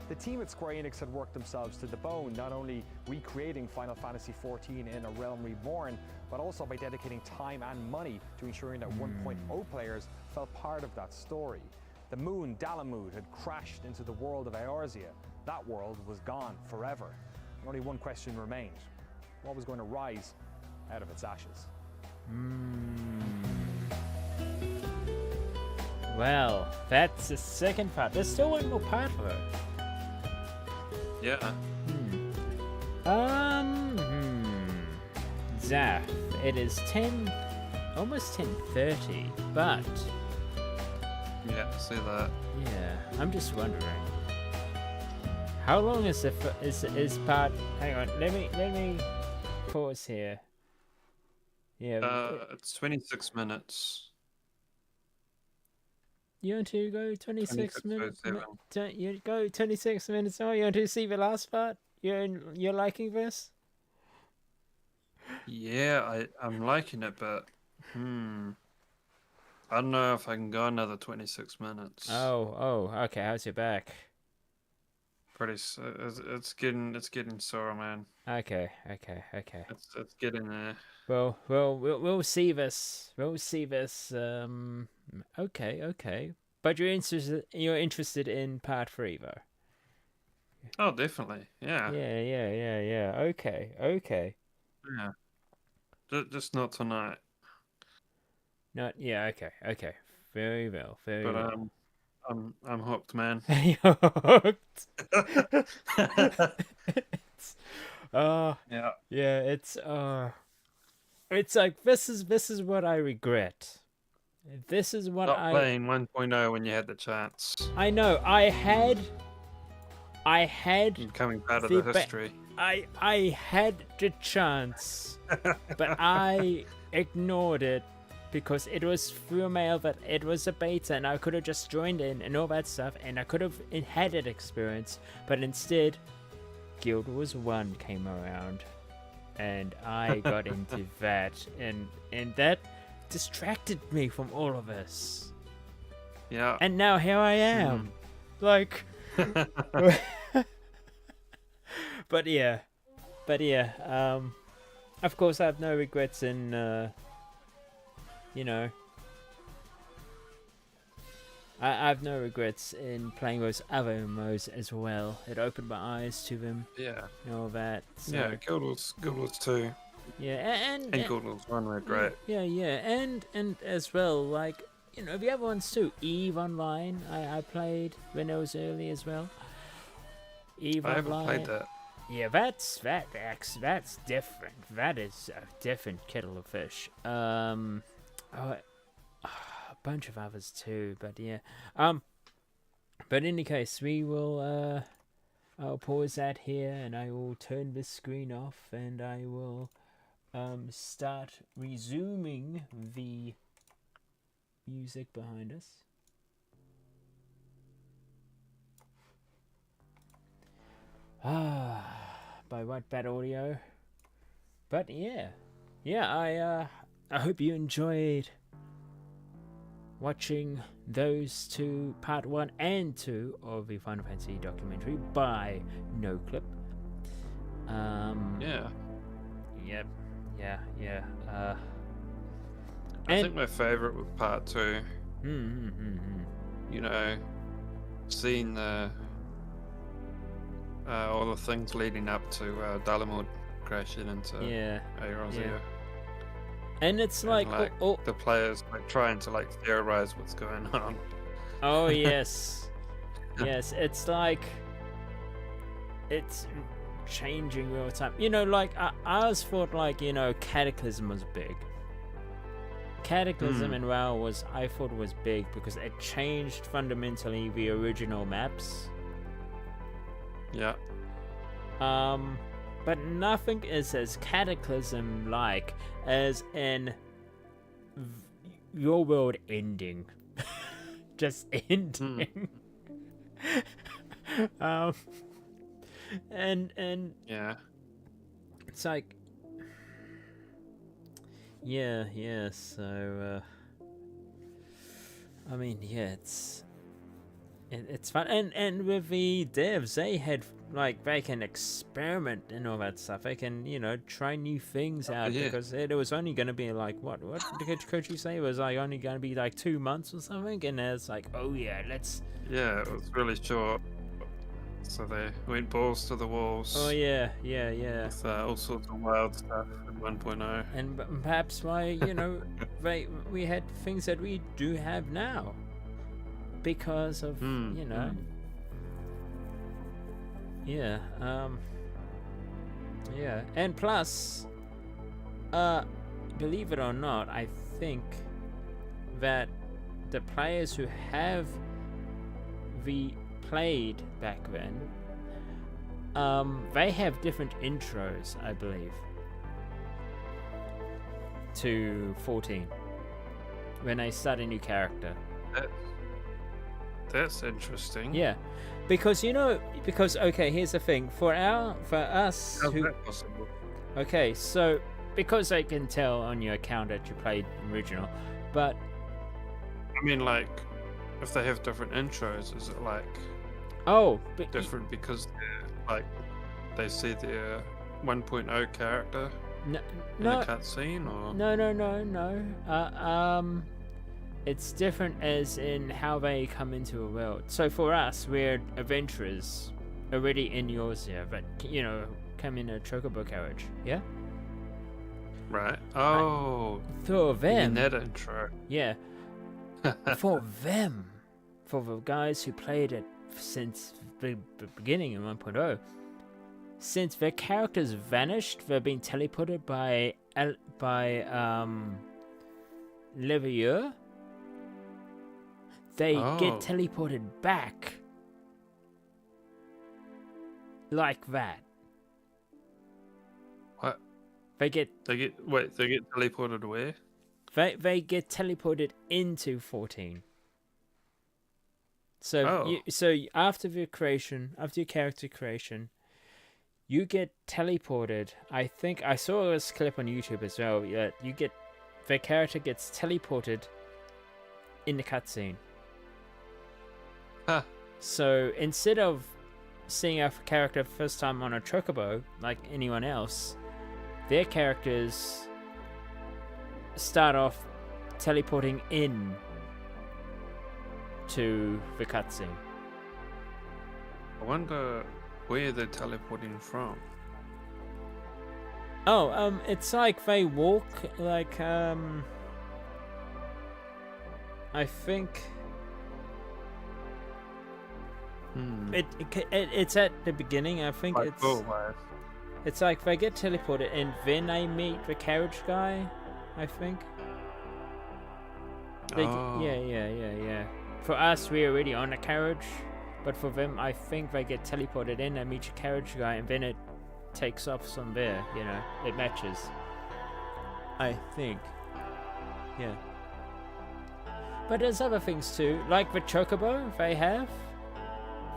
The team at Square Enix had worked themselves to the bone, not only recreating Final Fantasy XIV in A Realm Reborn, but also by dedicating time and money to ensuring that 1.0 players felt part of that story. The moon, Dalamud, had crashed into the world of Eorzea. That world was gone forever. And only one question remained. What was going to rise out of its ashes? Well, that's the second part. There's still one more part for her. Yeah. Zaf, it is almost 10:30, but Yeah, see that. yeah, I'm just wondering, how long is is part? Hang on, let me pause here. Yeah, It's 26 minutes. you want to go 26 minutes? 26:07. You go 26 minutes. Oh, you want to see the last part? You're liking this? Yeah, I'm liking it, but I don't know if I can go another 26 minutes. Oh, okay. How's your back? It's getting sore, man. Okay. It's getting there. Well, we'll see this. We'll see this. Okay. But you're interested in part 3, though. Oh, definitely. Yeah. Yeah. Okay. Yeah. Just not tonight. Yeah. Okay. Very well. But I'm hooked, man. You're hooked. Yeah. It's like this is what I regret. This is what Stop playing 1.0 when you had the chance. I know. I had You're becoming part of the history. I had the chance, but I ignored it because it was through mail that it was a beta and I could have just joined in and all that stuff and I could have had that experience, but instead Guild Wars 1 came around and I got into that and that distracted me from all of this. Yeah. And now here I am. Like But yeah, of course I have no regrets in, I have no regrets in playing those other MMOs as well. It opened my eyes to them. Yeah. And all that. So. Yeah, Guild Wars 2. Yeah, and Guild Wars 1 were great. Yeah, and as well, like, the other ones too. EVE Online, I played when it was early as well. EVE I Online. haven't played that. Yeah, that's different. That is a different kettle of fish. A bunch of others too, but yeah. But in any case, we will. I'll pause that here, and I will turn this screen off, and I will start resuming the music behind us. By White Bat Audio. But yeah, I hope you enjoyed watching those two, part 1 and 2 of the Final Fantasy documentary by noclip. Yeah. Yep. Yeah. I think my favorite was part 2. Seeing the all the things leading up to Dalamud crashing into Aeron's ear. And it's like the players trying to theorize what's going on. Oh yes. Yes, it's like it's changing real time. I always thought Cataclysm was big. Cataclysm in WoW I thought was big because it changed fundamentally the original maps. Yeah. But nothing is as Cataclysm-like as in your world ending. Just ending. And yeah. It's like so I mean, it's fun, and with the devs, they had they can experiment and all that stuff. They can try new things out because it was only going to be what did Koji say? It was only going to be 2 months or something, and it's let's. Yeah, it was really short. So they went balls to the walls. Oh yeah. With all sorts of wild stuff in 1.0. And perhaps why we had things that we do have now. because of you know. Yeah. Yeah, and plus, believe it or not, I think that the players who have played back then, they have different intros, I believe, to 14 when they start a new character. That's interesting. Yeah, because okay, here's the thing for us. How's that possible? Okay, so because I can tell on your account that you played original, but I mean, like, if they have different intros, is it like different because like they see their 1.0 character in a cutscene, or no. It's different as in how they come into a world. So for us, we're adventurers already in Eorzea, but come in a chocobo carriage. Yeah. Right. Oh. For them. In that intro. Yeah. For them, for the guys who played it since the beginning in 1.0, since their characters vanished, they're being teleported by Levier. They get teleported back like that. What? They get teleported where? They get teleported into 14. So after your character creation, you get teleported. I think I saw this clip on YouTube as well. Yeah, the character gets teleported in the cutscene. Huh. So instead of seeing our character first time on a chocobo like anyone else, their characters start off teleporting in to the cutscene. I wonder where they're teleporting from. It's like they walk like I think it's at the beginning. I think it's like they get teleported and then they meet the carriage guy. I think. Yeah. For us, we're already on a carriage, but for them, I think they get teleported in and meet a carriage guy, and then it takes off from there. It matches. I think. Yeah. But there's other things too, like the chocobo they have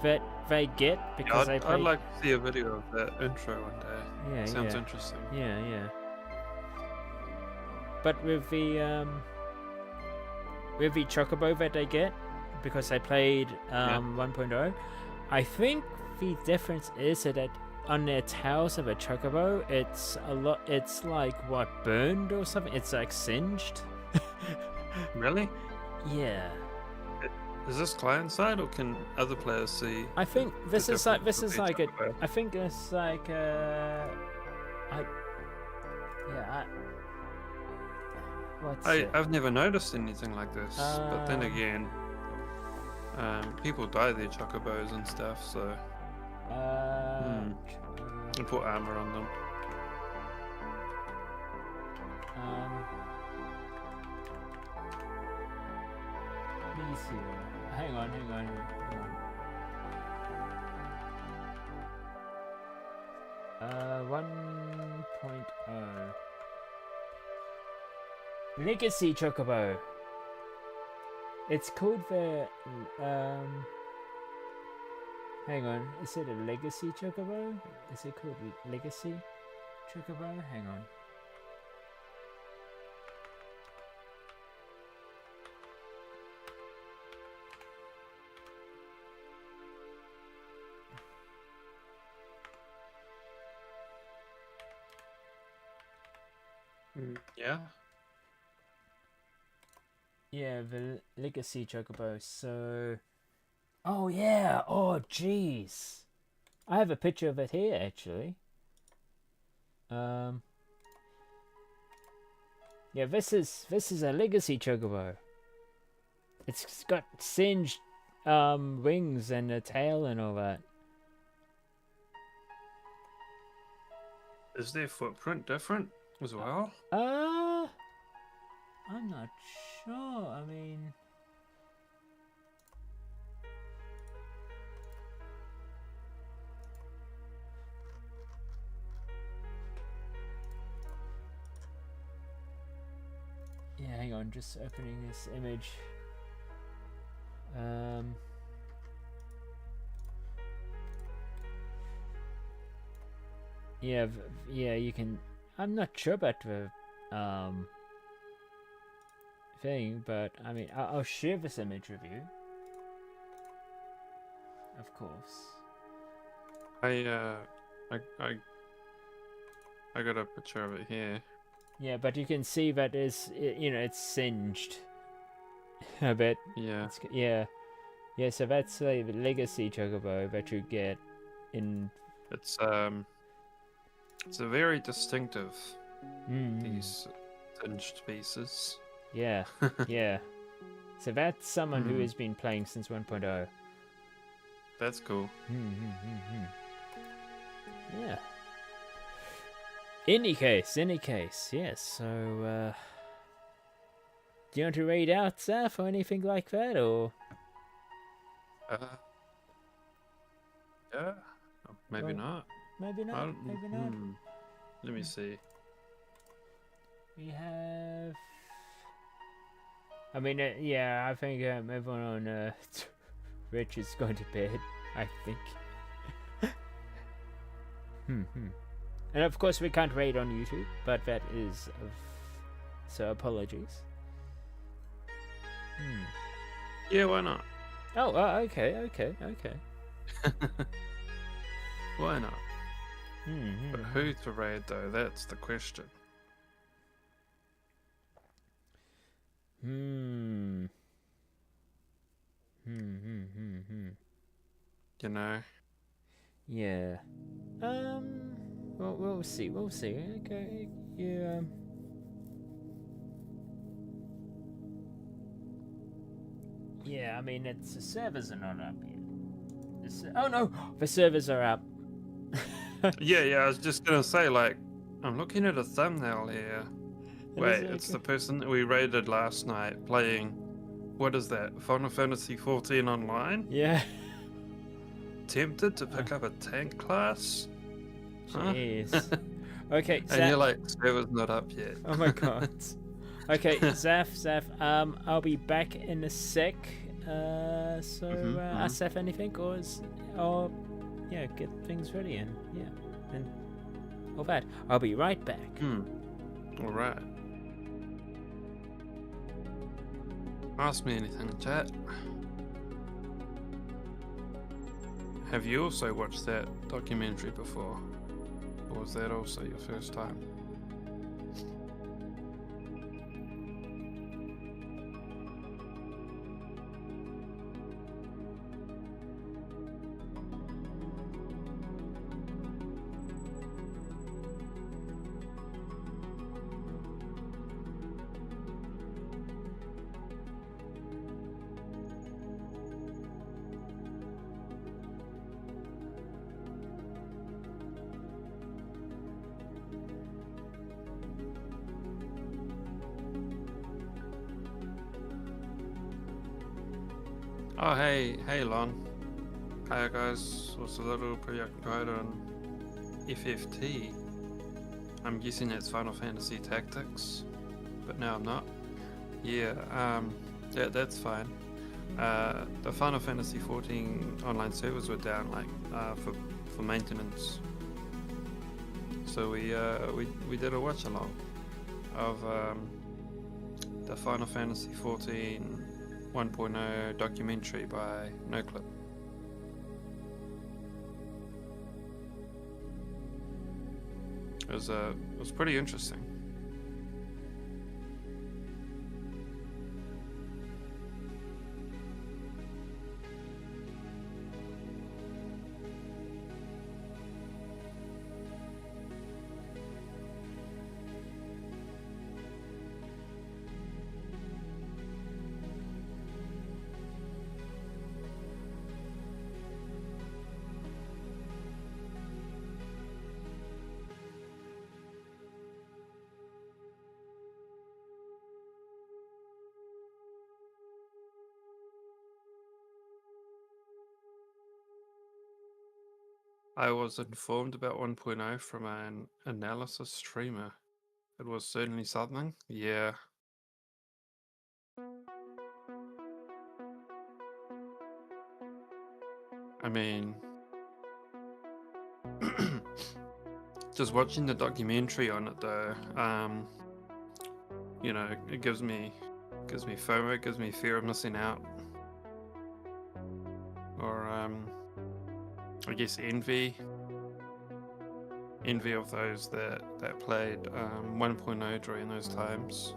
that they get because they play. I'd like to see a video of that intro one day. Yeah, sounds interesting. Yeah. But with the chocobo that they get because they played 1.0, I think the difference is that on their tails of a chocobo, it's like burned or something. It's like singed. Really? Yeah. Is this client side or can other players see? I think this is like I think it's like I've never noticed anything like this, but then again, people dye their chocobos and stuff, so and put armor on them. Let me see. Hang on. 1.0 Legacy Chocobo. It's called the hang on, is it a Legacy Chocobo? Is it called Legacy Chocobo? Hang on. Yeah. Yeah, the Legacy Chocobo. So, oh yeah, oh jeez, I have a picture of it here actually. Yeah, this is a Legacy Chocobo. It's got singed wings and a tail and all that. Is their footprint different as well? I'm not sure. I mean, yeah, hang on, just opening this image. Yeah, yeah, you can. I'm not sure about the thing, but I mean, I'll share this image with you. Of course. I got a picture of it here. Yeah, but you can see that it's singed a bit. Yeah. Yeah. So that's the legacy chocobo that you get in. It's a very distinctive. These singed pieces. Yeah. Yeah. So that's someone who has been playing since 1.0. That's cool. Yeah. Any case, yes. So, do you want to read out, Zaf, or anything like that, or? Yeah. Maybe not. Maybe not. Maybe not. Let me see. We have. I mean, yeah. I think everyone on Rich is going to bed. I think. And of course, we can't rate on YouTube, but that is so apologies. Yeah, why not? Oh, okay. Why not? But who to raid though? That's the question. You know. Yeah. Well, we'll see. Okay. Yeah. Yeah. I mean, the servers are not up yet. Oh no, the servers are up. Yeah. I was just gonna say, like, I'm looking at a thumbnail here. Wait, it's okay. the person that we raided last night playing. What is that? Final Fantasy XIV Online? Yeah. Tempted to pick up a tank class? Jeez. Okay. And you're like, server's not up yet. Oh my god. Okay, Zaf. I'll be back in a sec. Ask Zaf anything, or get things ready and all that. I'll be right back. All right. Ask me anything in chat. Have you also watched that documentary before? Or was that also your first time? Oh, hey Lon. Hi guys, was a little preoccupied on FFT. I'm guessing it's Final Fantasy Tactics, but now I'm not. Yeah, that's fine. The Final Fantasy XIV online servers were down, like, for maintenance. So we did a watch along of the Final Fantasy XIV 1.0 documentary by noclip. It was pretty interesting. I was informed about 1.0 from an analysis streamer. It was certainly something. Yeah. I mean, just watching the documentary on it though, you know, it gives me FOMO, gives me fear of missing out, or I guess envy of those that played 1.0 during those times.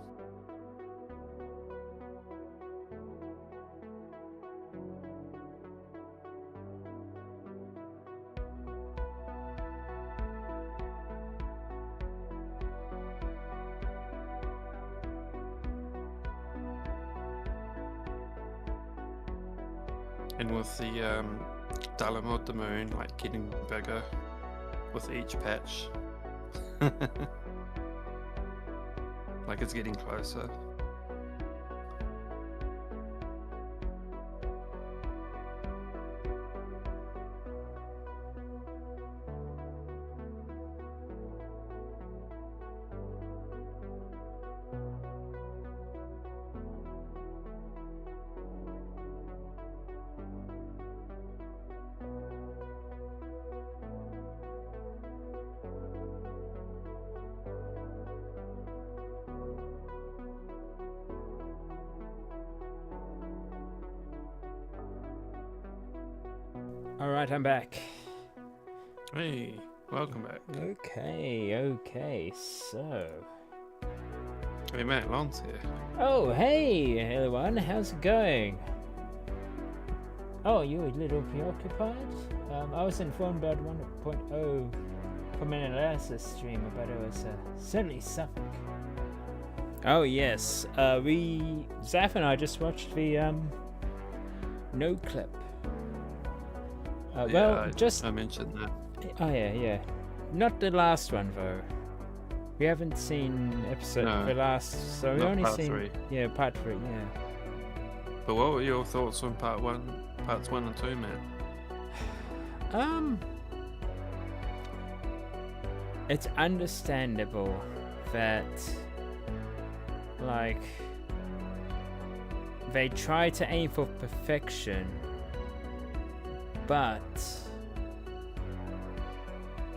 And with the Dalamod the moon like getting bigger with each patch. Like it's getting closer. Alright, I'm back. Hey, welcome back. Okay, so... Hey Matt, Lance here. Oh, hey everyone, how's it going? Oh, you're a little preoccupied? I was informed about 1.0 from an analysis streamer, but it was certainly something. Oh yes, Zaf and I just watched the noclip. I mentioned that. Oh yeah. Not the last one though. We haven't seen the last, so we only seen 3. Yeah, part 3. Yeah. But what were your thoughts on parts 1 and 2, man? It's understandable that like they try to aim for perfection, but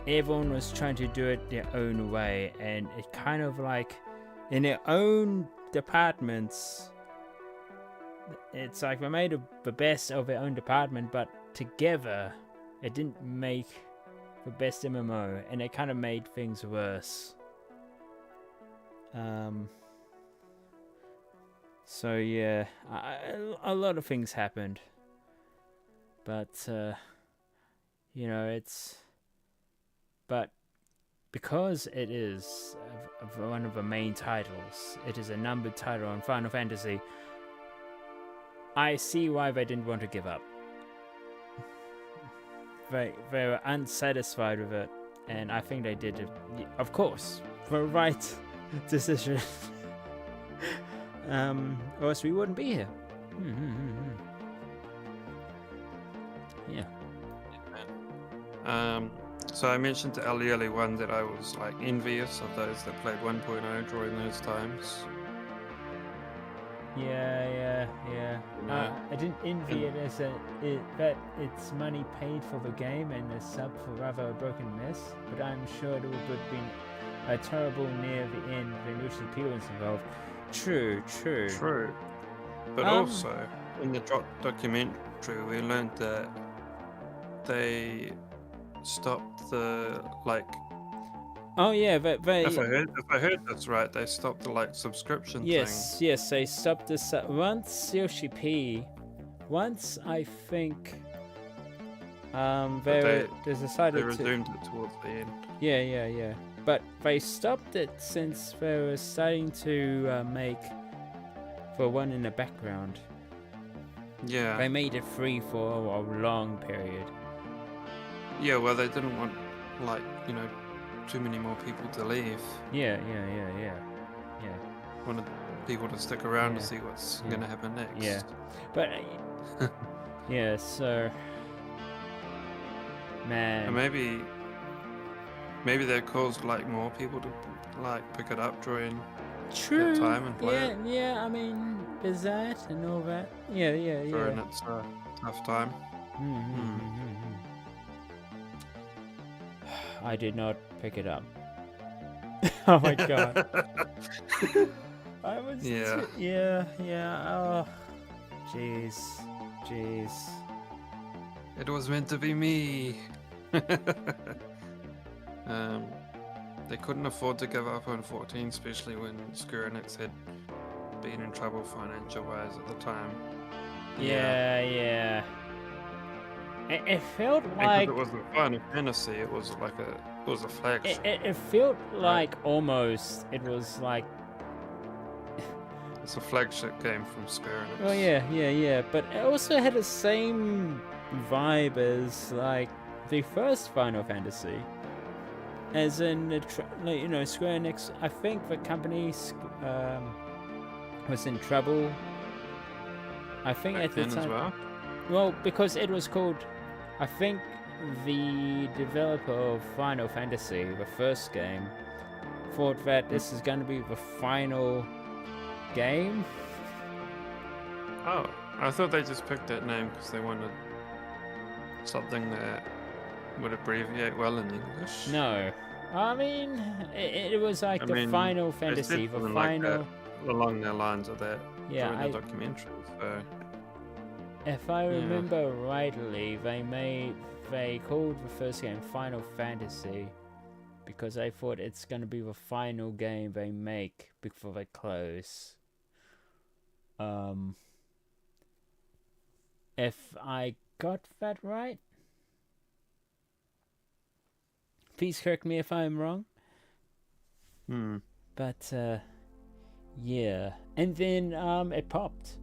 everyone was trying to do it their own way, and it kind of like in their own departments, it's like they made the best of their own department, but together it didn't make the best MMO, and it kind of made things worse. So yeah, a lot of things happened, but you know, but because it is one of the main titles, it is a numbered title on Final Fantasy, I see why they didn't want to give up. They were unsatisfied with it, and I think they did, of course, the right decision. Or else we wouldn't be here. Yeah. So I mentioned to Ali early one that I was like envious of those that played 1.0 during those times. Yeah. I didn't envy it as that it's money paid for the game and the sub for rather a broken mess, but I'm sure it would have been a terrible near the end when Lucy Peel was involved. True. But also, in the documentary, we learned that they stopped the Oh yeah, they. If I heard that's right, they stopped the subscription thing. Yes, they stopped this once Yoshi P. Once I think. They decided they resumed it towards the end. Yeah. But they stopped it since they were starting to make for one in the background. Yeah. They made it free for a long period. Yeah, well, they didn't want too many more people to leave. Yeah. Wanted people to stick around to see what's going to happen next. Yeah, but yeah, so Man. And maybe that caused like more people to like pick it up during True. that time and play it. Yeah, I mean, there's that and all that. Yeah. During its tough time. I did not pick it up. Oh my god. I was yeah. Oh, jeez. It was meant to be me. They couldn't afford to give up on 14, especially when Square Enix had been in trouble financial-wise at the time. Yeah. It felt And like it was a Final Fantasy. It was a flagship. it felt like almost it was like. It's a flagship game from Square Enix. Oh yeah. But it also had the same vibe as like the first Final Fantasy. As in, Square Enix, I think the company was in trouble. I think Back at the then time. as well? Well, because it was called, I think the developer of Final Fantasy, the first game, thought that this is going to be the final game. Oh, I thought they just picked that name because they wanted something that would abbreviate well in English. No, I mean it was like Final Fantasy, the final. Like that, along the lines of that. Yeah, during the documentary. So. If I remember rightly, they called the first game Final Fantasy because they thought it's gonna be the final game they make before they close. If I got that right. Please correct me if I'm wrong. But yeah, and then it popped,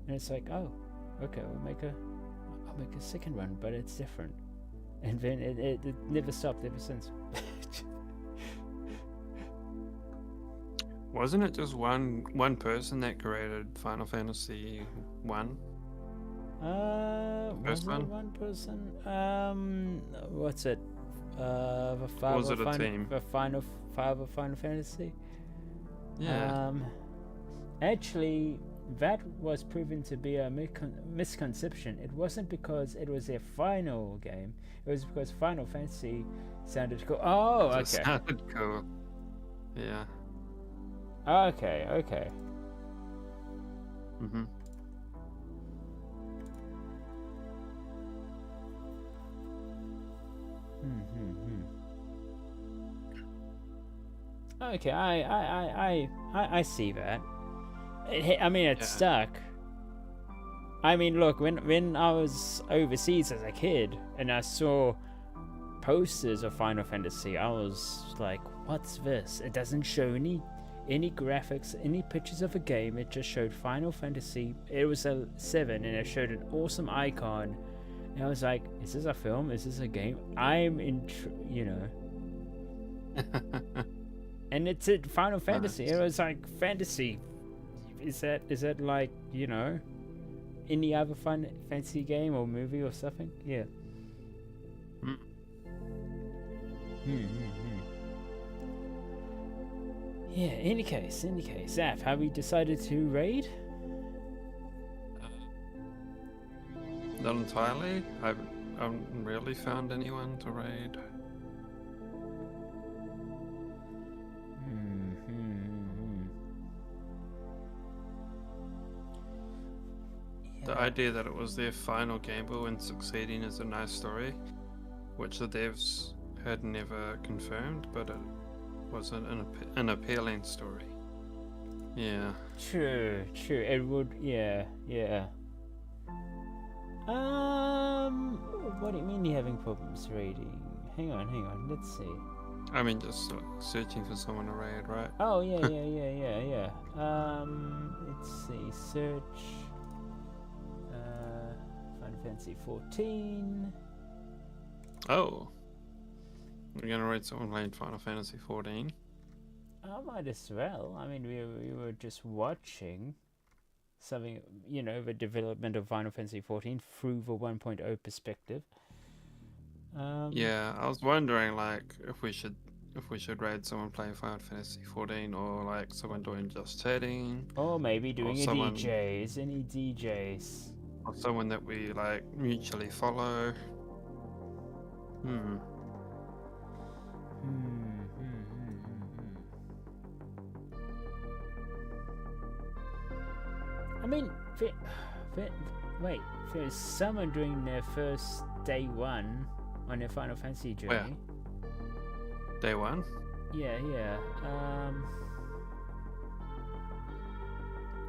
and it's like, oh, okay, I'll make a second one, but it's different, and then it never stopped ever since. Wasn't it just one person that created Final Fantasy 1? Was it one person? What's it? The father was it a team? The Final Fantasy. Yeah. Actually, that was proven to be a misconception. It wasn't because it was their final game. It was because Final Fantasy sounded cool. Oh, okay. It sounded cool. Yeah. Okay. Mhm. Okay, I see that. I mean, it stuck. I mean, look, when I was overseas as a kid and I saw posters of Final Fantasy, I was like, "What's this?" It doesn't show any graphics, any pictures of a game. It just showed Final Fantasy. It was a 7, and it showed an awesome icon. And I was like, "Is this a film? Is this a game?" I'm And it's a Final Fantasy. It was like fantasy. Is that like, any other Final Fantasy game or movie or something? Yeah. Yeah, any case, Zaf, have we decided to raid? Not entirely. I haven't really found anyone to raid. The idea that it was their final game and succeeding is a nice story, which the devs had never confirmed, but it was an appealing story. Yeah. True. It would, yeah. What do you mean you're having problems raiding? Hang on, let's see. I mean, just searching for someone to raid, right? Oh, yeah. Let's see, search. Final Fantasy XIV. Oh. We're gonna raid someone playing Final Fantasy XIV? I might as well. I mean, we were just watching something, the development of Final Fantasy XIV through the 1.0 perspective. Yeah, I was wondering like if we should raid someone playing Final Fantasy XIV or like someone doing just chatting. Or maybe doing a someone, DJs. Any DJs? Or someone that we like mutually follow. I mean, wait, there's someone doing their first day one on their Final Fantasy journey. Where? Day one? Yeah.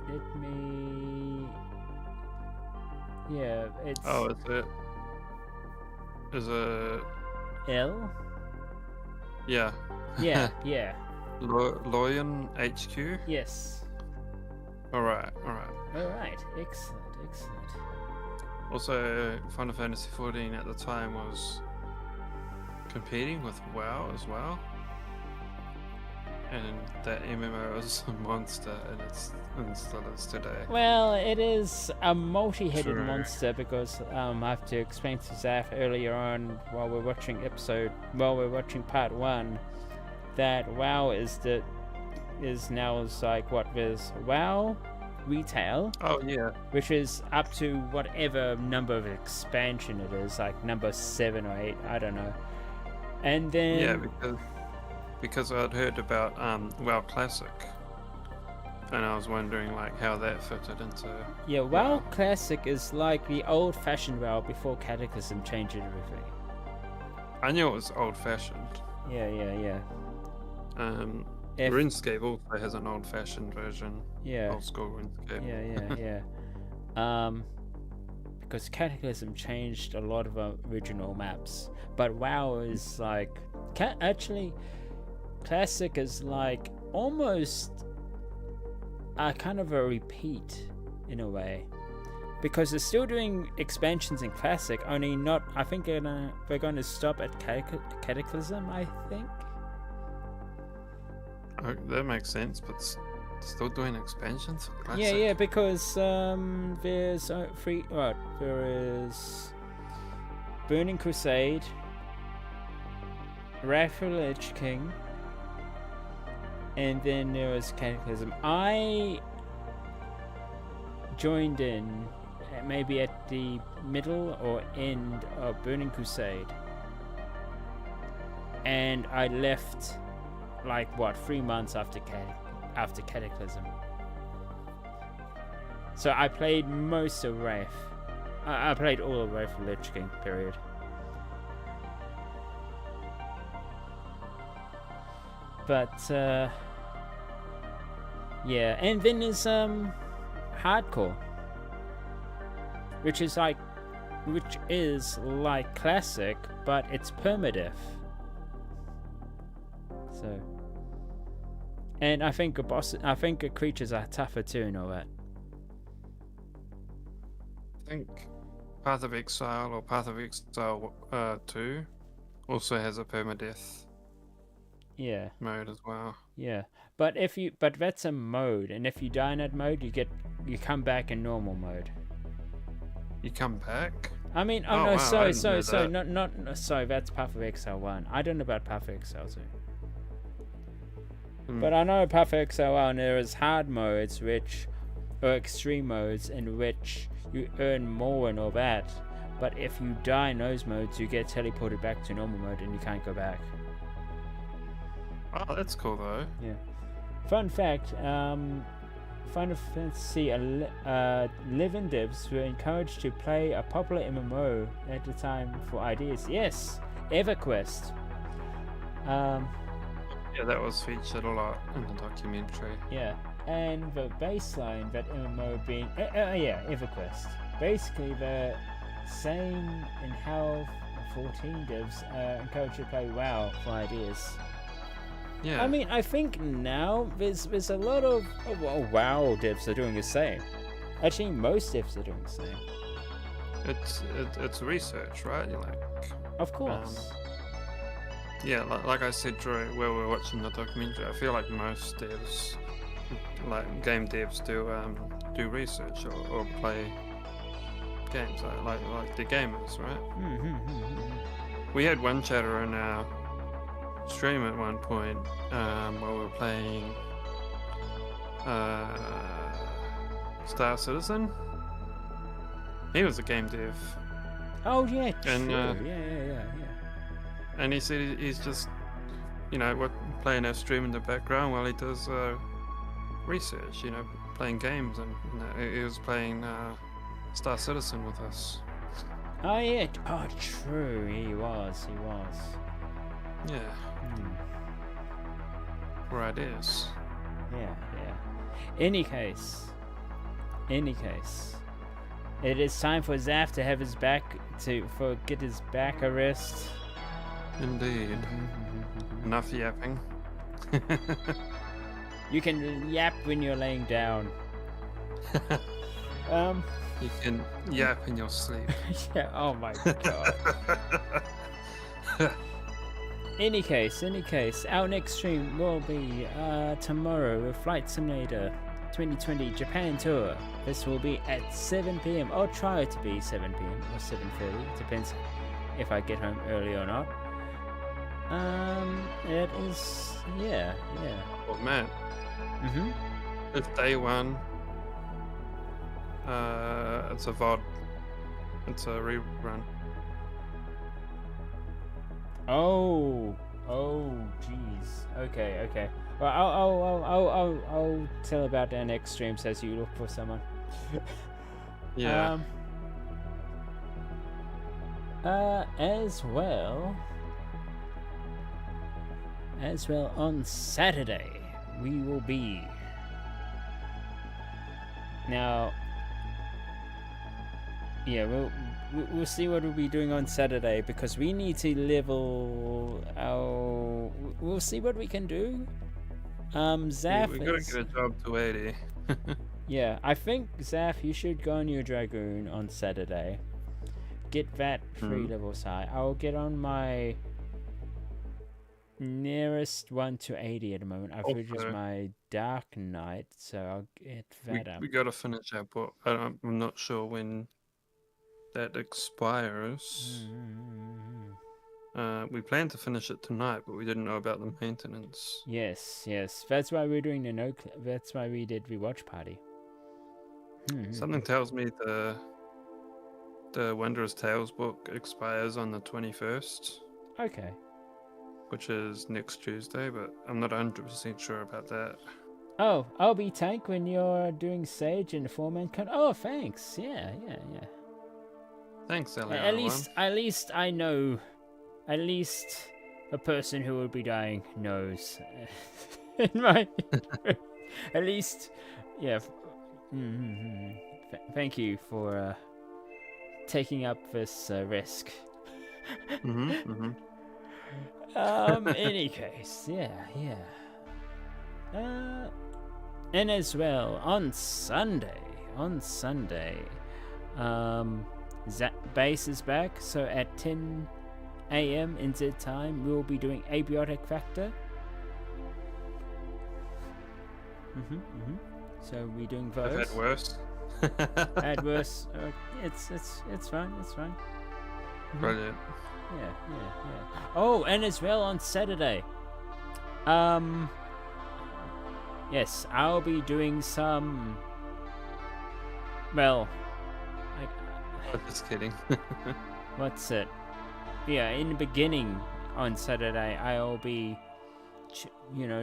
Let me. Yeah, it's. Oh, is it? L? Yeah. Yeah, yeah. Loyan HQ? Yes. Alright. Excellent. Also, Final Fantasy XIV at the time was competing with WoW as well. And that MMO was a monster, and still is today. Well, it is a multi-headed True. monster because I have to explain to Zaf earlier on while we're watching part 1 that WoW is now like what there's WoW retail. Oh yeah. Which is up to whatever number of expansion it is, like number 7 or 8, I don't know. And then Yeah, because I'd heard about WoW Classic, and I was wondering like how that fitted into. Yeah, WoW Classic is like the old-fashioned WoW before Cataclysm changed everything. I knew it was old-fashioned. Yeah. RuneScape also has an old-fashioned version. Yeah. Old school RuneScape. Yeah. Because Cataclysm changed a lot of original maps, but WoW is like actually. Classic is like almost a kind of a repeat in a way, because they're still doing expansions in Classic, only not. I think they're going to stop at Cataclysm. I think. Oh, that makes sense, but still doing expansions for Classic. Yeah, because there's there is Burning Crusade, Wrath of the Lich King. And then there was Cataclysm. I joined in maybe at the middle or end of Burning Crusade. And I left like 3 months after Cataclysm. So I played most of Wrath. I played all of Wrath of the Lich King, period. But yeah, and then there's hardcore, which is like Classic, but it's permadeath. So, and I think creatures are tougher too and all that. I think Path of Exile or Path of Exile 2 also has a permadeath. Yeah. Mode as well. Yeah, but that's a mode, and if you die in that mode, you come back in normal mode. You come back? I mean, wow, sorry, not sorry, that's Path of Exile 1. I don't know about Path of Exile 2. Hmm. But I know Path of Exile 1, there is hard modes, or extreme modes, in which you earn more and all that. But if you die in those modes, you get teleported back to normal mode, and you can't go back. Oh, that's cool though. Yeah. Fun fact, Final Fantasy 11 devs were encouraged to play a popular MMO at the time for ideas. Yes, EverQuest. Yeah, that was featured a lot in the documentary. Yeah, and the baseline, that MMO being... EverQuest. Basically, the same in how 14 devs encouraged to play WoW for ideas. Yeah. I mean, I think now there's a lot of WoW devs are doing the same. Actually, most devs are doing the same. It's research, right? You're like, of course. Yeah, like I said during where we were watching the documentary, I feel like most devs, like game devs, do research or play games like the gamers, right? We had one chatter in our stream at one point while we were playing Star Citizen. He was a game dev. Oh yeah, true. And, yeah. And he said he's just, playing our stream in the background while he does research, playing games. And he was playing Star Citizen with us. Oh yeah, oh true, he was. Yeah. Right is. Yeah. Any case, it is time for Zaf to have his get his back a rest. Indeed. Enough yapping. You can yap when you're laying down. You can yap in your sleep. Yeah. Oh my god. Any case, our next stream will be tomorrow with Flight Simulator 2020 Japan Tour. This will be at 7 p.m. I'll try it to be 7 p.m. or 7:30. Depends if I get home early or not. It is, yeah. Well, man. It's day one. It's a VOD. It's a rerun. Oh, jeez. Okay. Well, I'll tell about our next streams as you look for someone. Yeah. As well on Saturday we will be. Now, yeah, we'll see what we'll be doing on Saturday because we need to level our. We'll see what we can do. Zaf, we gotta get a job to 80. Yeah, I think Zaf, you should go on your Dragoon on Saturday. Get that 3 levels high. I'll get on my nearest one to 80 at the moment. I've used my Dark Knight, so I'll get that up. We gotta finish our book. I'm not sure when that expires. We planned to finish it tonight, but we didn't know about the maintenance. Yes. That's why we're doing the noclip. That's why we did rewatch party. Something tells me the Wondrous Tales book expires on the 21st. Okay. Which is next Tuesday, but I'm not 100% sure about that. Oh, I'll be tank when you're doing Sage and the 4-man con. Oh, thanks. Yeah. Thanks, LA. At least I know. At least a person who will be dying knows. In my, at least, yeah. Thank you for taking up this risk. Any case, yeah. And as well on Sunday, Base is back. So at 10 a.m. NZ time, we'll be doing Abiotic Factor. So we're doing those. I've had worse. Had worse. It's fine. Brilliant. Yeah. Oh, and as well on Saturday. Yes, I'll be doing some. Well, I'm just kidding. What's it? Yeah, in the beginning on Saturday, I'll be,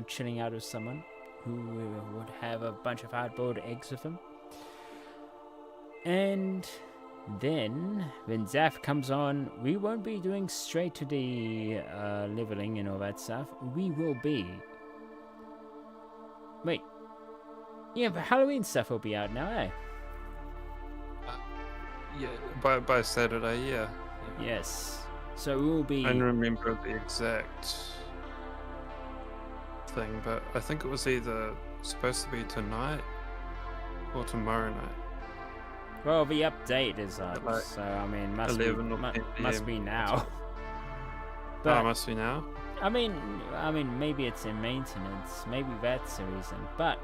chilling out with someone who would have a bunch of hard-boiled eggs with him. And then, when Zaf comes on, we won't be doing straight to the leveling and all that stuff. We will be... Wait. Yeah, but Halloween stuff will be out now, eh? Yeah, by Saturday, yeah. Yes. So we will be... I don't remember the exact thing, but I think it was either supposed to be tonight or tomorrow night. Well, the update is up, so I mean, must be now. But must be now. I mean, maybe it's in maintenance. Maybe that's the reason. But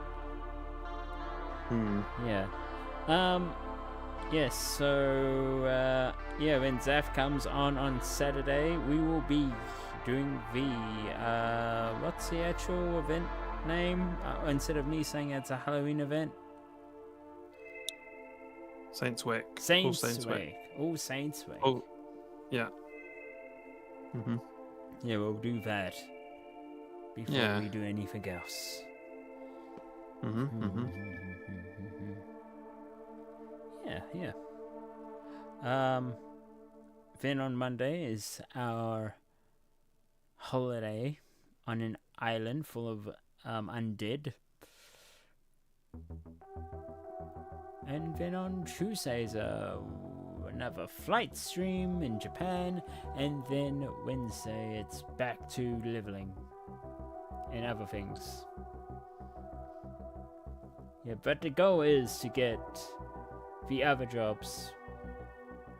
yeah. Yes, so yeah, when Zaf comes on Saturday, we will be doing the what's the actual event name? Instead of me saying it's a Halloween event, Saints Week. Saints Week. All Saints Week. Oh, yeah. Yeah, we'll do that before we do anything else. Yeah. Then on Monday is our holiday on an island full of undead. And then on Tuesday is another flight stream in Japan. And then Wednesday it's back to leveling and other things. Yeah, but the goal is to get the other jobs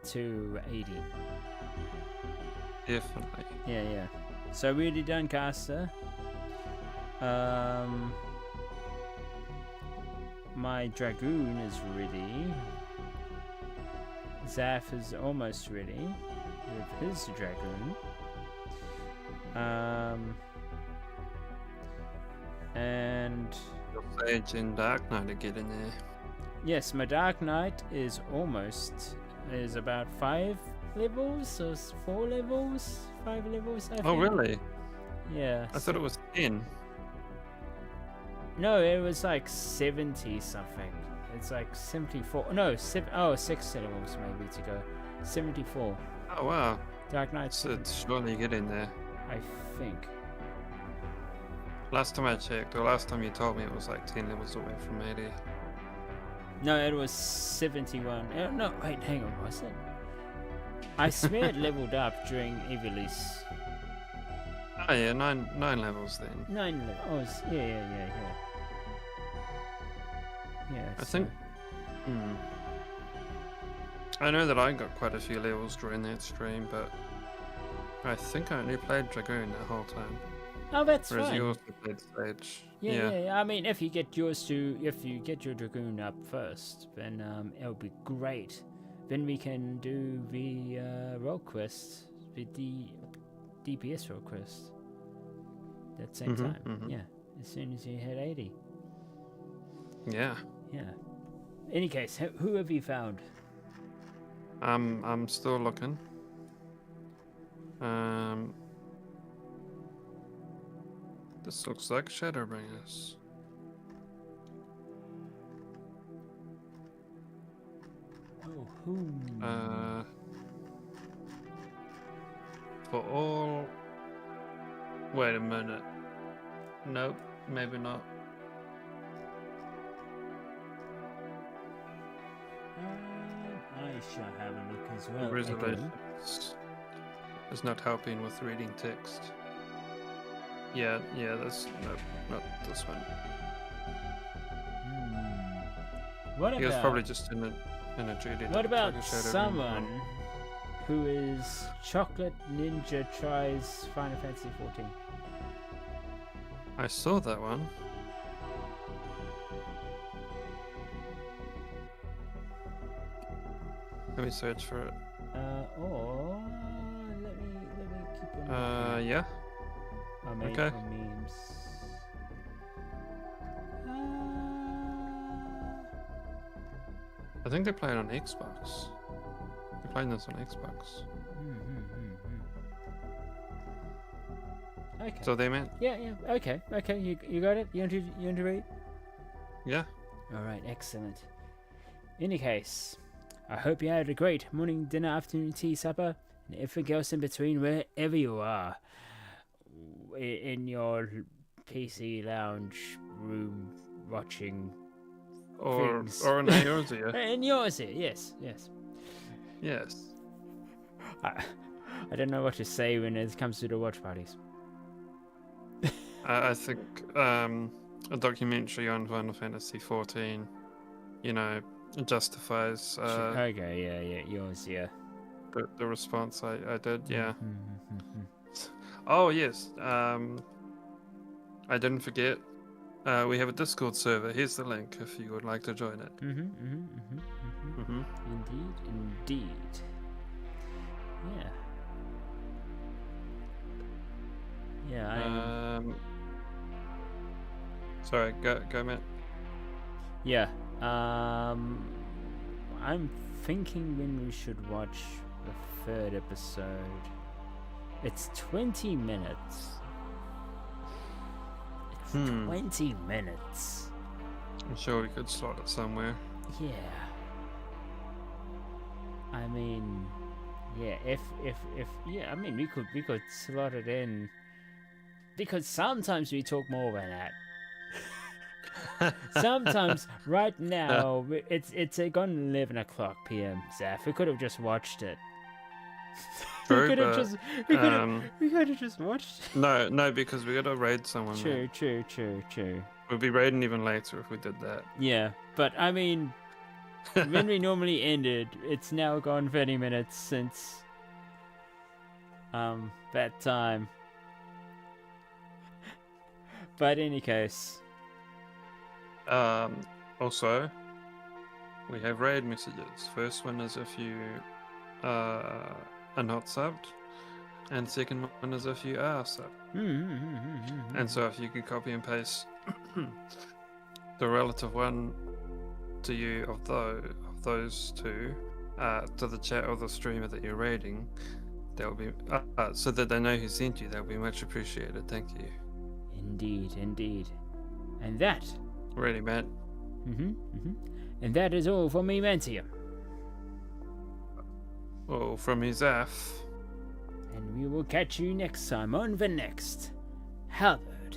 to 80. Definitely. Yeah. So we already done Caster. My Dragoon is ready. Zaf is almost ready with his Dragoon. And Your Sage and Dark Knight are getting there. yes, my Dark Knight is about 5 levels or 4 levels, 5 levels. I think. Oh, really? Yeah. I thought it was 10. No, it was like 70 something. It's like 74. No, 6 levels maybe to go. 74. Oh, wow. Dark Knight. It's surely getting there. I think. Last time I checked, or last time you told me, it was like 10 levels away from 80. No, it was 71. No, wait, hang on, was it? I swear it leveled up during Evilise. Oh yeah, nine levels then. 9 levels. Oh, yeah. Yeah. I think. I know that I got quite a few levels during that stream, but I think I only played Dragoon the whole time. Oh, that's Whereas fine. you also played Sage. Yeah. I mean, if you get your Dragoon up first, then it'll be great. Then we can do the role quest, the DPS role quest. At the same time. Yeah. As soon as you hit 80. Yeah. Any case, who have you found? I'm still looking. This looks like Shadowbringers. Oh, who? For all. Wait a minute. Nope, maybe not. I shall have a look as well. Resolutions is not helping with reading text. Yeah, that's nope, not this one. What He was about? probably just in a duty. What about someone who is Chocolate Ninja tries Final Fantasy XIV? I saw that one. Let me search for it. Or let me keep an Yeah. I made okay. for memes. I think they play it on Xbox. They're playing this on Xbox. Okay. So they meant. Yeah. Okay. You got it. You want to read? Yeah. All right. Excellent. In any case, I hope you had a great morning, dinner, afternoon, tea, supper, and everything else in between, wherever you are, in your PC lounge room watching. Or things. in yours here. In yours here, yes. Yes. I don't know what to say when it comes to the watch parties. I think a documentary on Final Fantasy XIV, justifies Okay, yeah, yours, yeah. the response I did, yeah. Oh yes, I didn't forget. We have a Discord server. Here's the link if you would like to join it. Indeed. Yeah. Yeah. Sorry, go, Matt. Yeah. I'm thinking when we should watch the third episode. It's 20 minutes. It's 20 minutes. I'm sure we could slot it somewhere. Yeah. I mean, yeah. If yeah, I mean, we could slot it in because sometimes we talk more than that. Sometimes, right now, it's gone 11 o'clock p.m. Zaf. We could have just watched it. True, we could have just watched it. No, because we gotta raid someone. True. We'll be raiding even later if we did that. Yeah, but I mean, when we normally ended, it's now gone 30 minutes since that time. But in any case. Also, we have raid messages. First one is if you are not subbed, and second one is if you are subbed. And so if you could copy and paste the relative one to you of those two to the chat of the streamer that you're raiding, that will be so that they know who sent you. That will be much appreciated. Thank you. Indeed. And that. Ready, Matt. And that is all from me, Manteum. Well, from me, Zaf. And we will catch you next time on the next Halberd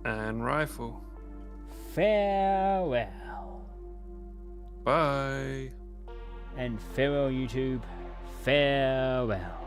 And Rifle. Farewell. Bye. And farewell, YouTube. Farewell.